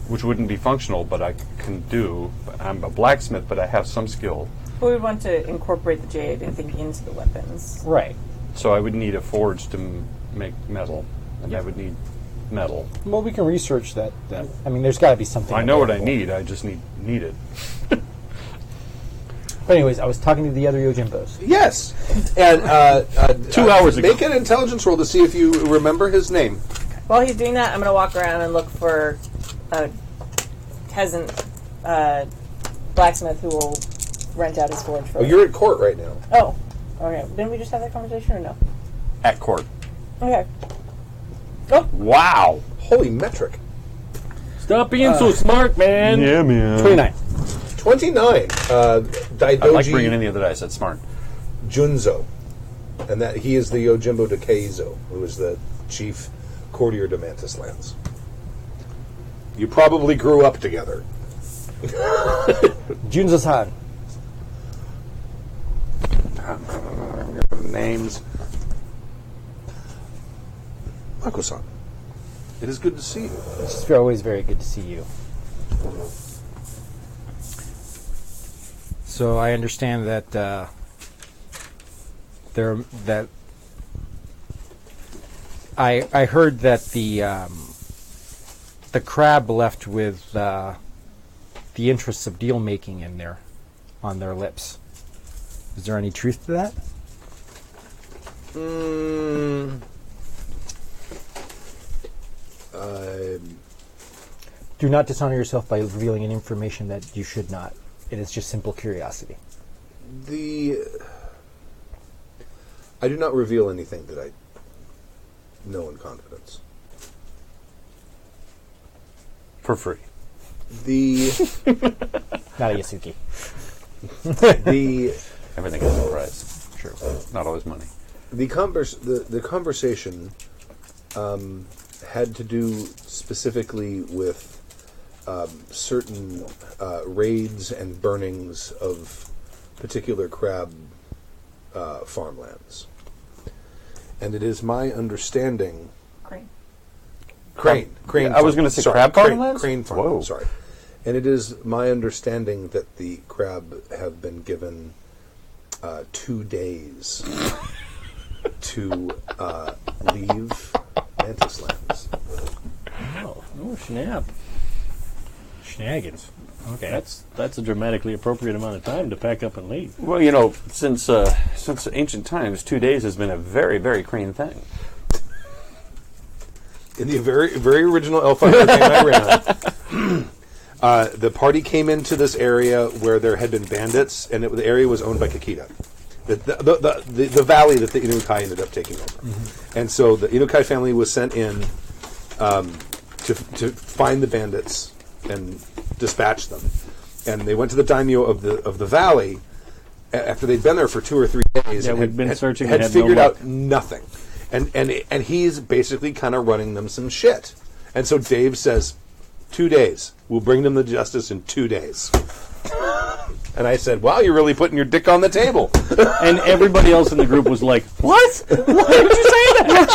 which wouldn't be functional, but I can do. I'm a blacksmith, but I have some skill. But we would want to incorporate the jade, I think, into the weapons. Right. So I would need a forge to make metal, and I would need metal. Well, we can research that. I mean, there's got to be something. I know what I available. need. I just need it. But anyways, I was talking to the other Yojimbos. Yes. And 2 hours ago. Make an intelligence roll to see if you remember his name. While he's doing that, I'm going to walk around and look for a peasant blacksmith who will rent out his forge for Oh, us. you're at court right now. Oh, okay. Didn't we just have that conversation or no? At court. Okay. Oh, Wow. Holy metric. Stop being so smart, man. man. 29. 29. I like bringing Daidoji in the other dice. That's smart. Junzo. And that he is the Yojimbo de Keizo, who is the chief courtier to Mantis Lands. You probably grew up together. Junzo-san. Names. Mako-san, it is good to see you. It's always very good to see you. So I understand that I heard that the crab left with the interests of deal making in there on their lips. Is there any truth to that? Do not dishonor yourself by revealing any information that you should not. It is just simple curiosity. I do not reveal anything that I know in confidence. For free. Not a Yasuki. Everything has a price. Sure. Not always money. The conversation had to do specifically with certain raids and burnings of particular crab farmlands. And it is my understanding... Crane. I was going to say crab farmlands? Crane farm. Whoa. Sorry. And it is my understanding that the crab have been given 2 days to leave Mantis Lands. Oh, snap. Shenanigans. Okay. That's a dramatically appropriate amount of time to pack up and leave. Well, since ancient times, 2 days has been a very, very Crane thing. In the very, very original L5R game I ran, the party came into this area where there had been bandits, and the area was owned by Kakita. The valley that the Inukai ended up taking over. Mm-hmm. And so the Inukai family was sent in to find the bandits and dispatch them. And they went to the daimyo of the valley after they'd been there for 2 or 3 days. Yeah, and we'd been searching had and had figured no luck. out nothing. And he's basically kind of running them some shit. And so Dave says, 2 days. We'll bring them to justice in 2 days. And I said, wow, you're really putting your dick on the table. And everybody else in the group was like, what? Why did you say that?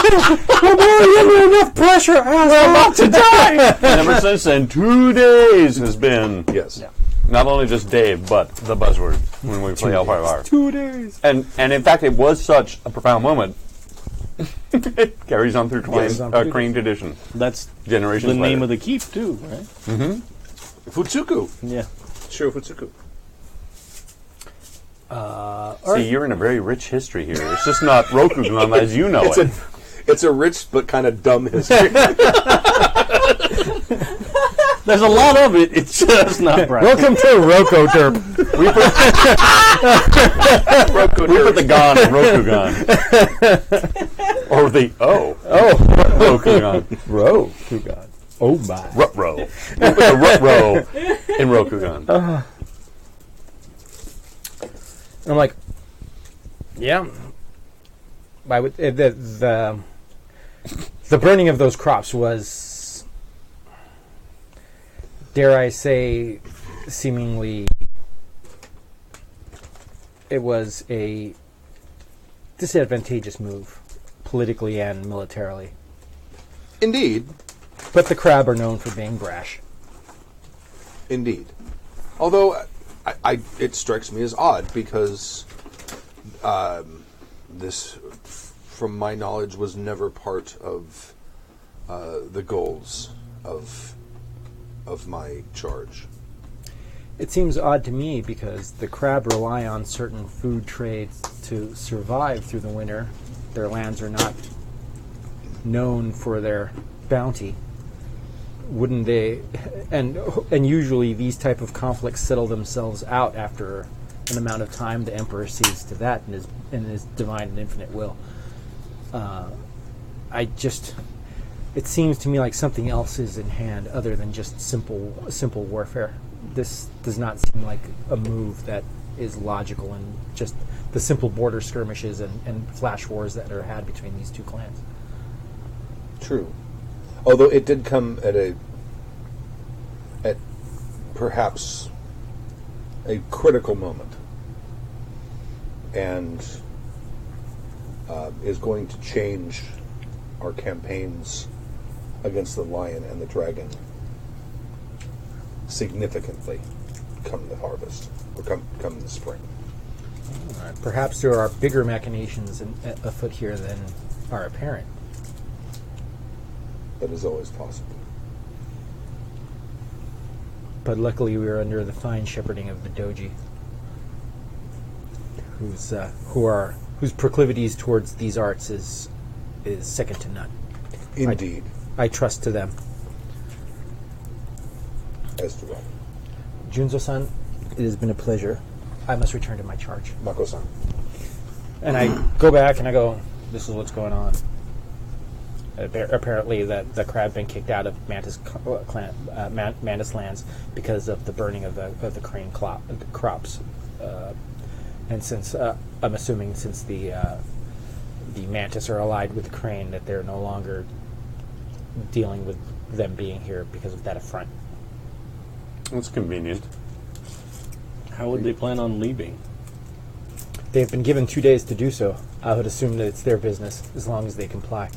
I'm already under enough pressure. I'm about to die. And ever since then, 2 days has been Yes. Yeah. not only just Dave, but the buzzword when we play L5R. 2 days. And in fact, it was such a profound moment. It carries on through Crane tradition. That's Generations the name later. of the keep, too, right? Futsuku. Yeah. Sure, Futsuku. See, you're in a very rich history here. It's just not Rokugan as you know it. It's a rich but kind of dumb history. There's a lot of it. It's just not bright. Welcome to Roko Derp. We put the Gon in Rokugan. Or the Rokugan. Rokugan. Oh my. Rut-row. We put the Rut-row in Rokugan. I'm like, yeah. I would, the burning of those crops was, dare I say, seemingly, it was a disadvantageous move, politically and militarily. Indeed. But the crab are known for being brash. Indeed. Although, it strikes me as odd because this, from my knowledge, was never part of the goals of my charge. It seems odd to me because the crab rely on certain food trades to survive through the winter. Their lands are not known for their bounty. Wouldn't they? And usually these type of conflicts settle themselves out after an amount of time. The Emperor sees to that in his divine and infinite will. It seems to me like something else is in hand other than just simple warfare. this does not seem like a move that is logical in just the simple border skirmishes and flash wars that are had between these two clans. True. Although it did come at perhaps a critical moment, and is going to change our campaigns against the lion and the dragon significantly come the harvest, or come the spring. Perhaps there are bigger machinations afoot here than are apparent. That is always possible. But luckily we are under the fine shepherding of the Doji, whose proclivities towards these arts is second to none. Indeed. I trust to them. As do I. Junzo-san, it has been a pleasure. I must return to my charge. Mako-san. And I go back and I go, this is what's going on. Apparently the crab been kicked out of Mantis lands because of the burning of the crane crops. And since I'm assuming since the Mantis are allied with the crane, that they're no longer dealing with them being here because of that affront. That's convenient. How would they plan on leaving? They've been given 2 days to do so. I would assume that it's their business as long as they comply.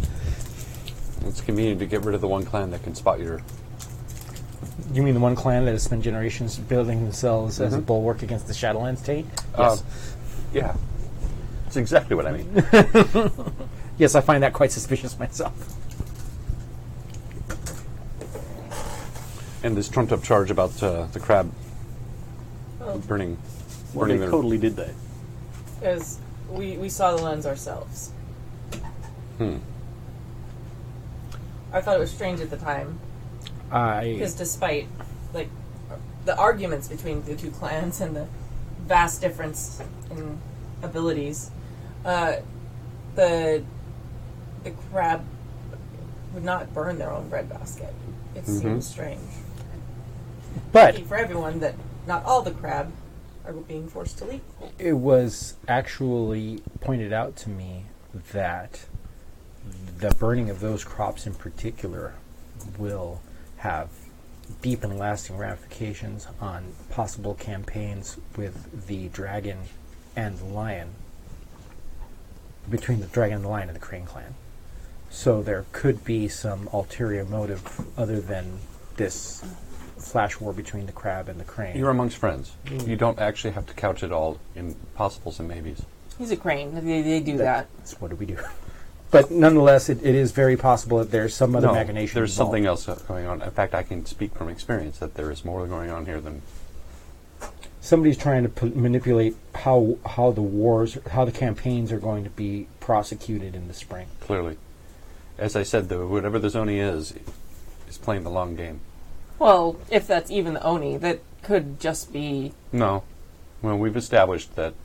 It's convenient to get rid of the one clan that can spot your... You mean the one clan that has spent generations building themselves as a bulwark against the Shadowlands taint? Yes. Yeah. That's exactly what I mean. Yes, I find that quite suspicious myself. And this trumped-up charge about the crab burning Well, they their... totally did that. Because we saw the lens ourselves. I thought it was strange at the time. Because despite the arguments between the two clans and the vast difference in abilities, the crab would not burn their own breadbasket. It seems strange. But For everyone, that not all the crab are being forced to leave. it was actually pointed out to me that the burning of those crops in particular will have deep and lasting ramifications on possible campaigns with the dragon and the lion, between the dragon and the lion and the crane clan. So there could be some ulterior motive other than this flash war between the crab and the crane. You're amongst friends. You don't actually have to couch it all in possibles and maybes. He's a crane. They do that. That's what do we do? But nonetheless, it is very possible that there's some other machination there's involved. something else going on. In fact, I can speak from experience that there is more going on here than... Somebody's trying to manipulate how the campaigns are going to be prosecuted in the spring. Clearly. As I said, though, whatever the Zoni is playing the long game. Well, if that's even the Oni, that could just be... No. Well, we've established that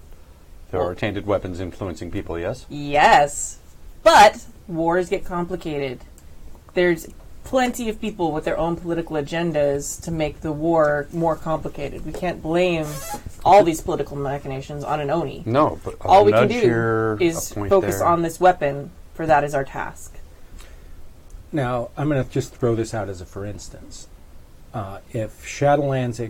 there are tainted weapons influencing people, yes? Yes. But wars get complicated. There's plenty of people with their own political agendas to make the war more complicated. We can't blame all these political machinations on an Oni. No, but all we can nudge do here, is a point focus there. on this weapon, for that is our task. Now, I'm going to just throw this out as a for instance. If Shadowlands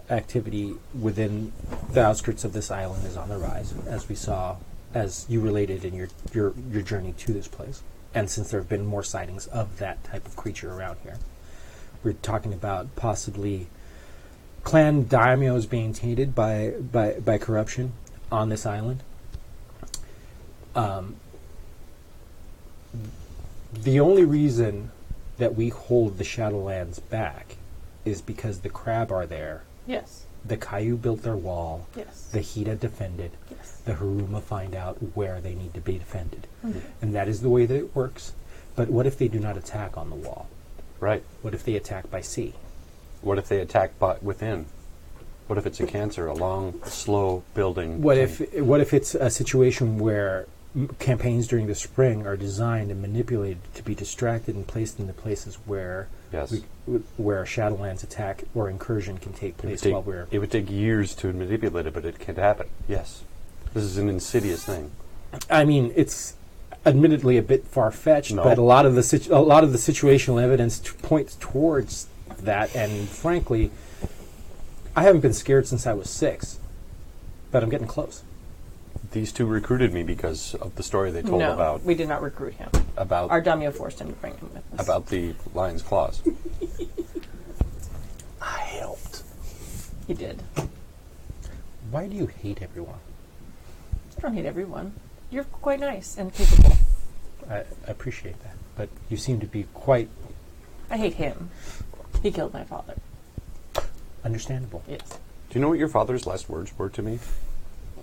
activity within the outskirts of this island is on the rise, as we saw, as you related in your journey to this place, and since there have been more sightings of that type of creature around here, we're talking about possibly clan daimyos being tainted by corruption on this island. The only reason that we hold the Shadowlands back is because the crab are there. Yes. The Caillou built their wall. Yes. The Hida defended. Yes. The Haruma find out where they need to be defended. And that is the way that it works. But what if they do not attack on the wall? Right. What if they attack by sea? What if they attack within? What if it's a cancer, a long, slow building? What thing? if it's a situation where campaigns during the spring are designed and manipulated to be distracted and placed into places where Yes. where a Shadowlands attack or incursion can take place while we're... It would take years to manipulate it, but it can happen. Yes. This is an insidious thing. I mean, it's admittedly a bit far-fetched, No. but a lot of the situational evidence points towards that, and frankly, I haven't been scared since I was 6, but I'm getting close. These two recruited me because of the story they told No, we did not recruit him. about Our Dumio forced him to bring him with us. about the lion's claws. I helped. He did. Why do you hate everyone? I don't hate everyone. You're quite nice and capable. I appreciate that, but you seem to be quite I hate him. He killed my father. understandable. Yes. Do you know what your father's last words were to me?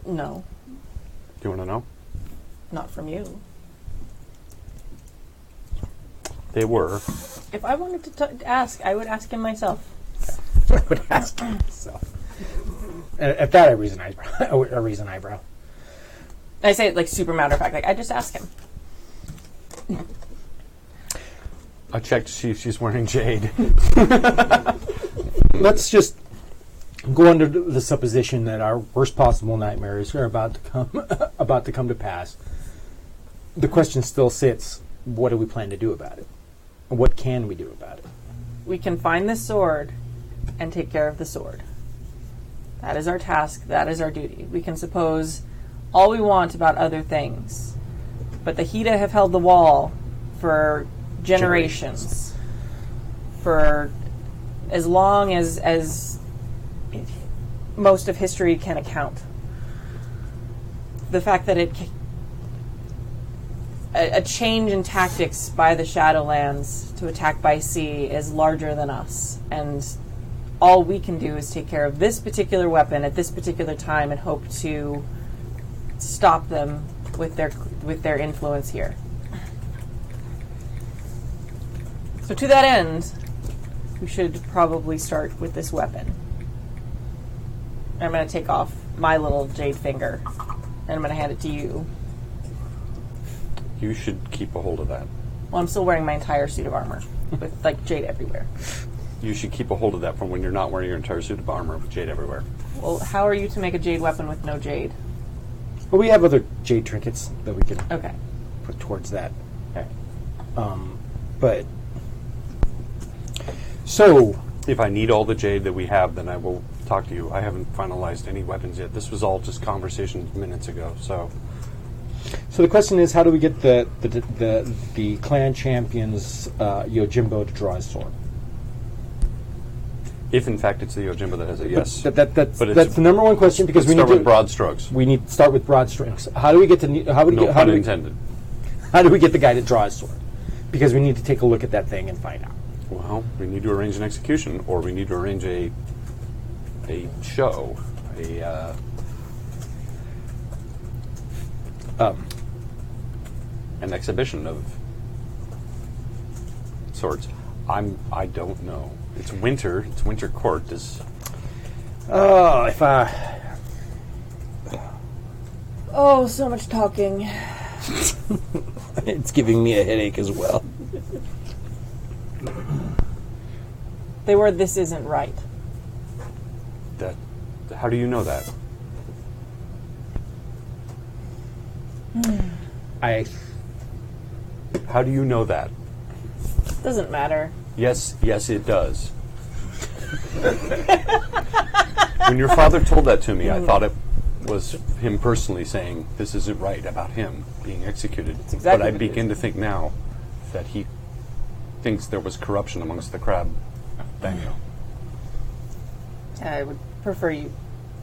No, Do you want to know? not from you. They were, If I wanted to ask, I would ask him myself. I would ask myself. At that, I raise an eyebrow. I raise an eyebrow. I say it like super matter of fact. Like I just ask him. I checked to see if she's wearing jade. Let's just go under the supposition that our worst possible nightmares are about to come to pass. The question still sits: what do we plan to do about it? What can we do about it? We can find this sword and take care of the sword. That is our task. That is our duty. We can suppose all we want about other things, but the Hida have held the wall for generations. For as long as most of history can account. The fact that a change in tactics by the Shadowlands to attack by sea is larger than us, and all we can do is take care of this particular weapon at this particular time and hope to stop them with their influence here. So to that end, we should probably start with this weapon. I'm going to take off my little jade finger, and I'm going to hand it to you. You should keep a hold of that. Well, I'm still wearing my entire suit of armor with like jade everywhere. You should keep a hold of that from when you're not wearing your entire suit of armor with jade everywhere. Well, how are you to make a jade weapon with no jade? But we have other jade trinkets that we can Okay. put towards that. Okay. But so If I need all the jade that we have, then I will talk to you. I haven't finalized any weapons yet. This was all just conversations minutes ago. So the question is, how do we get the clan champion's Yojimbo to draw his sword? if in fact it's the Yojimbo that has it, yes. That's But it's- that's the number one question because Let's we start need with to broad strokes. we need to start with broad strings. How do we get to No pun intended. how do we get the guy to draw his sword? Because we need to take a look at that thing and find out. Well, we need to arrange an execution, or we need to arrange a show, an exhibition of sorts. I don't know. It's winter. It's winter court. Oh, if Oh, so much talking. it's giving me a headache as well. They were, this isn't right. that. How do you know that? How do you know that? Doesn't matter. Yes, it does. When your father told that to me, I thought it was him personally saying this isn't right about him being executed. exactly But I what it begin is. to think now that he thinks there was corruption amongst the crab family. I would prefer you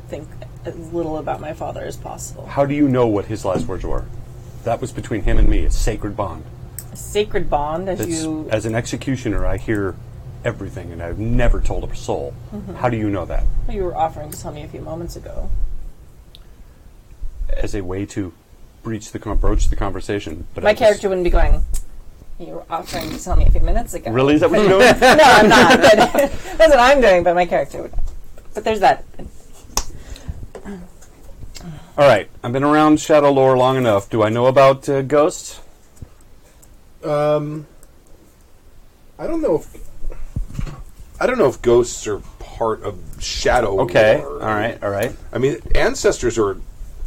think as little about my father as possible. How do you know what his last words were? That was between him and me, a sacred bond. A sacred bond, as That's, you... as an executioner, I hear everything, and I've never told a soul. How do you know that? You were offering to tell me a few moments ago. As a way to broach the conversation. But My I just- character wouldn't be going, you were offering to tell me a few minutes ago. Really? Is that what you're doing? No, I'm not. But that's what I'm doing, but my character would. But there's that. All right, I've been around Shadow lore long enough. Do I know about ghosts? I don't know if ghosts are part of Shadow Okay, lore. all right. I mean, ancestors are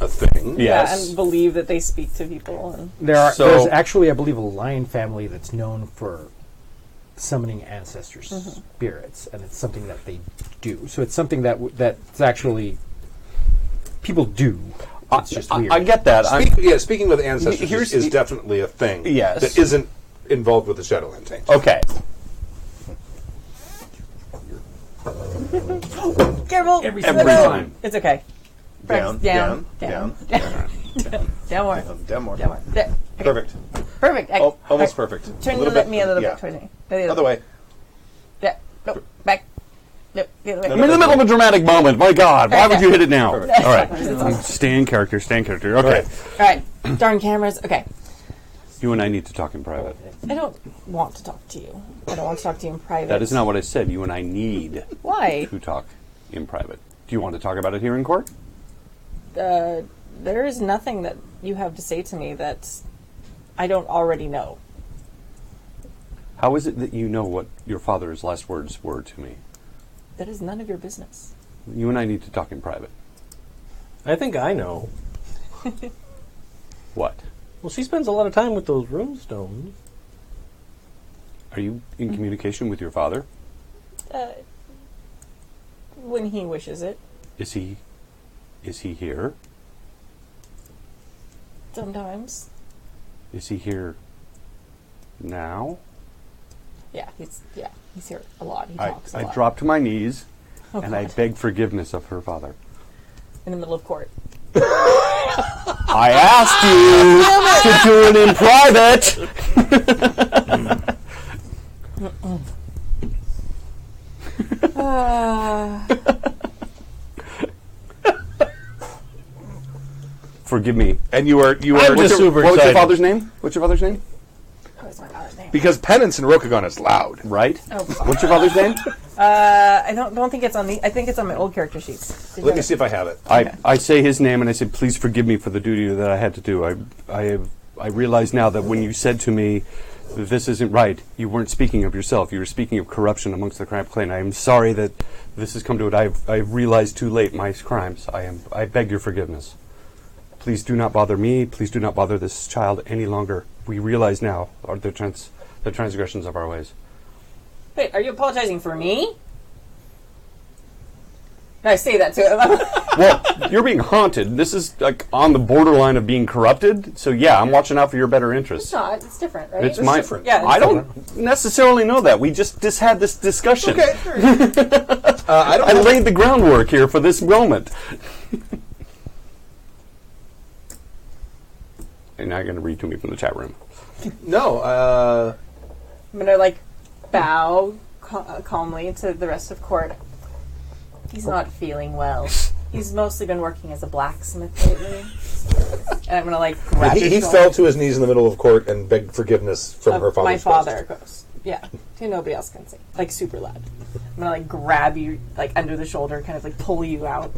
a thing. Yes. Yeah, and believe that they speak to people. And So- There's actually, I believe, a lion family that's known for summoning ancestors' spirits, and it's something that they do. So it's something that's actually people do. It's just weird. I get that. Speaking with ancestors Here's is the- definitely a thing. Yes. That isn't involved with the Shadowland tank. Okay. Careful. Every time. It's okay. Down, Down. down, Down more. Down more. Down more. There. Okay. Perfect. Perfect. Almost perfect. Turn little me a little yeah. bit towards me. The Other way. Yeah. No. Back. No. The other way. I'm in the middle of a dramatic moment. My God, why would you hit it now? All Perfect. right. Stay in character. Okay. All right. Darn cameras. Okay. You and I need to talk in private. I don't want to talk to you. I don't want to talk to you in private. That is not what I said. You and I need Why? to talk in private. Do you want to talk about it here in court? There is nothing that you have to say to me that I don't already know. How is it that you know what your father's last words were to me? That is none of your business. You and I need to talk in private. I think I know. What? Well, she spends a lot of time with those runestones. Are you in communication with your father? When he wishes it. Is he here? Sometimes. Is he here now? Yeah, he's here a lot. He I talks a lot. drop to my knees Oh, and I God. beg forgiveness of her father. In the middle of court. I asked you to do it in private. Forgive me. And you are. I'm What's just your- super What was your excited. father's name? What's your father's name? What is my father's name? because penance in Rokugan is loud. Right? Oh, fuck. What's your father's name? I don't think it's on the. I think it's on my old character sheets. Did you Let me have see if I have it. I say his name and I say, please forgive me for the duty that I had to do. I realize now that when you said to me, this isn't right, you weren't speaking of yourself. You were speaking of corruption amongst the Crab Clan. I am sorry that this has come to it. I've realized too late my crimes. I beg your forgiveness. Please do not bother me. Please do not bother this child any longer. We realize now the transgressions of our ways. Wait, are you apologizing for me? No, I say that to him. Well, you're being haunted. This is like on the borderline of being corrupted. So yeah, I'm watching out for your better interests. It's not. It's different, right? It's my. different. Yeah, it's I don't necessarily know that. We just had this discussion. Okay. I don't I have laid the groundwork here for this moment. And now you're going to read to me from the chat room. No. I'm gonna bow calmly to the rest of court. He's not feeling well. He's mostly been working as a blacksmith lately. And I'm gonna grab He his fell shoulder. to his knees in the middle of court and begged forgiveness from Of her father's my father ghost. goes. Yeah. To nobody else can see. Super loud. I'm gonna grab you under the shoulder, kind of pull you out.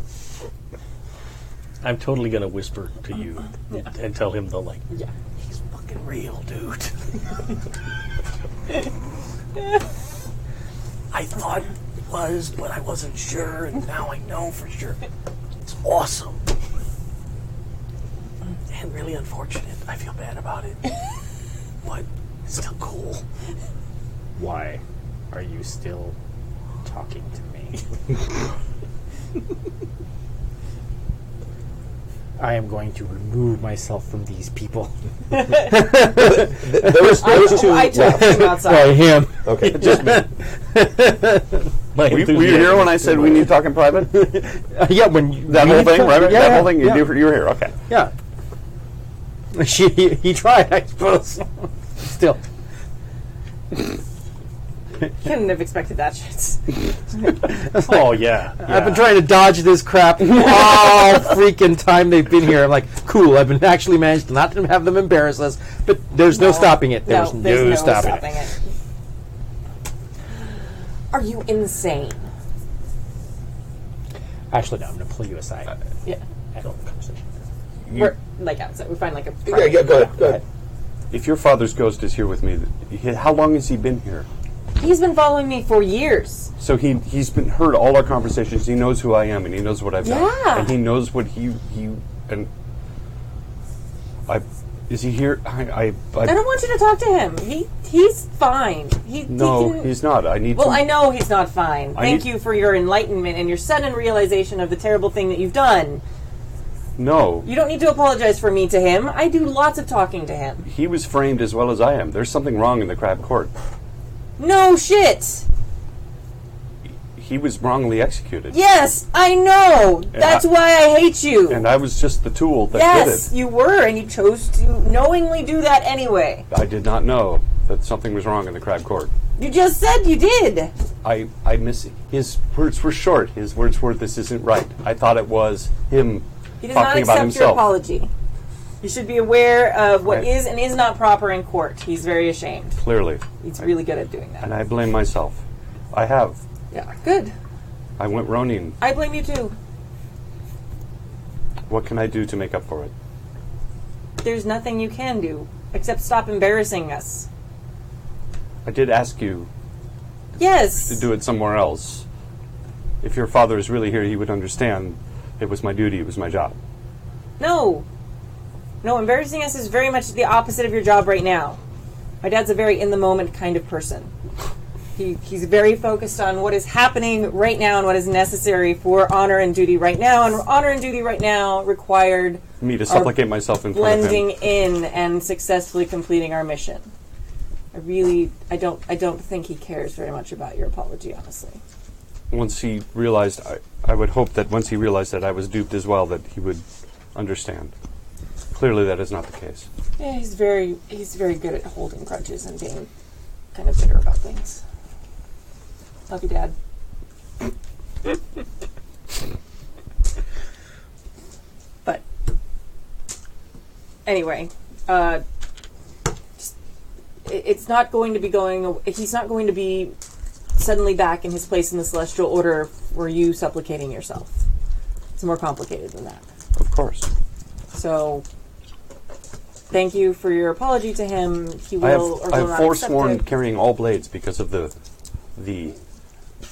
I'm totally gonna whisper to you and tell him Yeah. he's fucking real, dude. I thought it was, but I wasn't sure, and now I know for sure. It's awesome. And really unfortunate. I feel bad about it. But it's still cool. Why are you still talking to me? I am going to remove myself from these people. Those two. I took him outside. By him. Okay. My Were you here when I said we need to talk in private? Yeah, when you, That whole thing, right? Yeah, That whole thing? yeah. You were here, okay. Yeah. He tried, I suppose. Still. Couldn't have expected that shit. Oh, yeah. I've been trying to dodge this crap all freaking time they've been here. I'm like, cool, I've been actually managed to not have them embarrass us, but there's no stopping it. There's no stopping it. it. Are you insane? Actually, no, I'm going to pull you aside. Yeah. Have a conversation. We're like outside. We find like a. Yeah, go ahead. If your father's ghost is here with me, how long has he been here? He's been following me for years. So he's been heard all our conversations. He knows who I am, and he knows what I've done, Yeah. and he knows what he and I. Is he here? I don't want you to talk to him. He's fine. He's not. I need. Well, I know he's not fine. Thank need- you for your enlightenment and your sudden realization of the terrible thing that you've done. No. You don't need to apologize for me to him. I do lots of talking to him. He was framed as well as I am. There's something wrong in the crab court. No shit. He was wrongly executed. Yes, I know. That's why I hate you. And I was just the tool that Yes, did it. you were, and you chose to knowingly do that anyway. I did not know that something was wrong in the crab court. You just said you did. I miss his words were short. His words were, "This isn't right." I thought it was him He does not talking about accept your himself. apology. You should be aware of what Right. is and is not proper in court. He's very ashamed. Clearly, He's really good at doing that. and I blame myself. I have. Yeah, good. I went Ronin. I blame you too. What can I do to make up for it? There's nothing you can do except stop embarrassing us. I did ask you Yes. to do it somewhere else. If your father is really here, he would understand. It was my duty. It was my job. No. No, embarrassing us is very much the opposite of your job right now. My dad's a very in-the-moment kind of person. He's very focused on what is happening right now and what is necessary for honor and duty right now. And honor and duty right now required Me to supplicate myself in front of him. blending in and successfully completing our mission. I don't think he cares very much about your apology, honestly. Once he realized, I would hope that once he realized that I was duped as well, that he would understand. Clearly, that is not the case. Yeah, he's very good at holding grudges and being kind of bitter about things. Love you, Dad. But anyway, it's not going to be going. He's not going to be suddenly back in his place in the Celestial Order for you supplicating yourself. It's more complicated than that. Of course. So, thank you for your apology to him. He will I or will have not forsworn accept it. carrying all blades because of the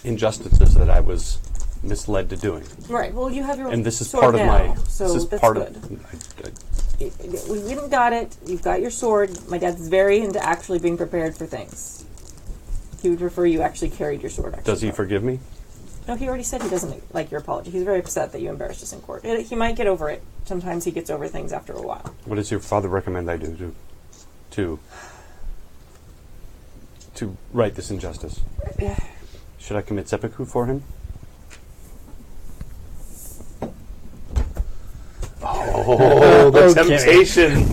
injustices that I was misled to doing. Right. Well, you have your And this is sword part of now, my. so this is that's part good. of. We even got it. You've got your sword. My dad's very into actually being prepared for things. He would prefer you actually carried your sword. Does he forgive me? No, he already said he doesn't like your apology. He's very upset that you embarrassed us in court. He might get over it. Sometimes he gets over things after a while. What does your father recommend I do to right this injustice? Should I commit seppuku for him? Oh, the temptation!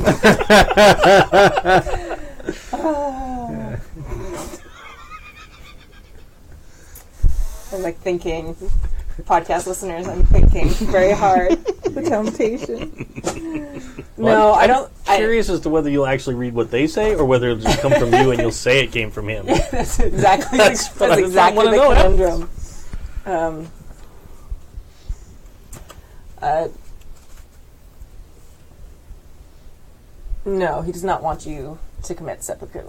I'm like thinking, podcast listeners, I'm thinking very hard. The temptation. No, I don't. Curious as to whether you'll actually read what they say or whether it'll just come from you and you'll say it came from him. That's exactly That's what I exactly wanna the know, conundrum. No, he does not want you to commit seppuku.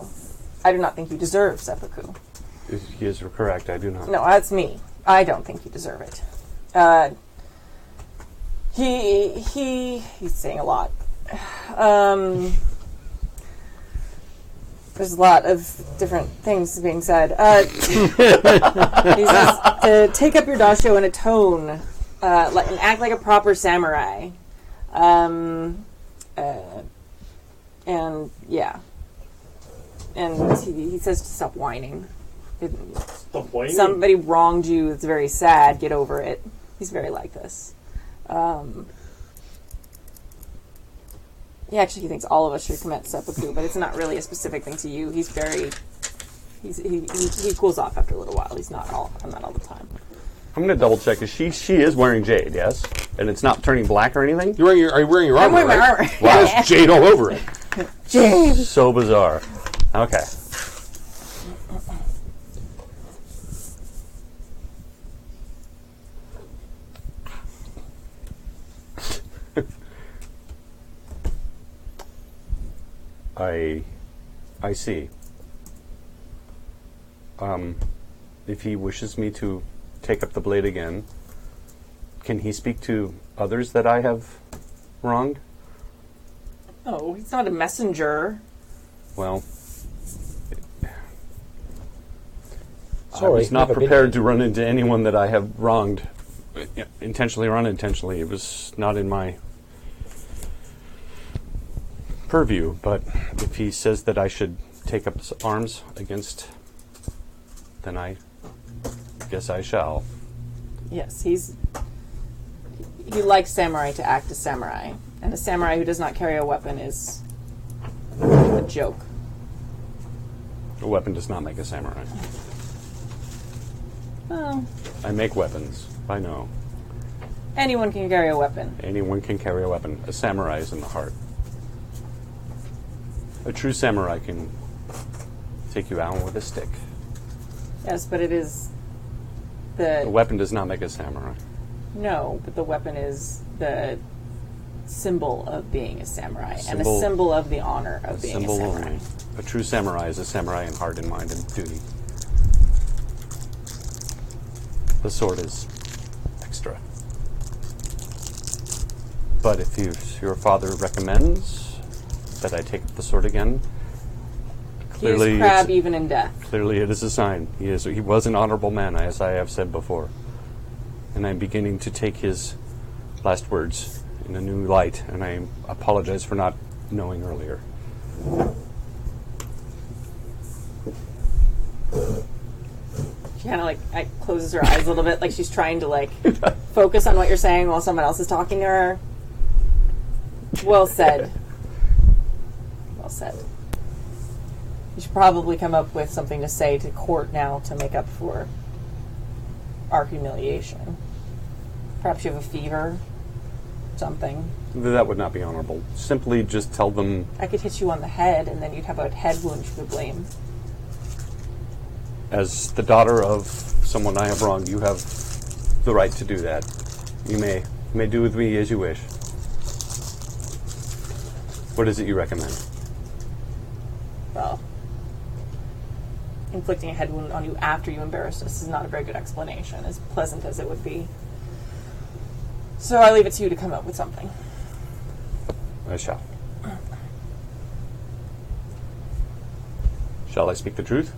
I do not think you deserve seppuku. He is correct. I do not. No, that's me. I don't think you deserve it. He's saying a lot. There's a lot of different things being said. He says to take up your dasho in a tone, and act like a proper samurai. And yeah. And he says to stop whining. Stop whining. Somebody wronged you. It's very sad. Get over it. He's very like this. He thinks all of us should commit seppuku, but it's not really a specific thing to you. He's very. He cools off after a little while. I'm not all the time. I'm going to double check. She is wearing jade, yes, and it's not turning black or anything. Are you wearing your I'm armor? wearing my right? armor. Wow, there's jade all over it. Jade. So bizarre. Okay. I see. If he wishes me to take up the blade again, can he speak to others that I have wronged? Oh, he's not a messenger. Well, I Sorry, was not never been prepared here. to run into anyone that I have wronged, intentionally or unintentionally. It was not in my purview, but if he says that I should take up arms against, then I guess I shall. Yes, he likes samurai to act as samurai. And a samurai who does not carry a weapon is a joke. A weapon does not make a samurai. Well, I make weapons. I know. anyone can carry a weapon. Anyone can carry a weapon. A samurai is in the heart. A true samurai can take you out with a stick. Yes, but it is A weapon does not make a samurai. No, but the weapon is the symbol of being a samurai and a Symbol- symbol of the honor of being a Symbol samurai. only. A true samurai is a samurai in heart and mind and duty. The sword is extra. But if your father recommends that I take the sword again, He is clearly crab it's- even in death. clearly it is a sign. He was an honorable man, as I have said before. And I'm beginning to take his last words in a new light, and I apologize for not knowing earlier. She kind of closes her eyes a little bit, like she's trying to focus on what you're saying while someone else is talking to her. Well said. Well said. You should probably come up with something to say to court now to make up for our humiliation. Perhaps you have a fever, something. That would not be honorable. Simply just tell them, I could hit you on the head, and then you'd have a head wound for the blame. as the daughter of someone I have wronged, you have the right to do that. You may do with me as you wish. What is it you recommend? Well, inflicting a head wound on you after you embarrassed us is not a very good explanation, as pleasant as it would be. So I leave it to you to come up with something. I shall. Shall I speak the truth?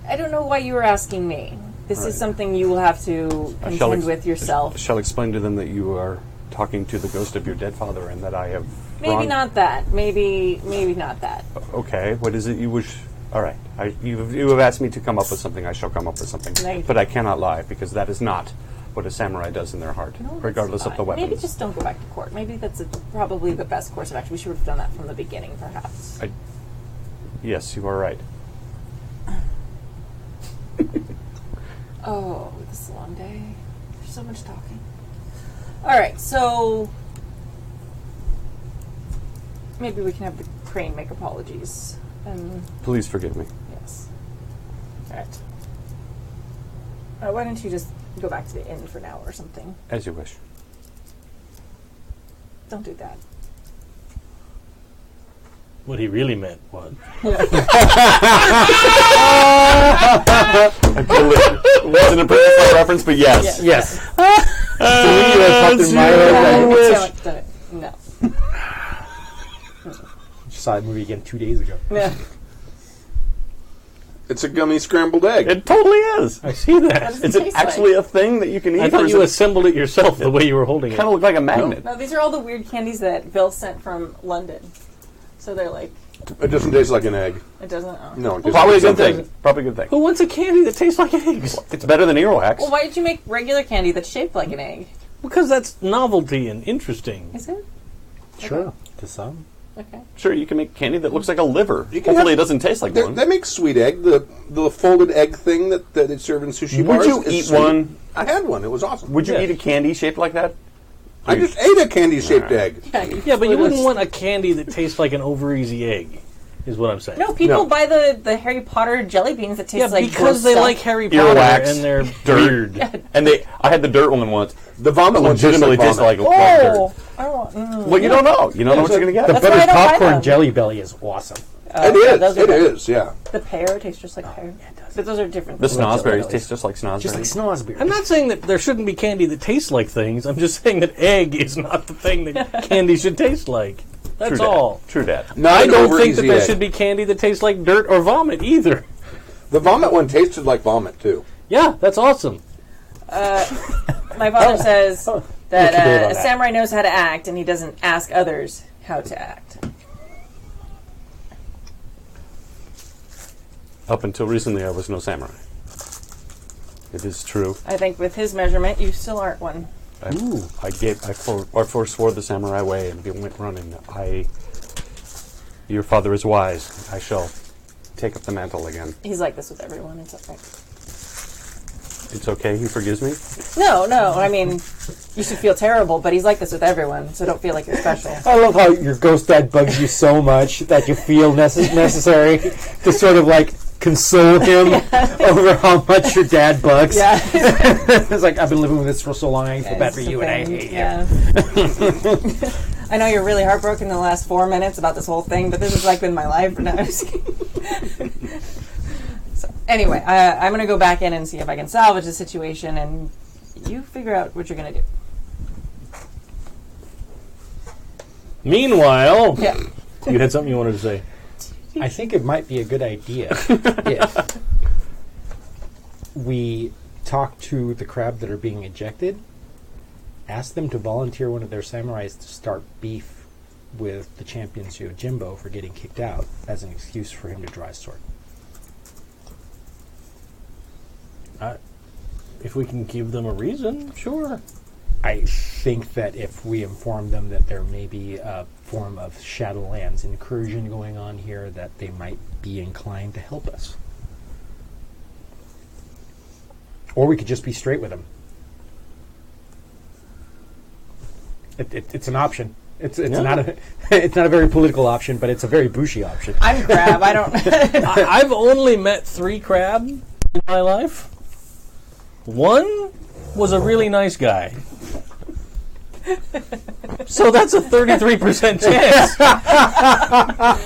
I don't know why you were asking me. This Right. is something you will have to contend with yourself. I shall explain to them that you are talking to the ghost of your dead father and that I have Maybe wronged- not that. Maybe not that. Okay, what is it you wish... All right, you have asked me to come up with something. I shall come up with something. No, you But I cannot lie, because that is not what a samurai does in their heart, No, that's regardless of the fine. weapons. Maybe just don't go back to court. Maybe that's probably the best course of action. We should have done that from the beginning, perhaps. Yes, you are right. Oh, this is a long day. There's so much talking. All right, so maybe we can have the crane make apologies. And Please forgive me. yes. All right. Why don't you just go back to the inn for now or something? As you wish. Don't do that. What he really meant was. It wasn't a personal reference, but yes. Yes. No. Saw that movie again 2 days ago. Yeah. It's a gummy scrambled egg. It totally is. I see that. does Is it it taste actually like? a thing that you can eat? I thought you assembled it yourself the way you were holding it. kind of look like a magnet. No, these are all the weird candies that Bill sent from London. So they're like, It doesn't taste like an egg. it doesn't. Oh. No, it tastes Probably a like good something. thing. Probably a good thing. Who wants a candy that tastes like eggs? It's better than earwax. Well, why did you make regular candy that's shaped like an egg? Because that's novelty and interesting. Is it? Sure. To some. Okay. Sure, you can make candy that looks like a liver. You can Hopefully, have- it doesn't taste like one. They make sweet egg, the folded egg thing that they serve in sushi Would bars. you is eat sweet. one? I had one. It was awesome. Would you Yeah. eat a candy shaped like that? I just ate a candy-shaped egg. Yeah, but you wouldn't want a candy that tastes like an over-easy egg. is what I'm saying. No, people No. buy the Harry Potter jelly beans that taste Yeah, like because gross they stuff. like Harry Potter Earwax, and they're dirt. weird. And I had the dirt one once. The vomit one tastes Legitimately like tastes vomit. like Oh, dirt. I don't want. Well, you don't know. You don't know what you're going to The get. That's why I buttered don't buy popcorn them. jelly belly is awesome. It is. those are It good. is. Yeah. The pear tastes just like pear. But those are different. The things. snozberries taste just like snozberries. Just like snozberries. I'm not saying that there shouldn't be candy that tastes like things. I'm just saying that egg is not the thing that candy should taste like. That's True all. dat. True dat. Not I an don't over think that easy there egg. should be candy that tastes like dirt or vomit either. The vomit one tasted like vomit too. Yeah, that's awesome. My father says We'll that debate on a that. samurai knows how to act, and he doesn't ask others how to act. Up until recently, I was no samurai. It is true. I think with his measurement, you still aren't one. I forswore the samurai way and went running. Your father is wise. I shall take up the mantle again. He's like this with everyone. It's okay. It's okay. He forgives me. No. I mean, you should feel terrible, but he's like this with everyone, so don't feel like you're special. I love how your ghost dad bugs you so much that you feel necessary to sort of like console him over how much your dad bugs. Yeah. It's like, I've been living with this for so long, I feel bad for you, and I hate you. Yeah. I know you're really heartbroken in the last 4 minutes about this whole thing, but this has like been my life. No, I'm just kidding. So, anyway, I'm going to go back in and see if I can salvage the situation, and you figure out what you're going to do. Meanwhile, Yeah. you had something you wanted to say. I think it might be a good idea if we talk to the crab that are being ejected, ask them to volunteer one of their samurais to start beef with the champion's Yojimbo for getting kicked out as an excuse for him to draw his sword. If we can give them a reason, sure. I think that if we inform them that there may be a form of Shadowlands incursion going on here, that they might be inclined to help us. Or we could just be straight with them. It's an option. It's Yeah. not a it's not a very political option, but it's a very bushy option. I'm crab. I don't. I've only met 3 crab in my life. One was a really nice guy. So that's a 33% chance that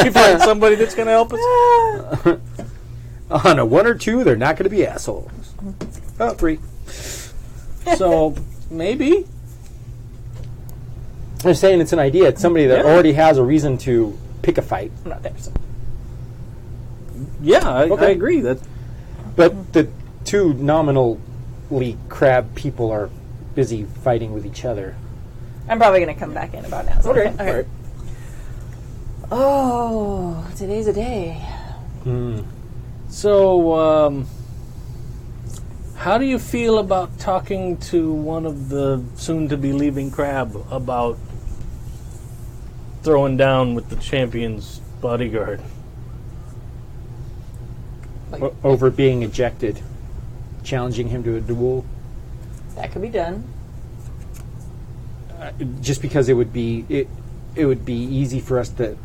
we find somebody that's going to help us. On a 1 or 2, they're not going to be assholes. Oh, 3. So maybe. I'm saying it's an idea. It's somebody that Yeah. already has a reason to pick a fight. I'm not there. So. Yeah, I Okay. agree. That But the 2 nominally crab people are busy fighting with each other. I'm probably going to come back in about now. So Okay. okay. Oh, today's a day. So, how do you feel about talking to one of the soon-to-be leaving crab about throwing down with the champion's bodyguard? Over being ejected, challenging him to a duel, That could be done. just because it would be easy for us to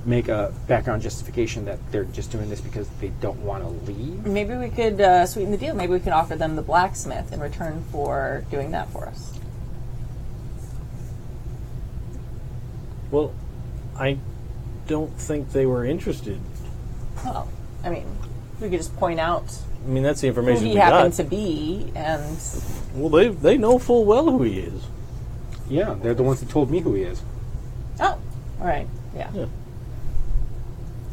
make a background justification that they're just doing this because they don't want to leave. Maybe we could sweeten the deal. Maybe we can offer them the blacksmith in return for doing that for us. Well, I don't think they were interested. Well, I mean, we could just point out I mean, that's the who information he we happened got. to be, and Well, they know full well who he is. Yeah, they're the ones that told me who he is. oh, all right, yeah. Yeah.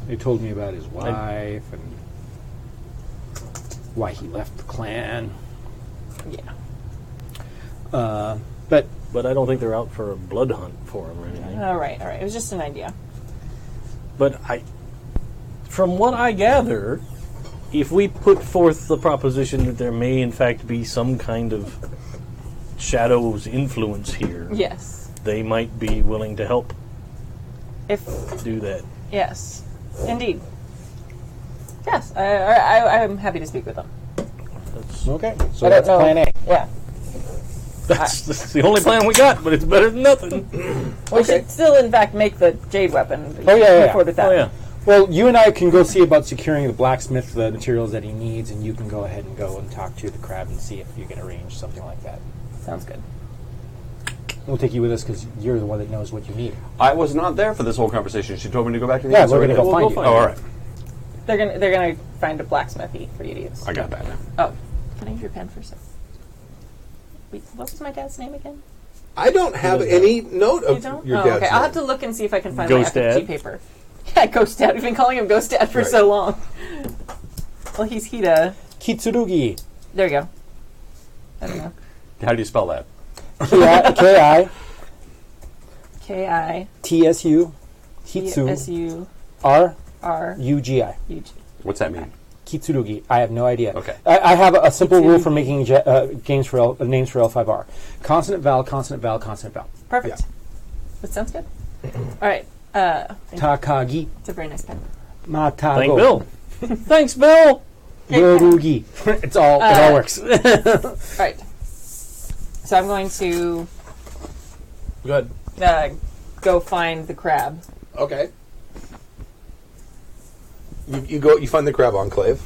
They told me about his wife and why he left the clan. Yeah. But But I don't think they're out for a blood hunt for him or anything. All right. It was just an idea. But from what I gather, if we put forth the proposition that there may in fact be some kind of Shadow's influence here, Yes. they might be willing to help If do that. yes, indeed. Yes, I'm happy to speak with them. That's, okay, so I don't that's know. plan A. Yeah. That's the only plan we got, but it's better than nothing. We should still, in fact, make the jade weapon. Oh, yeah. Move forward with that. Oh, yeah. Well, you and I can go see about securing the blacksmith the materials that he needs, and you can go ahead and go and talk to the crab and see if you can arrange something like that. Sounds good. We'll take you with us because you're the one that knows what you need. I was not there for this whole conversation. She told me to go back to the Yeah, inn, we're so going to go We'll find go you. find Oh, all right. They're gonna find a blacksmithy for you to use. I got that now. Oh, can I have your pen for a sec? Wait, what was my dad's name again? I don't have any note You of don't? your Oh, dad's okay. I'll name. have to look and see if I can find Ghost my FFG Dad? paper. Yeah, Ghost Dad. We've been calling him Ghost Dad for Right. so long. Well, he's Hida. Kitsurugi. There you go. I don't know. How do you spell that? Kitsu. Kitsu Hitsu. R Rugi. U G. What's that mean? Kitsurugi. I have no idea. Okay. I have a simple rule for making names for L5R. Consonant, vowel, consonant, vowel, consonant, vowel. Perfect. That sounds good. All right. Takagi. It's a very nice pen. Matago. Thank Bill. Thanks, Bill. Yorugi. It all works. All right. So I'm going to Go ahead. go find the crab. Okay. You find the crab enclave.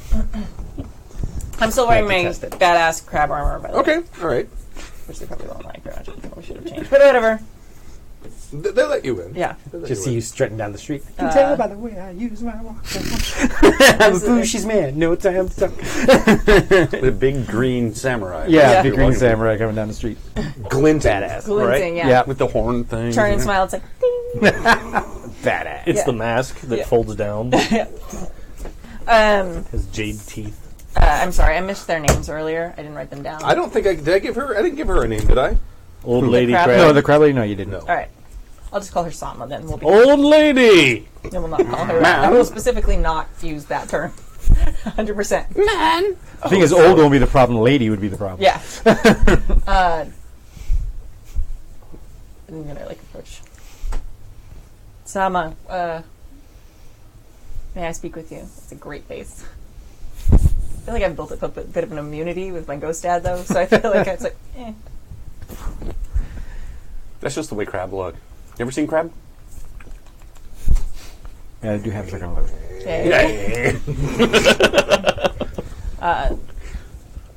I'm still wearing my test it. badass crab armor, by the way. Okay, all right. Which they probably won't like very much. We should have changed. But whatever. They let you in. Yeah. They let Just see in. you strutting down the street. I can Uh, tell by the way I use my walk. I'm a Bushi's man. No time to talk. The big green samurai. Yeah. Big green samurai coming down the street. Glinting. Badass. Glinting, right? yeah. With the horn thing. Turn and smile. It's like, ding. Badass. It's Yeah. the mask that Yeah. folds down. Has jade teeth. I'm sorry, I missed their names earlier. I didn't write them down. I don't think I did. I didn't give her a name, did I? Old lady crab? crab. No, the crab lady. No, you didn't. No. All right. I'll just call her Sama then. We'll be. Old lady. Then we'll not call her. I will specifically not use that term. 100%. I think as old won't be the problem. Lady would be the problem. Yeah. I'm gonna approach. Sama, may I speak with you? It's a great face. I feel like I've built up a bit of an immunity with my ghost dad, though, so I feel like it's like, eh. That's just the way crab look. You ever seen crab? Yeah, I do have a second look.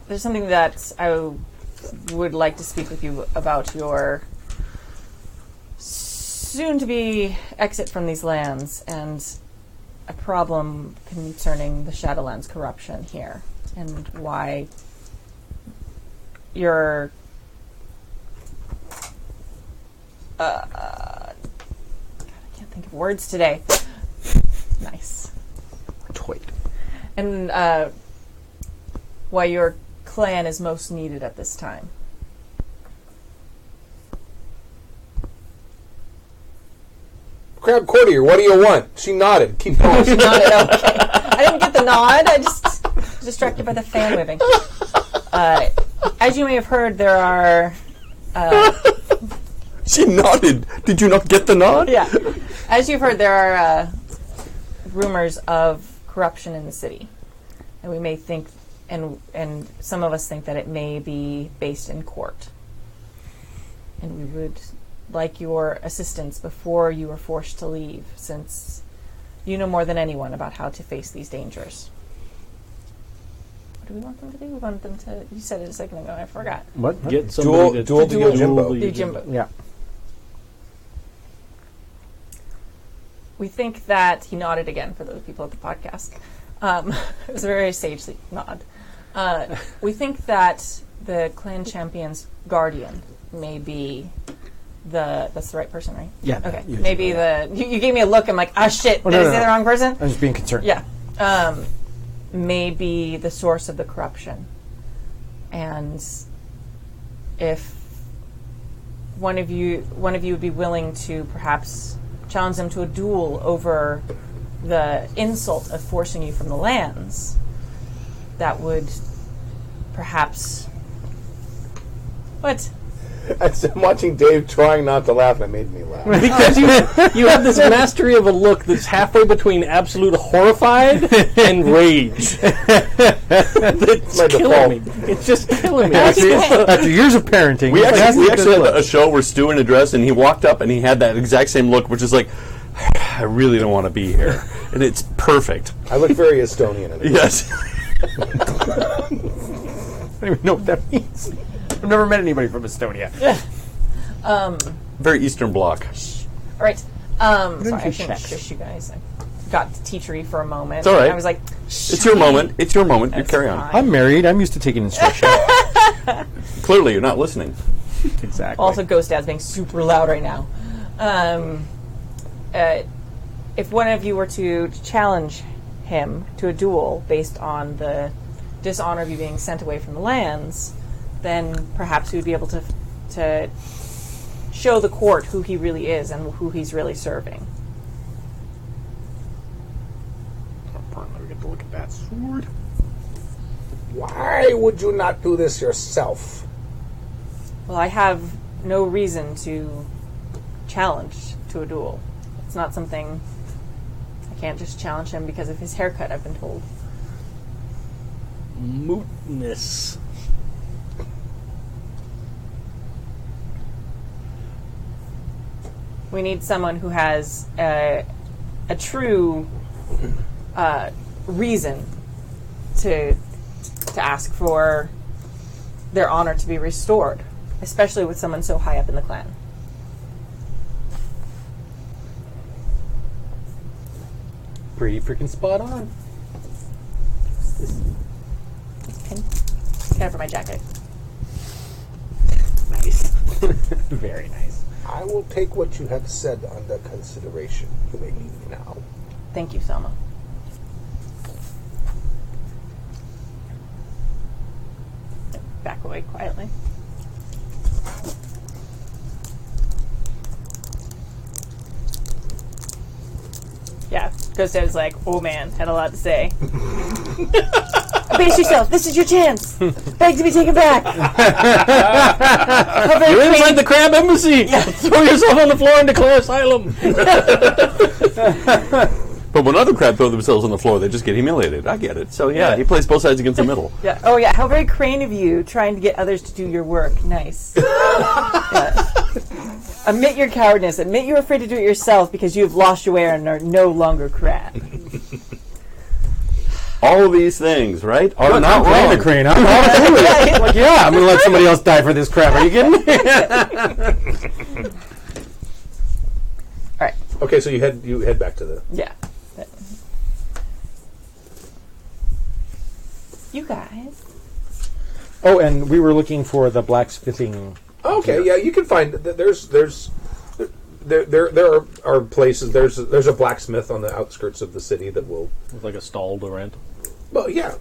There's something that I would like to speak with you about your soon-to-be exit from these lands and a problem concerning the Shadowlands corruption here and why you're God, I can't think of words today. Nice. Toit. And why your clan is most needed at this time. Crab courtier, what do you want? She nodded. Keep going. Okay. I didn't get the nod. I just was distracted by the fan waving. As you may have heard, there are She nodded. Did you not get the nod? yeah. As you've heard, there are rumors of corruption in the city, and we may think, and some of us think that it may be based in court. And we would like your assistance before you are forced to leave, since you know more than anyone about how to face these dangers. What do we want them to do? We want them to. You said it a second ago. I forgot. What? Get somebody Duel the Yojimbo. Do Jimbo. Yeah. We think that he nodded again for those people at the podcast. It was a very sage nod. We think that the clan champion's guardian may be that's the right person, right? Yeah. Okay. Yeah. Maybe you gave me a look. I'm like, ah, shit. Oh, Did no, I no, say no. the wrong person? I'm just being concerned. Yeah. May be the source of the corruption, and if one of you would be willing to perhaps challenge them to a duel over the insult of forcing you from the lands, that would perhaps... What? As I'm watching Dave trying not to laugh, and it made me laugh. Because you have this mastery of a look that's halfway between absolute horrified and rage. It's My killing default. me. It's just killing me. After years of parenting, We actually had a show where Stu in a dress, and he walked up and he had that exact same look, which is like, I really don't want to be here, and it's perfect. I look very Estonian in it. Yes. I don't even know what that means. I've never met anybody from Estonia. Very Eastern Bloc. All right. Sorry, I you shouldn't check? shush you guys. I got teachery for a moment. It's all right. I was like, It's your moment. It's your moment. You That's carry on. fine. I'm married. I'm used to taking instruction. Clearly, you're not listening. Exactly. Also, Ghost Dad's being super loud right now. If one of you were to challenge him to a duel based on the dishonor of you being sent away from the lands, then perhaps we would be able to show the court who he really is and who he's really serving. Apparently, we get to look at that sword. Why would you not do this yourself? Well, I have no reason to challenge to a duel. It's not something... I can't just challenge him because of his haircut, I've been told. Mootness. We need someone who has a true reason to ask for their honor to be restored, especially with someone so high up in the clan. Pretty freaking spot on. Pin? Get out for my jacket. Nice. Very nice. I will take what you have said under consideration. You may leave now. Thank you, Selma. Back away quietly. Yeah, Ghost Dad was like, oh man, had a lot to say. Base yourself, this is your chance. Beg to be taken back. You're inside the Crab Embassy. Throw yourself on the floor and declare asylum. But when other crab throw themselves on the floor, they just get humiliated. I get it. So yeah, he plays both sides against the middle. Yeah. Oh yeah, how very crane of you trying to get others to do your work. Nice. Yeah. Admit your cowardness. Admit you're afraid to do it yourself because you've lost your way and are no longer crab. All of these things, right, are not I'm wrong. crane. I'm all to do it. Like, yeah, I'm going to let somebody else die for this crap. Are you kidding me? All right. Okay, so you head back to the. Yeah. You guys. Oh, and we were looking for the blacksmithing. Okay, yeah, you can find there are places. There's a blacksmith on the outskirts of the city that will. With like a stall to rent. Well, yeah.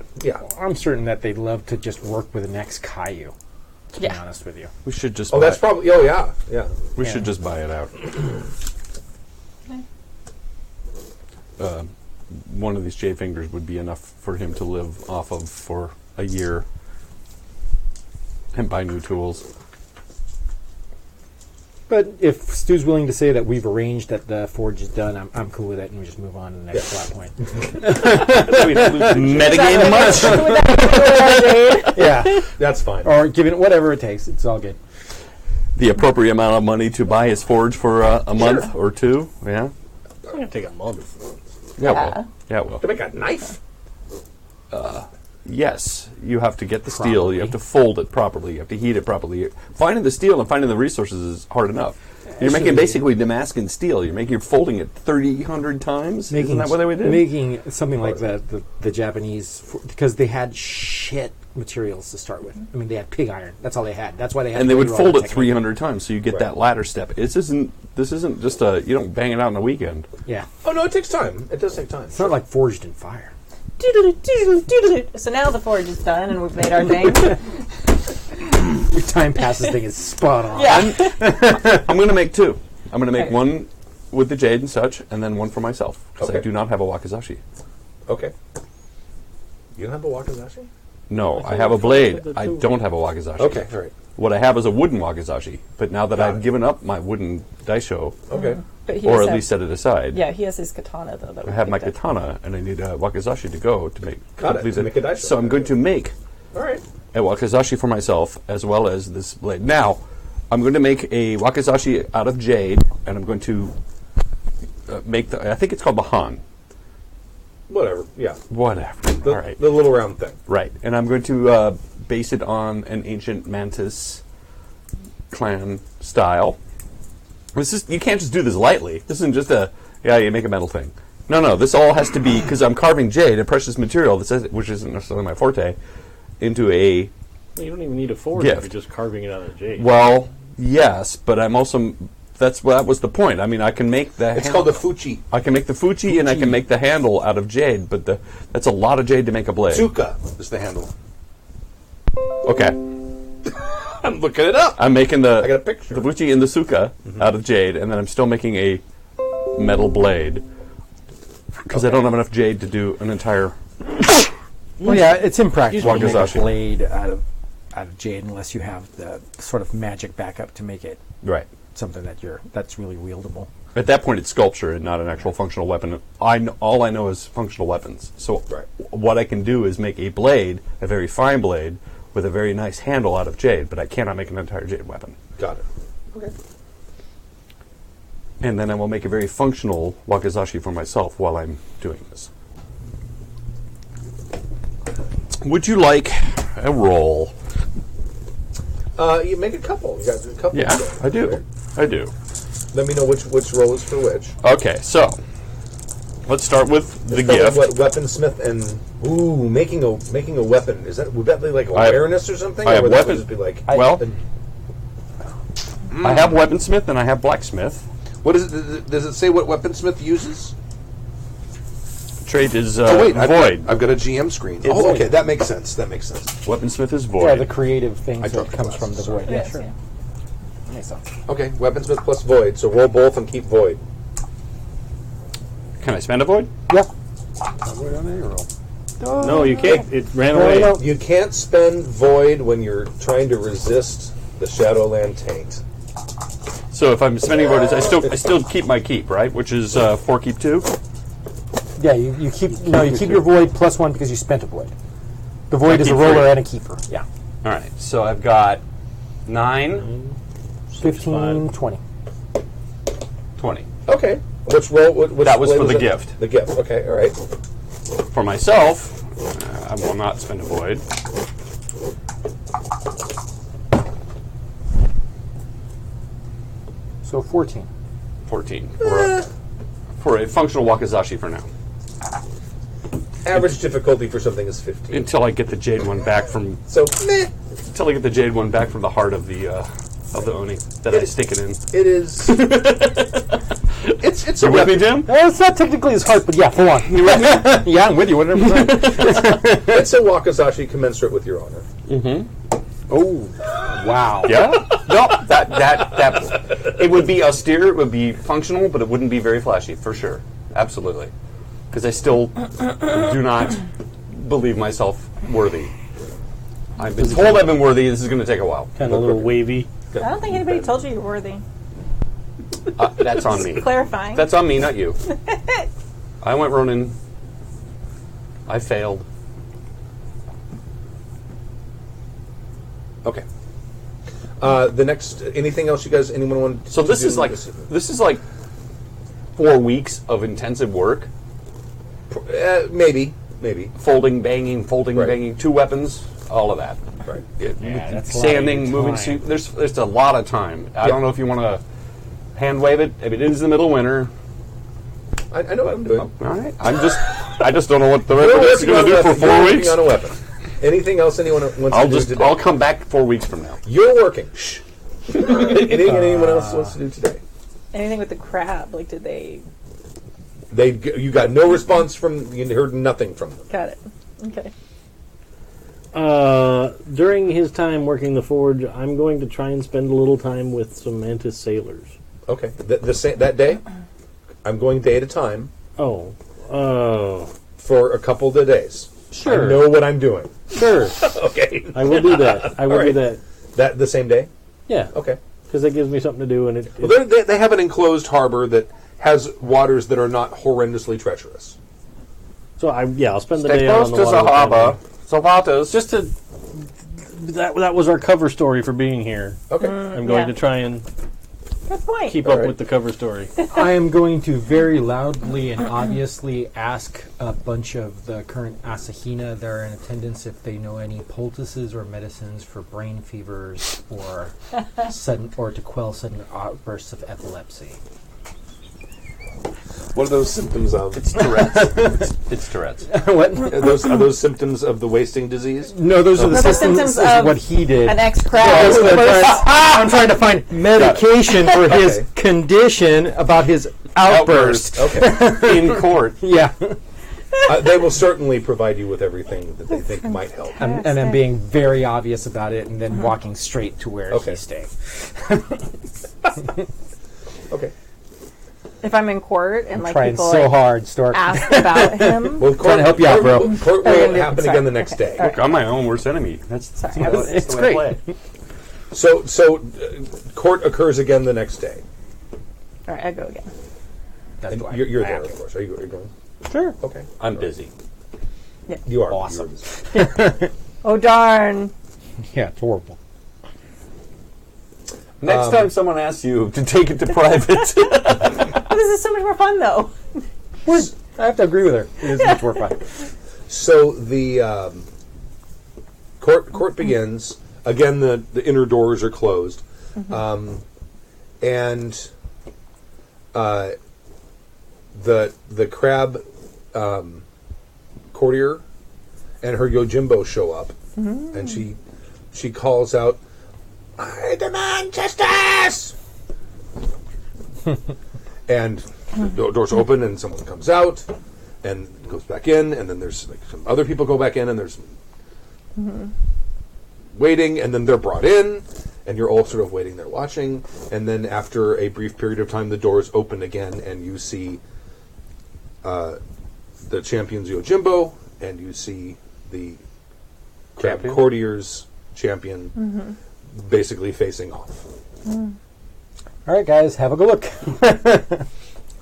I'm certain that they'd love to just work with the next Caillou. To be honest with you. We should just. Oh, that's probably. Oh, yeah, yeah. We should just buy it out. One of these J fingers would be enough for him to live off of for a year and buy new tools. But if Stu's willing to say that we've arranged that the forge is done, I'm cool with it, and we just move on to the next plot point. Metagame much? Yeah, That's fine. or give it whatever it takes. It's all good. The appropriate amount of money to buy his forge for a month or two. Yeah. It's going to take a month. Yeah. Well. Yeah. Well. To make a knife. Yes, you have to get the steel. You have to fold it properly. You have to heat it properly. Finding the steel and finding the resources is hard enough. You're making basically Damascus steel. You're folding it 300 times. Isn't that what they would do? Making something like the Japanese, because they had shit materials to start with. I mean, they had pig iron. That's all they had. That's why they had. And they would all fold the it technique. 300 times, so you get that ladder step. This isn't just you don't bang it out in a weekend. Yeah, Oh no, it takes time. It does take time. it's not like forged in fire. So now the forge is done and we've made our name. Your time passes thing is spot on. Yeah. I'm going to make two. I'm going to make Okay. one with the jade and such, and then one for myself, because I Okay. do not have a wakizashi. Okay. You don't have a wakizashi? No, I have a blade. I don't have a wakizashi. Okay, all right. What I have is a wooden wakizashi, but now that I've given up my wooden daisho, Okay. But he or does at least set it aside, Yeah, he has his katana though. That we I have my picked up. katana, and I need a wakizashi to go to make. Got it, complete to make a daisho. So I'm going to make All right. a wakizashi for myself as well as this blade. Now, I'm going to make a wakizashi out of jade, and I'm going to make I think it's called the Han. Whatever. Yeah. Whatever. The, All right. the little round thing. Right. And I'm going to base it on an ancient Mantis clan style. This is, you can't just do this lightly. This isn't just you make a metal thing. No, this all has to be, because I'm carving jade, a precious material, which isn't necessarily my forte, into a... Well, you don't even need a forge Gift. if you're just carving it out of jade. Well, yes, but I'm also... that was the point. I mean, I can make the... It's called a fuchi. I can make the fuchi, and I can make the handle out of jade, but that's a lot of jade to make a blade. Tsuka is the handle. Okay. I'm looking it up. I'm making the... I got a picture. The fuchi and the suka out of jade, and then I'm still making a metal blade. Because I don't have enough jade to do an entire... Well, yeah, it's impractical to make a Wakizashi. blade out of jade unless you have the sort of magic backup to make it Right. something that's really wieldable. At that point, it's sculpture and not an actual functional weapon. All I know is functional weapons. So what I can do is make a blade, a very fine blade, with a very nice handle out of jade, but I cannot make an entire jade weapon. Got it. Okay. And then I will make a very functional wakizashi for myself while I'm doing this. Would you like a roll? You make a couple. You got a couple. Yeah, of them. I do. Right. I do. Let me know which roll is for which. Okay, so let's start with the Start with gift. what, weaponsmith and making a weapon. Would that be like I have- awareness or something? I or have would that weapon- just be like Well, I have weaponsmith and I have blacksmith. what is it? Does it say what weaponsmith uses? Trait is I've void. got a GM screen. It's Oh, void. okay, that makes sense. Weaponsmith is void. Yeah, the creative thing I that dropped the comes from the glasses, void. Yes, Yeah, sure. yeah. Makes sense. Okay, weaponsmith plus void. So roll both and keep void. Can I spend a void? Yeah. No, you can't. It ran No, away. no. You can't spend void when you're trying to resist the Shadowland taint. So if I'm spending void, I still keep my keep, right? Which is 4 keep 2. Yeah, you keep your void plus 1 because you spent a void. The void is a keep roller 3. and a keeper. Yeah. All right. So I've got 9, 15, 20. 20. Okay. Which roll? Which That was blade for the it? gift. The gift. Okay. All right. For myself, I will not spend a void. So 14. 14 for a functional wakizashi for now. Average difficulty for something is 15. Until I get the jade one back from So meh. until I get the jade one back from the heart of the oni that I stick it in. It is. it's You a with me, weapon. Jim? It's not technically his heart, but yeah, full on. You with me? Yeah, I'm with you 100%. It's a wakizashi commensurate with your honor. Oh, wow. Yeah. No, that it would be austere, it would be functional, but it wouldn't be very flashy for sure. Absolutely, because I still do not believe myself worthy. I've been told I've been worthy. This is going to take a while. Kind of a little wavy. I don't think anybody told you you're worthy. That's on me. Clarifying. That's on me, not you. I went Ronin. I failed. Okay. The next. Anything else you guys? Anyone want? So to this do is like 4 weeks of intensive work. Maybe. Folding, banging, Right. banging. 2 weapons. All of that. Right. Yeah, that's a lot of Sanding, your moving. time. There's a lot of time. I don't know if you want to hand wave it. If it is the middle of winter, I know what I'm doing. all right. I just don't know what the We're rest is working going on to a do for weapon. 4 You're weeks. working on a weapon. Anything else anyone wants to do today? I'll come back 4 weeks from now. You're working. Shh. Anything anyone else wants to do today? Anything with the crab? Like, did they? You got no response from. You heard nothing from them. Got it. Okay. During his time working the forge, I'm going to try and spend a little time with some Mantis sailors. Okay. That day, I'm going day at a time Oh. for a couple of days. Sure. I know what I'm doing. Sure. Okay. I will do that. I will All right. do that. That the same day? Yeah. Okay. Because that gives me something to do, and it Well, they have an enclosed harbor that has waters that are not horrendously treacherous. so I'll spend the Stay day out close on the to water. Sahaba. Salvatos. Just to that was our cover story for being here. Okay. I'm going to try and Good point. keep All up right. with the cover story. I am going to very loudly and obviously ask a bunch of the current Asahina that are in attendance if they know any poultices or medicines for brain fevers or to quell sudden outbursts of epilepsy. What are those symptoms of? It's Tourette's. it's Tourette's. What? Are those symptoms of the wasting disease? No, those are the symptoms of what he did. An ex-crab. I'm trying to find medication for his condition about his outburst. Okay. In court. Yeah. They will certainly provide you with everything that they think might help. And then being very obvious about it and then walking straight to where Okay. he's staying. Okay. If I'm in court and I'm trying people so hard, Stork. ask about him. Well, Trying to help you out, bro. Court Oh, will yeah, happen sorry. again the next Okay. day. All right. I'm my own worst enemy. That's Sorry. It's the way I great. play. So court occurs again the next day. All right, I go again. That's And why you're I there, have of course. Are you going? Sure. Okay. I'm busy. You are. Awesome. Oh, darn. Yeah, it's horrible. Next time someone asks you to take it to private. This is so much more fun, though. I have to agree with her. It is much more fun. So the court begins again. The inner doors are closed, and the crab courtier and her Yojimbo show up, and she calls out, "I demand justice!" And the doors open, and someone comes out, and goes back in, and then there's like some other people go back in, and there's waiting, and then they're brought in, and you're all sort of waiting there watching, and then after a brief period of time, the doors open again, and you see the champion's Yojimbo, and you see the crab Champion? courtier's champion basically facing off. All right, guys, have a good look.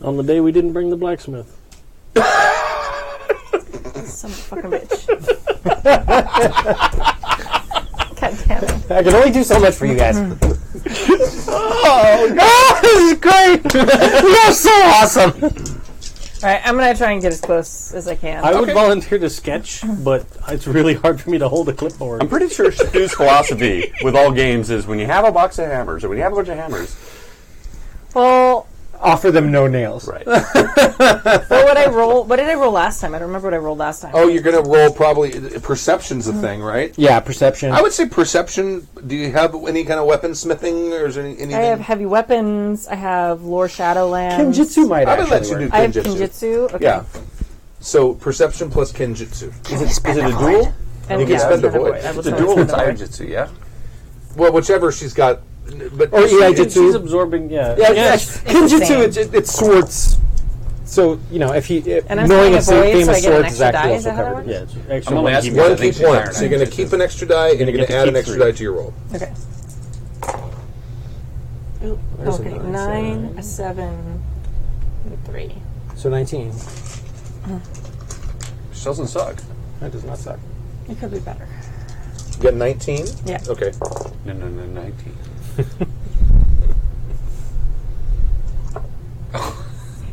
On the day we didn't bring the blacksmith. Some fucking bitch. God damn it. I can only do so much for you guys. Oh, this is great! You're so awesome! All right, I'm going to try and get as close as I can. I would volunteer to sketch, but it's really hard for me to hold a clipboard. I'm pretty sure Stu's philosophy with all games is when you have a box of hammers or when you have a bunch of hammers, Well, Offer them no nails. right? what would I roll? What did I roll last time? I don't remember what I rolled last time. Oh, you're going to roll probably... Perception's a thing, right? Yeah, perception. I would say perception. Do you have any kind of weaponsmithing, or is there anything? I have heavy weapons. I have lore Shadowlands. Kinjitsu might I would let actually you work. do I have Kinjitsu. Kinjitsu. Okay. Yeah. So perception plus Kinjitsu. Is it a duel? And You can yeah, spend I a was void. gonna I was It's a gonna duel. spend It's a void. Aijutsu, yeah. Well, whichever she's got. But Or She's Iaijutsu. absorbing, yeah. Yeah, Yes. Kinjitsu, it's swords. So, you know, if he... And I'm knowing spending a a void, so I famous get an swords is extra actually die. Is also that how that covered. works? Yeah, it's extra I'm only one asking keep. because I one think keep she's one. iron So you're going to Aijutsu. keep an extra die, and you're going get to to add keep an extra 3. die to your roll. Okay. There's a Okay, 9, 9, a 7, and a 3. So 19. Which doesn't suck. That does not suck. It could be better. You got 19? Yeah. Okay. No, 19.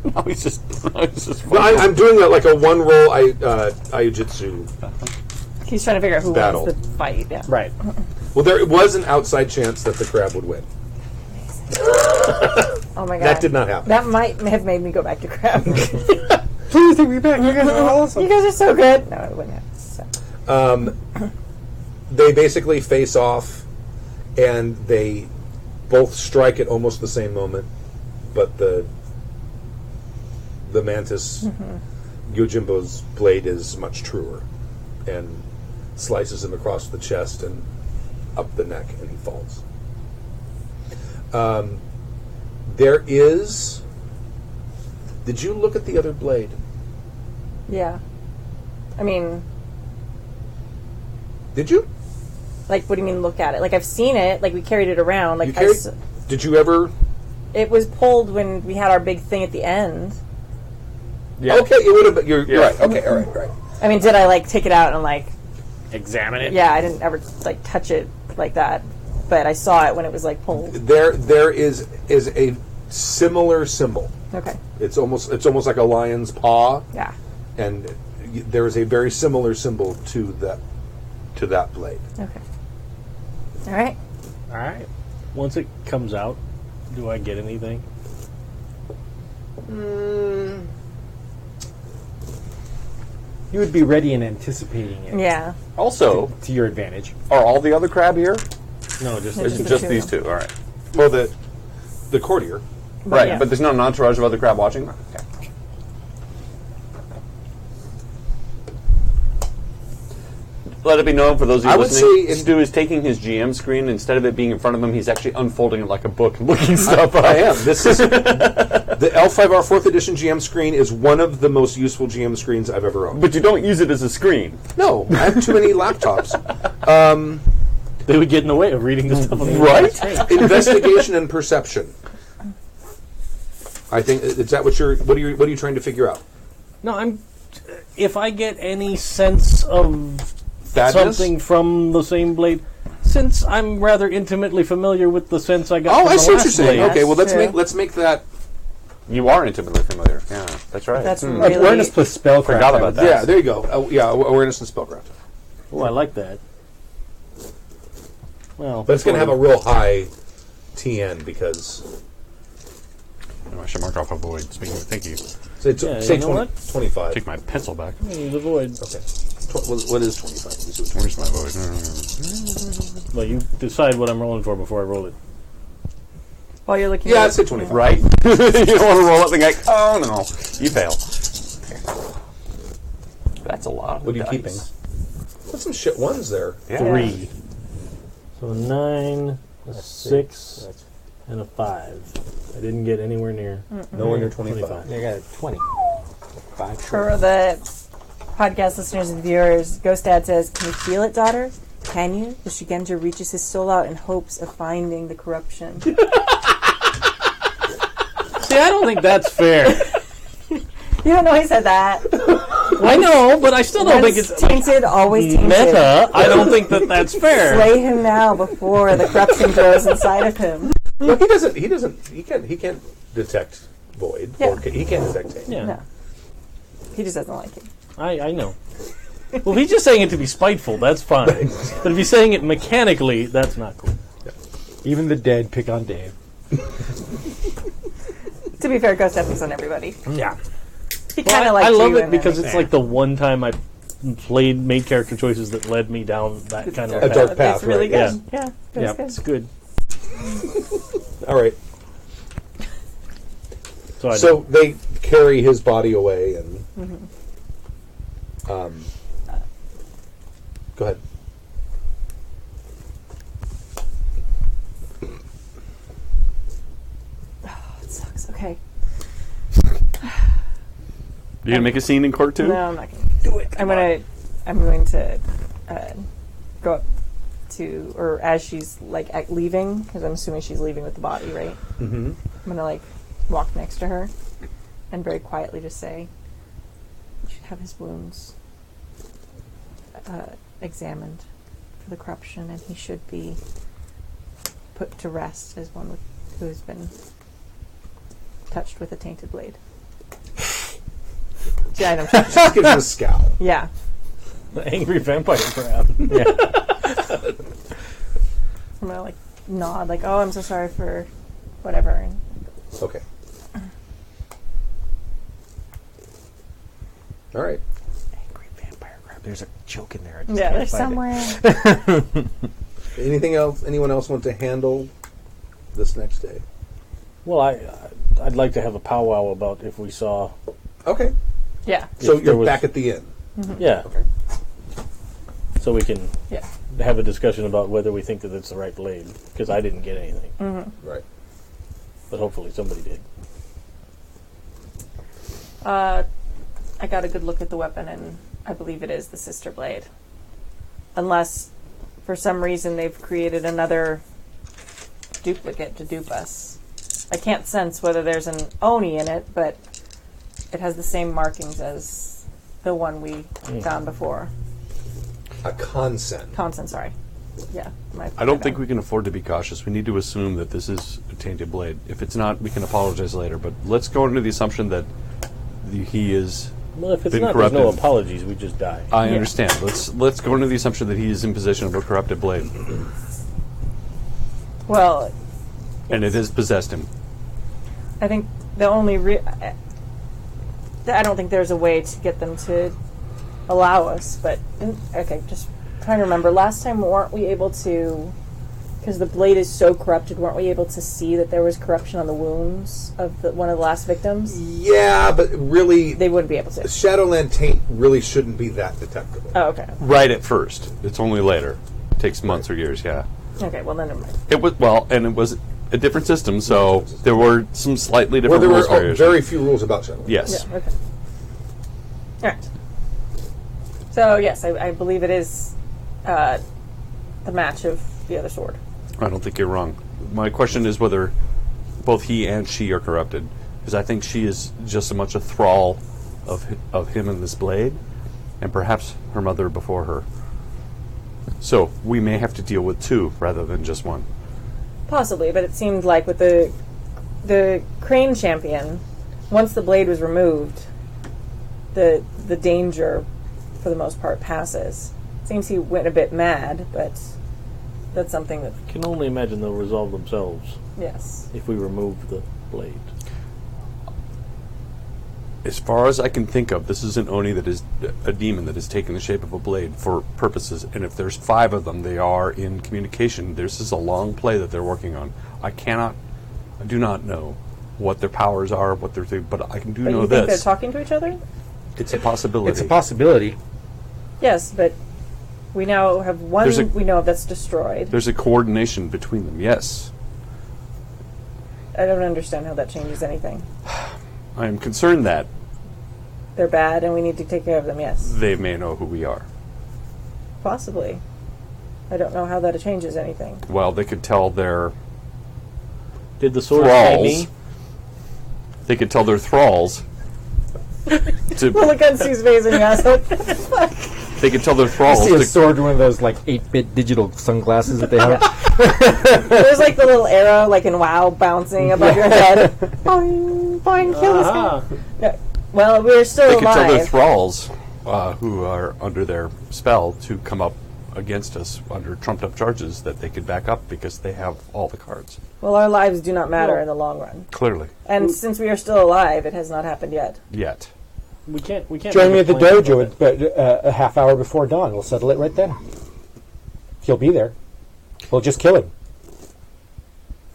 No, he's just. Well, I'm doing like a one roll Aijutsu. He's trying to figure out who Battle. wins the fight. Yeah. Right. Well, there was an outside chance that the crab would win. Oh my god. That did not happen. That might have made me go back to crab. Please take me back. You guys are awesome. You guys are so good. No, it wouldn't have. So. They basically face off, and they both strike at almost the same moment, but the mantis Yojimbo's blade is much truer and slices him across the chest and up the neck, and he falls. There is... Did you look at the other blade? Yeah. I mean, Did you? Like, what do you mean look at it? Like, I've seen it. Like, we carried it around. Like, Did you ever? It was pulled when we had our big thing at the end. Yeah. Okay, it would have been. You're right. Okay, all right. I mean, did I, like, take it out and, like... Examine it? Yeah, I didn't ever, like, touch it like that. But I saw it when it was, like, pulled. There is a similar symbol. Okay. It's almost like a lion's paw. Yeah. And there is a very similar symbol to that blade. Okay. All right. All right. Once it comes out, do I get anything? You would be ready and anticipating it. Yeah. Also, To your advantage. are all the other crab here? No, just It's It's the just two. these two. All right. Well, the courtier. Right, yeah. but there's not an entourage of other crab watching? Okay. Let it be known for those of you I would listening, say Stu is taking his GM screen, instead of it being in front of him, he's actually unfolding it like a book and looking stuff up. I am. This is the L5R 4th edition GM screen is one of the most useful GM screens I've ever owned. But you don't use it as a screen. No, I have too many laptops. They would get in the way of reading the stuff on the Right? Investigation and perception. I think is that what are you trying to figure out? No, I'm. If I get any sense of Badness? something from the same blade, since I'm rather intimately familiar with the sense I got. Oh, from I the see what you're last saying. blade. Okay, well True. let's make that. You are intimately familiar. Yeah, that's right. That's Hmm. really... awareness plus spellcraft. Forgot about that. Yeah, there you go. Awareness and spellcraft. Oh, I like that. Well, But it's going to have a real high TN because I should mark off a void. Speaking of, thank you. say Yeah, say you know 20, what? 25. Take my pencil back. the void. Okay. What is 25? Let me see what Where's my void? Well, you decide what I'm rolling for before I roll it. While you're looking Yeah, at I'd say 25. Right? You don't want to roll up and go, oh no, you fail. That's a lot. What are you keeping? Put some shit ones there. Yeah. 3. So a 9, a 6, and a 5. I didn't get anywhere near. Nowhere near 25. I got a 20. 5 For the podcast listeners and viewers, Ghost Dad says, "Can you feel it, daughter? Can you?" The Shugenja reaches his soul out in hopes of finding the corruption. See, I don't think that's fair. You don't know he said that. I know, but I still don't think That's it's tainted, always tainted. meta. I don't think that that's fair. Slay him now before the corruption grows inside of him. No, he can't detect void. Yeah. Or he can't detect taint. Yeah, No. He just doesn't like it. I know. Well, if he's just saying it to be spiteful, that's fine. But if he's saying it mechanically, that's not cool. Even the dead pick on Dave. To be fair, Ghost Dad picks on everybody. Yeah. He kind of likes I you. love it and because everything. it's like the one time I made character choices that led me down that kind of A path. dark path, It's really right? good. Yeah. Yep. That's It's good. All right. So They carry his body away and. Go ahead. It sucks. Okay. You gonna make a scene in court too? No, I'm not going to do it. I'm going to go up to, or as she's like leaving, because I'm assuming she's leaving with the body, right? Mm-hmm. I'm going to like walk next to her and very quietly just say, "You should have his wounds examined for the corruption, and he should be put to rest as one who has been touched with a tainted blade." Yeah, I know. Just gives him a scowl. Yeah. the angry vampire crab. Yeah. I'm gonna like nod, like, "Oh, I'm so sorry for whatever." And Okay. All right. Angry vampire crab. There's a joke in there. I just yeah, can't there's find somewhere. Anything else? Anyone else want to handle this next day? Well, I'd like to have a powwow about if we saw. Okay. Yeah. So If there you're was- back at the inn. Yeah. Okay. So we can Yeah. have a discussion about whether we think that it's the right blade, because I didn't get anything, Right. but hopefully somebody did. I got a good look at the weapon, and I believe it is the sister blade. Unless for some reason they've created another duplicate to dupe us. I can't sense whether there's an Oni in it, but it has the same markings as the one we found before. A consent. Consent, sorry. Yeah. I don't think we can afford to be cautious. We need to assume that this is a tainted blade. If it's not, we can apologize later. But let's go into the assumption that he is. Well, if it's been not, corrupted. there's no apologies. We just die. I understand. Let's go into the assumption that he is in possession of a corrupted blade, Well, and it has possessed him. I think the only I don't think there's a way to get them to allow us, but okay, just trying to remember. Last time, weren't we able to, because the blade is so corrupted, weren't we able to see that there was corruption on the wounds of one of the last victims? Yeah, but really, They wouldn't be able to. Shadowland taint really shouldn't be that detectable. Oh, okay. Right at first. It's only later. It takes months or years. Yeah. Okay, well then never mind. It was and it was a different system, so there were some slightly Well, different there rules were variations. very few rules about Shadowland. Yes. Yeah, okay. All right. So, yes, I believe it is the match of the other sword. I don't think you're wrong. My question is whether both he and she are corrupted, because I think she is just so much a thrall of him and this blade, and perhaps her mother before her. So we may have to deal with two rather than just one. Possibly, but it seemed like with the Crane champion, once the blade was removed, the danger, for the most part, passes. Seems he went a bit mad, but that's something that... Can only imagine they'll resolve themselves Yes. if we remove the blade. As far as I can think of, this is an Oni that is a demon that has taken the shape of a blade for purposes, and if there's 5 of them, they are in communication. This is a long play that they're working on. I do not know what their powers are, what they're doing, but I can do But know you think they're this. talking to each other? It's a possibility. It's a possibility. Yes, but we now have one There's a- we know of that's destroyed. There's a coordination between them, yes. I don't understand how that changes anything. I am concerned that They're bad and we need to take care of them, yes. they may know who we are. Possibly. I don't know how that changes anything. Well, they could tell their Did the sword say thralls. me? They could tell their thralls to. Look at Sue's face and you ask, like, They could tell their I thralls see a to. sword, one of those like 8-bit digital sunglasses that they have. there's like the little arrow, like in WoW, bouncing above your head. Boing, boing, kill this guy. Ah, Yeah. Well, we're They still could tell their alive. thralls, who are under their spell, to come up against us under trumped-up charges that they could back up because they have all the cards. Well, our lives do not matter in the long run. Clearly, And since we are still alive, it has not happened yet. yet. we can't. Join make me a at the plan about dojo it. a half hour before dawn. We'll settle it right then. He'll be there. We'll just kill him.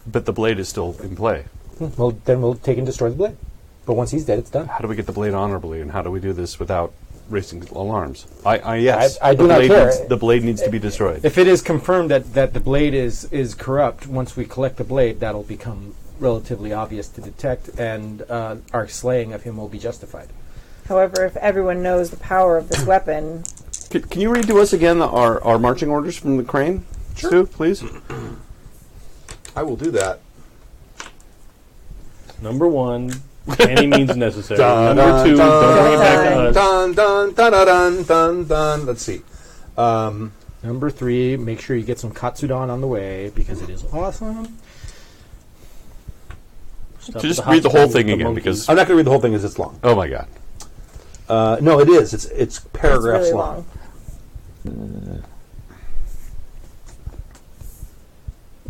But the blade is still in play. Well, then we'll take and destroy the blade. But once he's dead, it's done. How do we get the blade honorably, and how do we do this without raising alarms? Yes, I do the not blade care. the blade needs to be destroyed. If it is confirmed that the blade is corrupt, once we collect the blade, that'll become relatively obvious to detect, and our slaying of him will be justified. However, if everyone knows the power of this weapon, Can you read to us again our marching orders from the crane, Stu, please? I will do that. Number 1, any means necessary. Dun, Number dun, 2, dun, don't bring it back to us. Dun, dun, dun, dun, dun, dun, dun. Let's see. Number 3, make sure you get some katsudon on the way, because it is awesome. Stuff Just with the read the hot whole springs thing with the again, monkeys. because I'm not going to read the whole thing as it's long. oh my god, No, it is. It's it's paragraphs really long. long.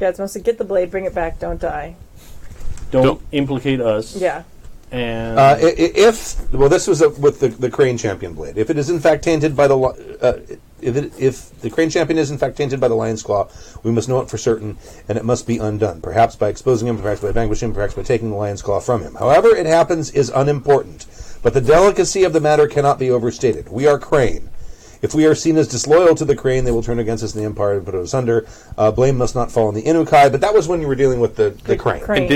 Yeah, it's mostly get the blade, bring it back, don't die. Don't implicate us. Yeah. And This was with the Crane Champion blade. If it is in fact tainted by the if the Crane Champion is in fact tainted by the Lion's Claw, we must know it for certain, and it must be undone. Perhaps by exposing him, perhaps by vanquishing him, perhaps by taking the Lion's Claw from him. However it happens is unimportant. But the delicacy of the matter cannot be overstated. We are Crane. If we are seen as disloyal to the Crane, they will turn against us in the Empire and put us under. Blame must not fall on the Inukai, but that was when you were dealing with the Crane. Crane.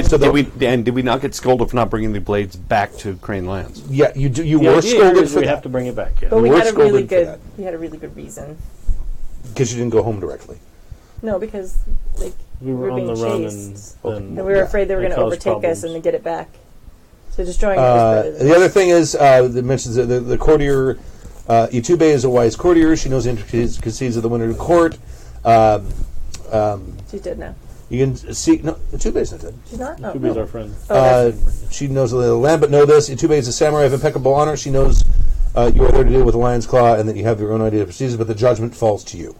and did we not get scolded for not bringing the blades back to Crane Lands? Yeah, you the were idea scolded is for we that. have to bring it back. Yeah. But we were had a really scolded for good that. we had a really good reason. Because you didn't go home directly. No, because like We were on being the run chased. and And we were afraid they were That going to caused overtake us problems. and then get it back. So destroying it was better than The other thing is, it mentions that the courtier, Itube is a wise courtier. She knows the intricacies of the winter court. She's dead now. You can see... No, Itube is not dead. She's not? Oh, Tubi's our friend. She knows the land, but know this. Itube is a samurai of impeccable honor. She knows you are there to deal with the lion's claw and that you have your own idea of procedures, but the judgment falls to you.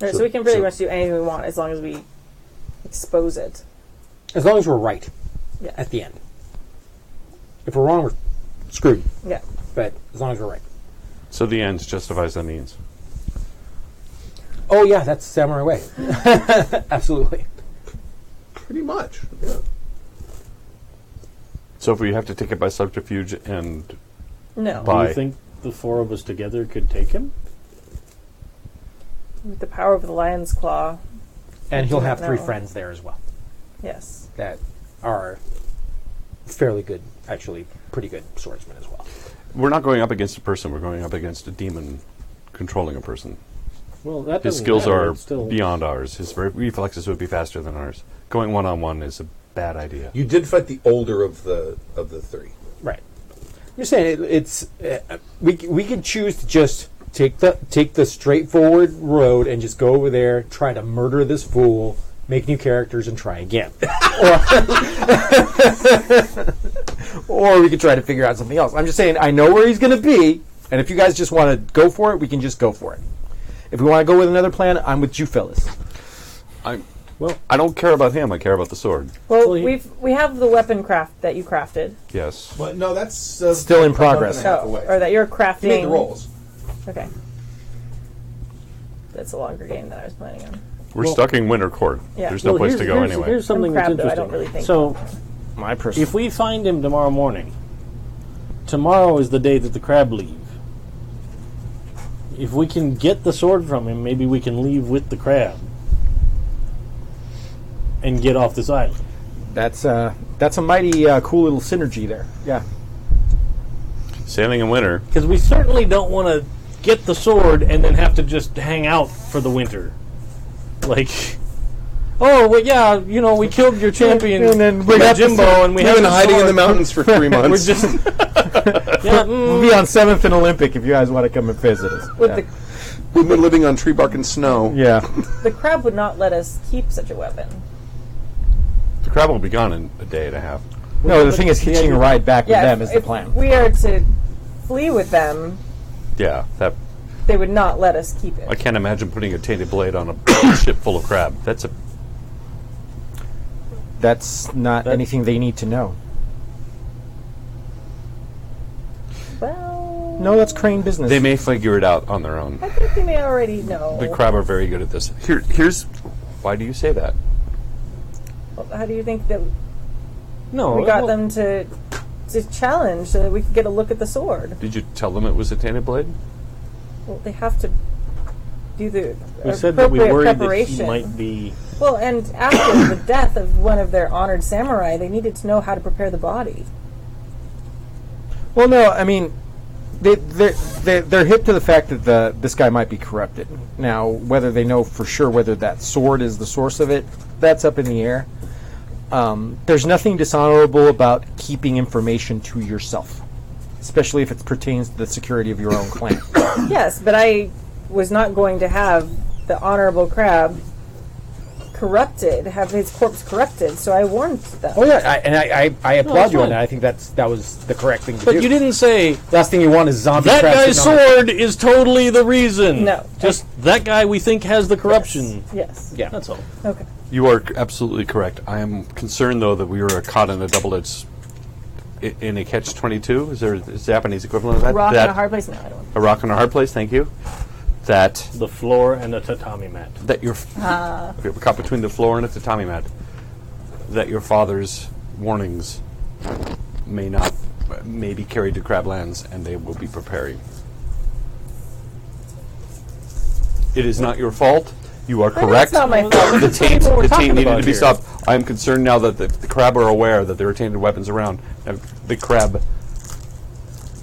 Right, so we can pretty much do anything we want as long as we expose it. As long as we're right Yeah. at the end. If we're wrong, we're screwed. Yeah. But as long as we're right. So the ends justifies the means. Oh yeah, that's samurai way. Absolutely. Pretty much. Yeah. So if we have to take it by subterfuge and No. Bye. Do you think the four of us together could take him? With the power of the lion's claw. And he'll have 3 No. friends there as well Yes. that are fairly good, actually pretty good swordsmen as well. we're not going up against a person, we're going up against a demon controlling a person. Well, that His doesn't skills matter. are It's still beyond ours. His reflexes would be faster than ours. Going one-on-one is a bad idea. You did fight the older of the 3. Right. I'm just saying it's we could choose to just take the straightforward road and just go over there, try to murder this fool, make new characters, and try again. Or we could try to figure out something else. I'm just saying I know where he's going to be, and if you guys just want to go for it, we can just go for it. If we want to go with another plan, I'm with you fellas. I don't care about him, I care about the sword. Well, Well, we have the weapon craft that you crafted. Yes. Well, no, that's... Still in progress. Or that you're crafting. You made the rolls. Okay. That's a longer game than I was planning on. We're stuck in Winter Court. Yeah. There's no place to go anyway. Here's something crab, that's though, I interesting. don't really think. So, My personal. if we find him tomorrow morning, tomorrow is the day that the crab leave. If we can get the sword from him, maybe we can leave with the crab and get off this island. That's a mighty cool little synergy there. Yeah. Sailing in winter. Because we certainly don't want to get the sword and then have to just hang out for the winter. Like, oh, well, yeah, you know, we killed your champion, And then we got the Jimbo, sword. and we We've have been the hiding in the sword. mountains for 3 months. We're just, yeah, We'll be on 7th and Olympic if you guys want to come and visit us. With We've been living on tree bark and snow. Yeah. the crab would not let us keep such a weapon. The crab will be gone in a day and a half. No, the thing is, hitching a ride back with Yeah, them if, is the if plan. we are to flee with them, Yeah, that they would not let us keep it. I can't imagine putting a tainted blade on a ship full of crab. That's a That's not anything they need to know. Well, No, that's crane business. They may figure it out on their own. I think they may already know. The crab are very good at this. Here's why do you say that? Well, how do you think that no, we got well, them to challenge so that we could get a look at the sword? Did you tell them it was a tainted blade? Well, they have to do the We said that we appropriate worried that preparation. he might be. Well, and after the death of one of their honored samurai, they needed to know how to prepare the body. Well, no, I mean, they're hip to the fact that this guy might be corrupted. Now, whether they know for sure whether that sword is the source of it, that's up in the air. There's nothing dishonorable about keeping information to yourself, especially if it pertains to the security of your own clan. Yes, but I was not going to have the honorable crab corrupted, have his corpse corrupted, so I warned them. Oh yeah, I applaud you on fine. that. I think that was the correct thing to But do. you didn't say Last thing you want is zombie that crabs guy's sitting on the- sword is totally the reason. No. just that guy we think has the corruption. Yes. Yeah. That's all. Okay. You are absolutely correct. I am concerned though that we were caught in a double-edged in a catch-22. Is the Japanese equivalent of that? Rock that in a hard place? No, I don't. a rock in a hard place. Thank you. That The floor and a tatami mat. you're okay, we're caught between the floor and a tatami mat. That your father's warnings may be carried to Crablands, and they will be preparing. It is not your fault. You are correct. It's not my fault. The taint talking needed about to be here. stopped. I am concerned now that the crab are aware that there are tainted weapons around. And the crab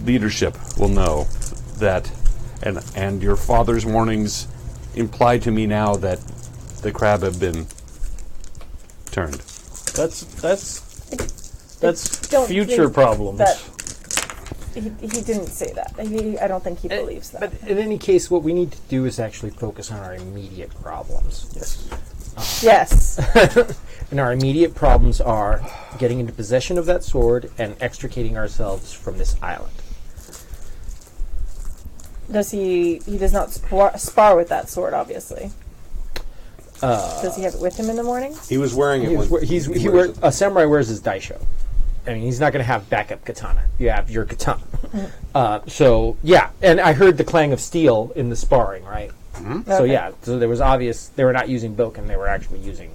leadership will know that And your father's warnings imply to me now that the crab have been turned. That's don't future think problems. that- He didn't say that. I don't think he believes that. But in any case, what we need to do is actually focus on our immediate problems. Yes. And our immediate problems are getting into possession of that sword and extricating ourselves from this island. Does he does not spar with that sword, obviously. Does he have it with him in the morning? He was wearing it. A samurai wears his daisho. I mean, he's not going to have backup katana. You have your katana. So, yeah. And I heard the clang of steel in the sparring, right? So, Okay. yeah. So there was obvious... They were not using bokken. They were actually using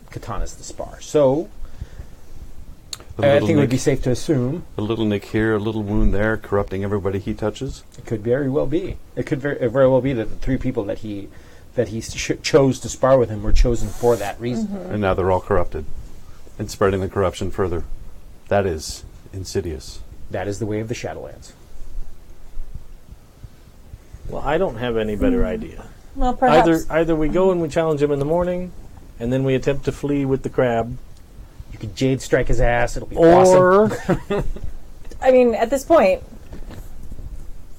katanas to spar. So, I think it would be safe to assume... A little nick here, a little wound there, corrupting everybody he touches. It could very well be. It could very well be that the three people that he chose to spar with him were chosen for that reason. And now they're all corrupted. And spreading the corruption further. That is insidious. That is the way of the Shadowlands. Well, I don't have any better idea. Well, perhaps. Either we go and we challenge him in the morning, and then we attempt to flee with the crab, You could Jade strike his ass. It'll be awesome. or I mean, at this point,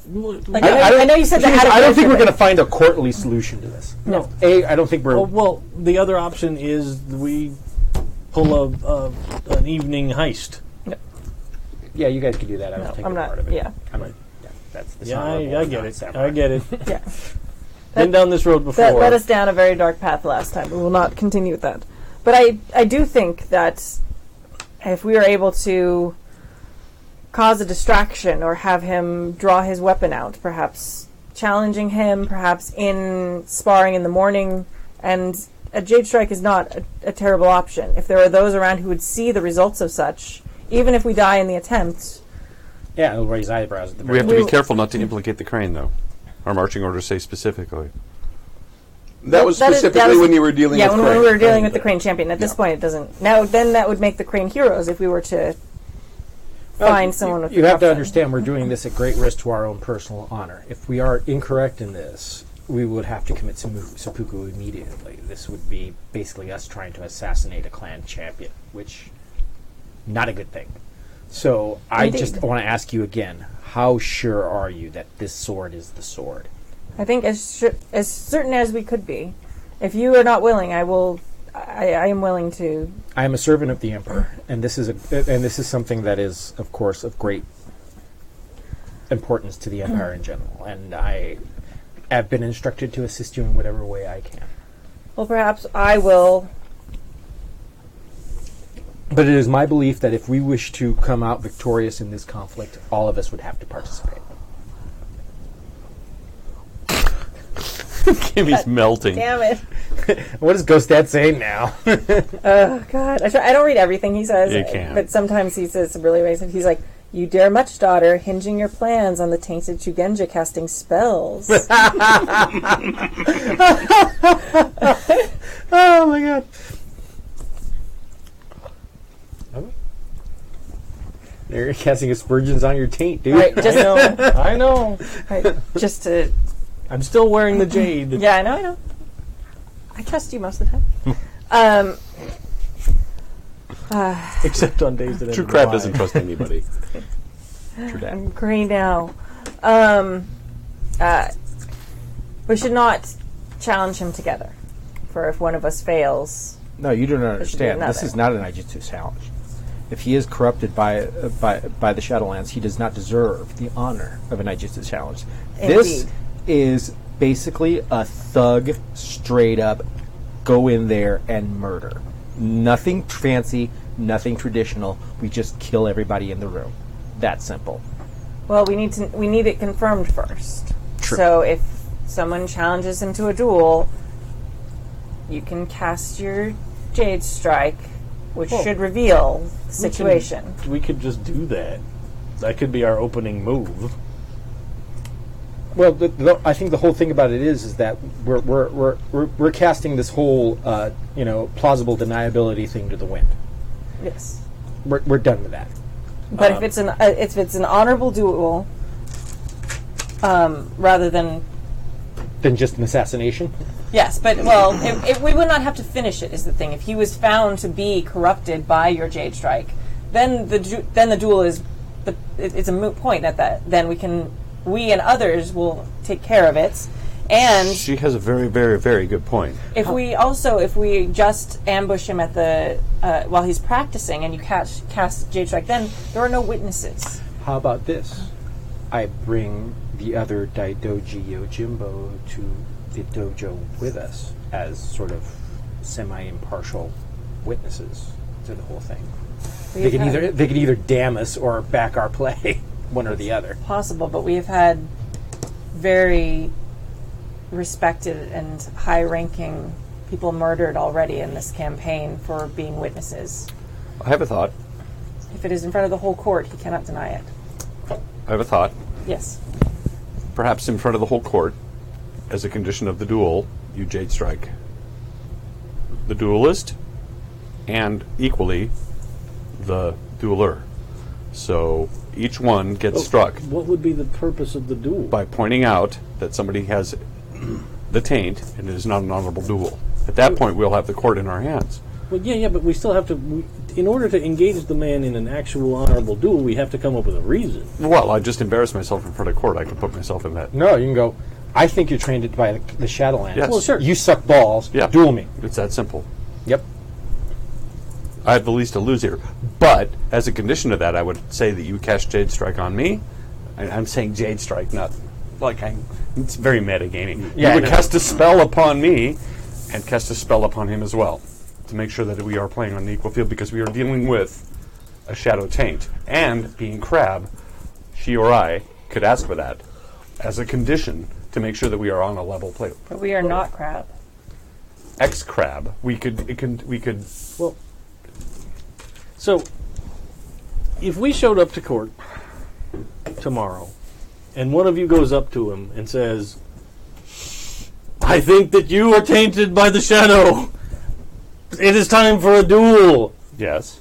like, I I know you said that. I don't think we're going to find a courtly solution to this. No. I don't think we're... well, the other option is we pull an evening heist. Yeah, you guys could do that. I don't No, think I'm we're not. part of it. Yeah. That's Yeah, dishonorable I and get not it. samurai. I get it. Yeah. Been down this road before. That led us down a very dark path last time. We will not continue with that. But I do think that if we are able to cause a distraction or have him draw his weapon out, perhaps challenging him, perhaps in sparring in the morning, and a Jade Strike is not a terrible option. If there are those around who would see the results of such, even if we die in the attempt... Yeah, it'll raise eyebrows at the We very have to be We- careful not to implicate the crane, though. Our marching orders say specifically. That was That is- specifically when you were dealing with when Crane. we were dealing with the Crane Champion. At this point, it doesn't... Now, then that would make the Crane heroes if we were to find someone with... You have to corruption. understand we're doing this at great risk to our own personal honor. If we are incorrect in this, we would have to commit seppuku immediately. This would be basically us trying to assassinate a clan champion, which, not a good thing. So I Indeed. just want to ask you again, how sure are you that this sword is the sword? I think as certain as we could be. If you are not willing, I will... I am willing to... I am a servant of the Emperor, and this is something that is, of course, of great importance to the Empire in general. And I have been instructed to assist you in whatever way I can. Well, perhaps I will... But it is my belief that if we wish to come out victorious in this conflict, all of us would have to participate. Kimmy's melting. Damn it. What is Ghost Dad saying now? Oh, God. I don't read everything he says. You can't. But sometimes he says some really ways. He's like, you dare much, daughter, hinging your plans on the tainted Shugenja casting spells. Oh my god. They're casting aspersions on your taint, dude. Right, just, I know. right, just to... I'm still wearing the jade. Yeah, I know. I trust you most of the time. Except on days that True end Crab in doesn't Y. trust anybody. I'm green now. We should not challenge him together. For if one of us fails... No, you don't should be understand. This another. is not an Aijutsu challenge. If he is corrupted by the Shadowlands, he does not deserve the honor of an Aijutsu challenge. This Indeed. is basically a thug, straight up, go in there and murder. Nothing fancy, nothing traditional. We just kill everybody in the room. That simple. Well, we need it confirmed first. True. So if someone challenges him to a duel, you can cast your Jade Strike, which should reveal the situation. We could just do that. That could be our opening move. Well, I think the whole thing about it is that we're casting this whole plausible deniability thing to the wind. Yes. We're done with that. But if it's an honorable duel, rather than just an assassination. yes. But well, if we would not have to finish it is the thing. If he was found to be corrupted by your Jade Strike, then the duel is it's a moot point at that. Then we and others will take care of it. And She has a very, very, very good point. if we just ambush him at the while he's practicing and you cast Jade Strike, then there are no witnesses. How about this? I bring the other Daidoji Yojimbo to the dojo with us as sort of semi-impartial witnesses to the whole thing. They could either damn us or back our play, one or the other. Possible, but we have had very respected and high-ranking people murdered already in this campaign for being witnesses. I have a thought. If it is in front of the whole court, he cannot deny it. I have a thought. Yes. Perhaps in front of the whole court, as a condition of the duel, you Jade Strike the duelist and equally the dueler. So each one gets struck What would be the purpose of the duel? by pointing out that somebody has the taint and it is not an honorable duel. At that point, we'll have the court in our hands. Well, yeah, but we still have to. In order to engage the man in an actual honorable duel, we have to come up with a reason. Well, I just embarrassed myself in front of court. I could put myself in that. No, you can go, I think you're trained by the Shadowlands. Yes. Well, sure. You suck balls. Yeah. Duel me. It's that simple. Yep. I have the least to lose here. But as a condition of that, I would say that you cast Jade Strike on me. I'm saying Jade Strike, not like it's very metagaming. Yeah, You would I know. cast a spell upon me and cast a spell upon him as well to make sure that we are playing on an equal field because we are dealing with a shadow taint. And being Crab, she or I could ask for that as a condition to make sure that we are on a level play. But we are not Crab. X-Crab, we could. Well, so if we showed up to court tomorrow, and one of you goes up to him and says, "I think that you are tainted by the shadow. It is time for a duel." Yes.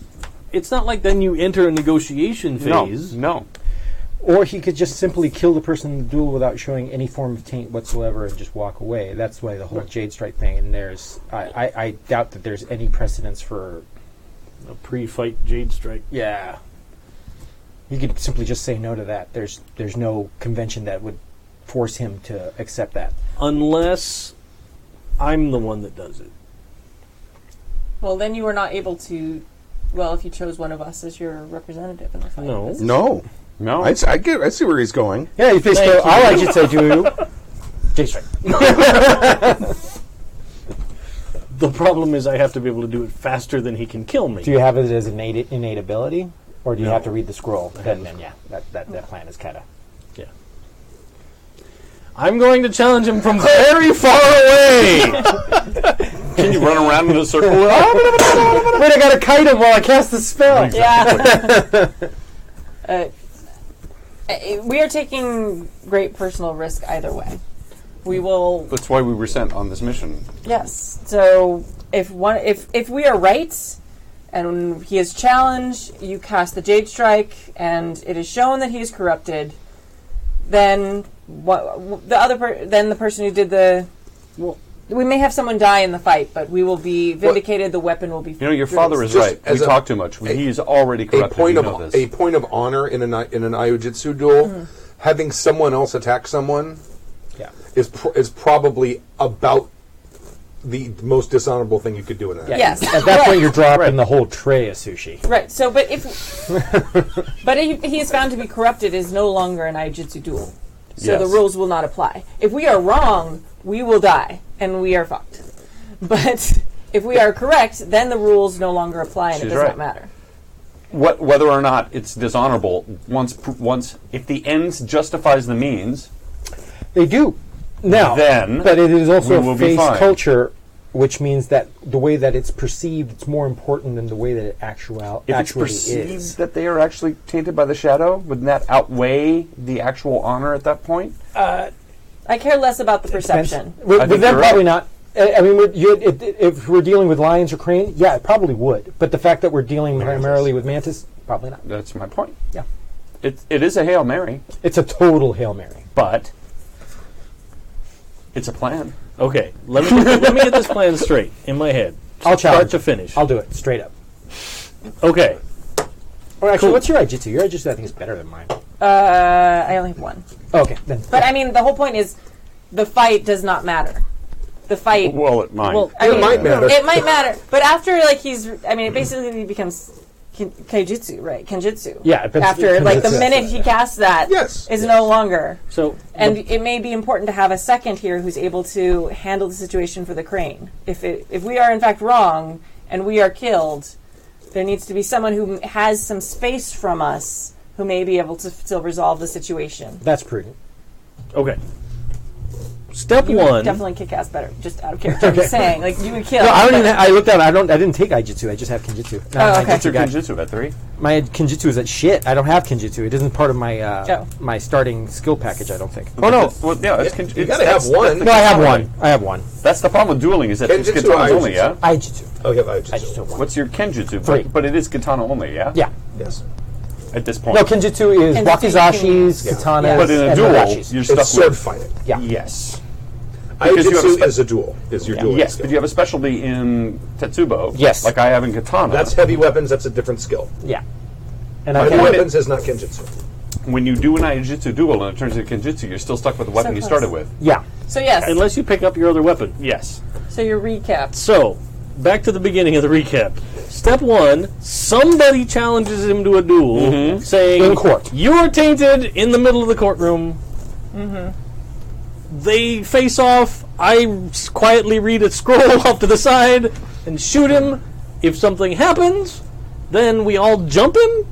It's not like then you enter a negotiation phase. No. Or he could just simply kill the person in the duel without showing any form of taint whatsoever and just walk away. That's why the whole Jade Strike thing. And there's, I doubt that there's any precedence for. A pre-fight Jade Strike. Yeah. You could simply just say no to that. There's no convention that would force him to accept that. Unless I'm the one that does it. Well, then you are not able to. Well, if you chose one of us as your representative in the fight. No. No. I see where he's going. Yeah, you think so? All I should say to you, Jade Strike. The problem is I have to be able to do it faster than he can kill me. Do you have it as an innate ability? Or do you No. have to read the scroll? Then yeah, that plan is kind of... Yeah. I'm going to challenge him from very far away. Can you run around in a circle? Wait, I gotta kite him while I cast the spell! Yeah. We are taking great personal risk either way. We will. That's why we were sent on this mission. Yes. So if we are right, and he is challenged, you cast the Jade Strike, and it is shown that he is corrupted. Then the person who did the. Well, we may have someone die in the fight, but we will be vindicated. The weapon will be. You know, your father is Just right. as We a- talk too much. He's already corrupted. A this. point of honor in an Iojitsu duel, having someone else attack someone, is probably about the most dishonorable thing you could do in that. Yes. At that point, you're dropping the whole tray of sushi. Right. So, but if he is found to be corrupted, it is no longer an Iojitsu duel. So Yes. the rules will not apply. If we are wrong, we will die and we are fucked. But if we are correct, then the rules no longer apply and She's it does right. not matter. Whether or not it's dishonorable, once if the ends justifies the means, They do. Now, Then but it is also we will a be face fine. culture, which means that the way that it's perceived, it's more important than the way that it if actually it's perceived is. that they are actually tainted by the shadow, wouldn't that outweigh the actual honor at that point? I care less about the perception. With think them, you're probably right. not. I mean, if we're dealing with lions or crane, yeah, it probably would. But the fact that we're dealing primarily with mantis, probably not. That's my point. Yeah. It is a Hail Mary, It's a total Hail Mary. but it's a plan. Okay, let me get this plan straight in my head. I'll challenge. Start to finish. I'll do it straight up. Okay. Or actually, Cool. what's your Ijitsu? Your Ijitsu, I think, is better than mine. I only have one. Okay, then. But I mean, the whole point is the fight does not matter. The fight. Well, it might. Well, It might matter. It might matter. But after, like, it basically becomes Kaijutsu, right? Kenjutsu. Yeah, it becomes After, like, the Kenjutsu. minute he casts that, Yes. is no longer. So And it may be important to have a second here who's able to handle the situation for the crane. If we are in fact wrong and we are killed, there needs to be someone who has some space from us who may be able to still resolve the situation. That's prudent. okay. Step You would one. definitely kick ass better, just out of character. I'm just saying, like, you would kill. No, I don't even. I looked at. I didn't take Ijitsu. I just have Kenjutsu. Oh, okay. What's your guy. Kenjutsu at 3? My Kenjutsu is at shit. I don't have Kenjutsu. It isn't part of my Oh. my starting skill package. I don't think. Oh no! Well, yeah, it's You gotta have one. No, I have one. I have one. That's the problem with dueling is that it's Kenjutsu katanas or only. Yeah. Ijitsu. Oh, yeah, I just have one. What's your Kenjutsu? 3. But it is katana only. Yeah. Yeah. Yes. At this point. No, Kenjutsu is Kenjutsu wakizashis, Yeah. katanas, But in a and duel, hirachis. you're stuck It's sword with. fighting. Yeah. Yes. Because you have a Aijutsu spe- is a duel. Is your duel? Yes, skill. but you have a specialty in Tetsubo. Yes. Like I have in katana. That's heavy weapons. That's a different skill. Yeah. And I Heavy can weapons is not Kenjutsu. when you do an Aijutsu duel and it turns into Kenjutsu, you're still stuck with the weapon you close. started with. Yeah. So yes. Unless you pick up your other weapon. Yes. So your recap. So, back to the beginning of the recap. Step one, somebody challenges him to a duel, saying, In court. You are tainted in the middle of the courtroom. They face off. I quietly read a scroll off to the side and shoot him. If something happens, then we all jump him,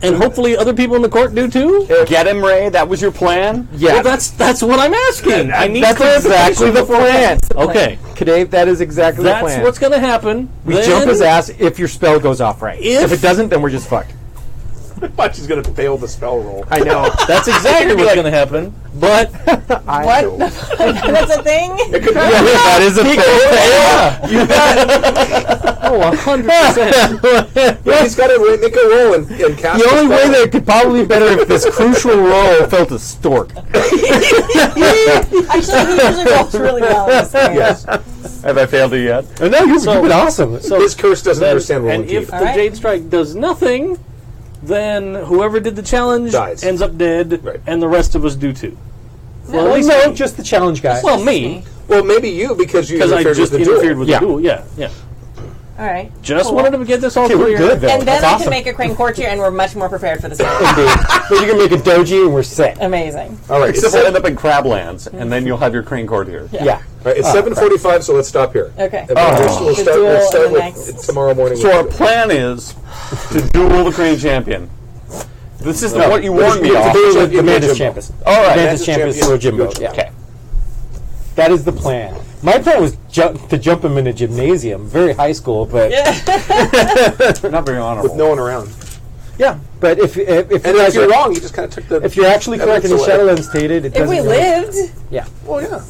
and hopefully other people in the court do too. Get him, Ray. That was your plan. Yeah. Well, that's what I'm asking. I need That's clarification exactly the before- plan. Okay, Kadave, that is exactly the that's plan. what's going to happen. we Then jump his ass if your spell goes off right. If- it doesn't, then we're just fucked. Watch, he's going to fail the spell roll. I know. That's exactly what's going to happen. But What? That's a thing? that is a thing. oh, 100%. Yeah, he's got to make a roll and cast The only way spell. that it could probably be better if this crucial roll fell to Stork. Actually, he usually rolls really well in this game. Yes. Have I failed it yet? No, you've been awesome. His curse doesn't understand rolling And if teeth. the Alright. Jade Strike does nothing, then whoever did the challenge Dies. ends up dead, Right. and the rest of us do too. Well, Well, at least no, me. just the challenge guy. Well, me, Well, maybe you because you because I interfered just with the interfered duel. with Yeah. the duel. Yeah, yeah. All right. Just Cool. wanted to get this all Okay, clear. we're good, though. And then That's I awesome. can make a crane court here, and we're much more prepared for this game. Indeed. Then you can make a doji and we're set. Amazing. All right, Except it's, we'll end up in Crablands, and then you'll have your crane court here. Yeah. all right, it's 7:45, so let's stop here. Okay. And then we'll The start, duel we'll start and the with next. tomorrow morning. So our plan is to duel the crane champion. This is what you warned me to of. do The Mantis Champus. All right. Mantis Champus Champion. Jimbo. Yeah. Okay. That is the plan. My plan was to jump him in a gymnasium, very high school, but Not very honorable. with no one around. yeah. But if And you if guys you're are, wrong, you just kind of took the. if you're actually correct and the evidence Shadowlands stated, it If doesn't we matter. lived, Yeah. Well, yeah,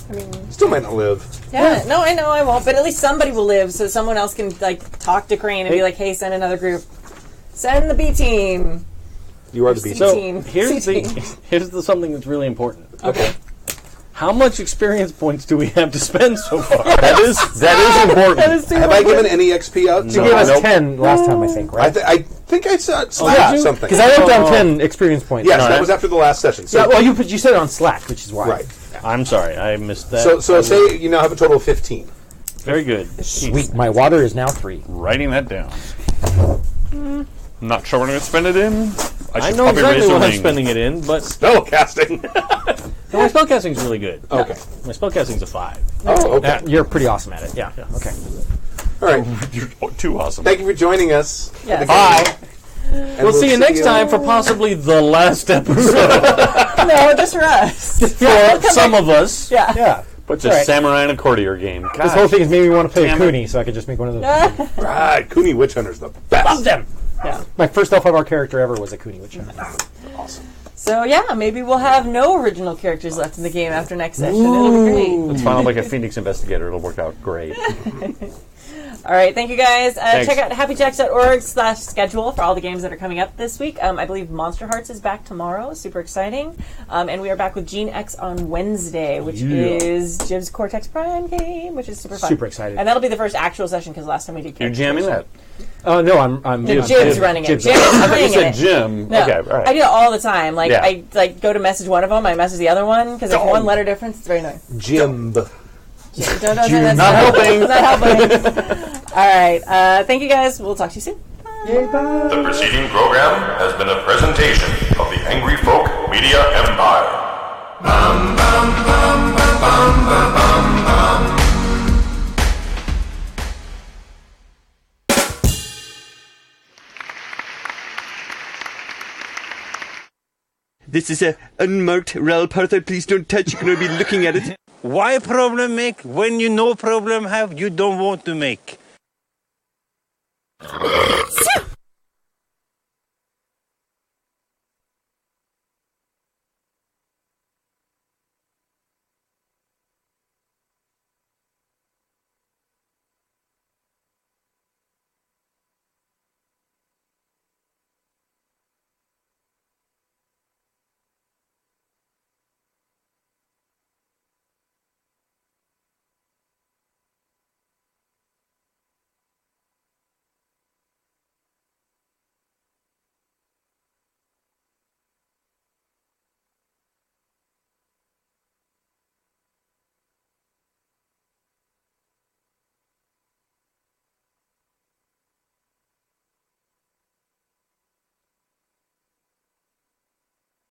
I mean, still might not live. yeah. No, I know I won't, but at least somebody will live, so someone else can like talk to Crane and be like, "Hey, send another group. Send the B team." You are the beast. So Team. here's Team. the something that's really important. Okay. How much experience points do we have to spend so far? That is important. That is too Have I much. given any XP out? You gave us 10 last time, I think, I, right? I think I saw did Slack you? something. Because I wrote down 10 experience points. Yes, No, that was after the last session. So, Yeah, well, you said it on Slack, which is why. right. I'm sorry, I missed that. So say you now have a total of 15. Very good. Sweet. My water is now 3. Writing that down. Not sure what I'm going to spend it in. I should know probably exactly raise a what I'm ring. spending it in, but Spell casting. no, my spellcasting's really good. Okay. My spellcasting's a 5. Oh, okay. You're pretty awesome at it. Yeah. Okay. All right. You're too awesome. Thank you for joining us. Yes. Bye. And We'll see you next time for possibly the last episode No, just for us. for some of us. Yeah. Yeah. But a Right. samurai and a courtier game. This Gosh. whole thing has made me want to play Damn it. Cooney, so I could just make one of those. Right, Cooney Witch Hunter's the best. Love them. Yeah. My first L5R character ever was a Cooney Witch Hunter. Awesome. So yeah, maybe we'll have no original characters left in the game after next session. It'll be great. It's fun like a Phoenix investigator. It'll work out great. All right, thank you guys. Thanks. Check out happyjacks.org/schedule for all the games that are coming up this week. I believe Monster Hearts is back tomorrow. Super exciting. And we are back with Gene X on Wednesday, which is Jib's Cortex Prime game, which is super fun. Super excited. And that'll be the first actual session because last time we did You're jamming that. Oh no, I'm Jib's running it. Jib's Jim is I thought you playing said it. Jim. No, Okay, all right. I do it all the time. Like Yeah. I go to message one of them, I message the other one because there's one letter difference. It's very annoying. Jim. Not helping. Not helping. All right. Thank you guys. We'll talk to you soon. The preceding program has been a presentation of the Angry Folk Media Empire. This is a unmarked RAL partner. Please don't touch. You're going to be looking at it. Why problem make when you no problem have, you don't want to make?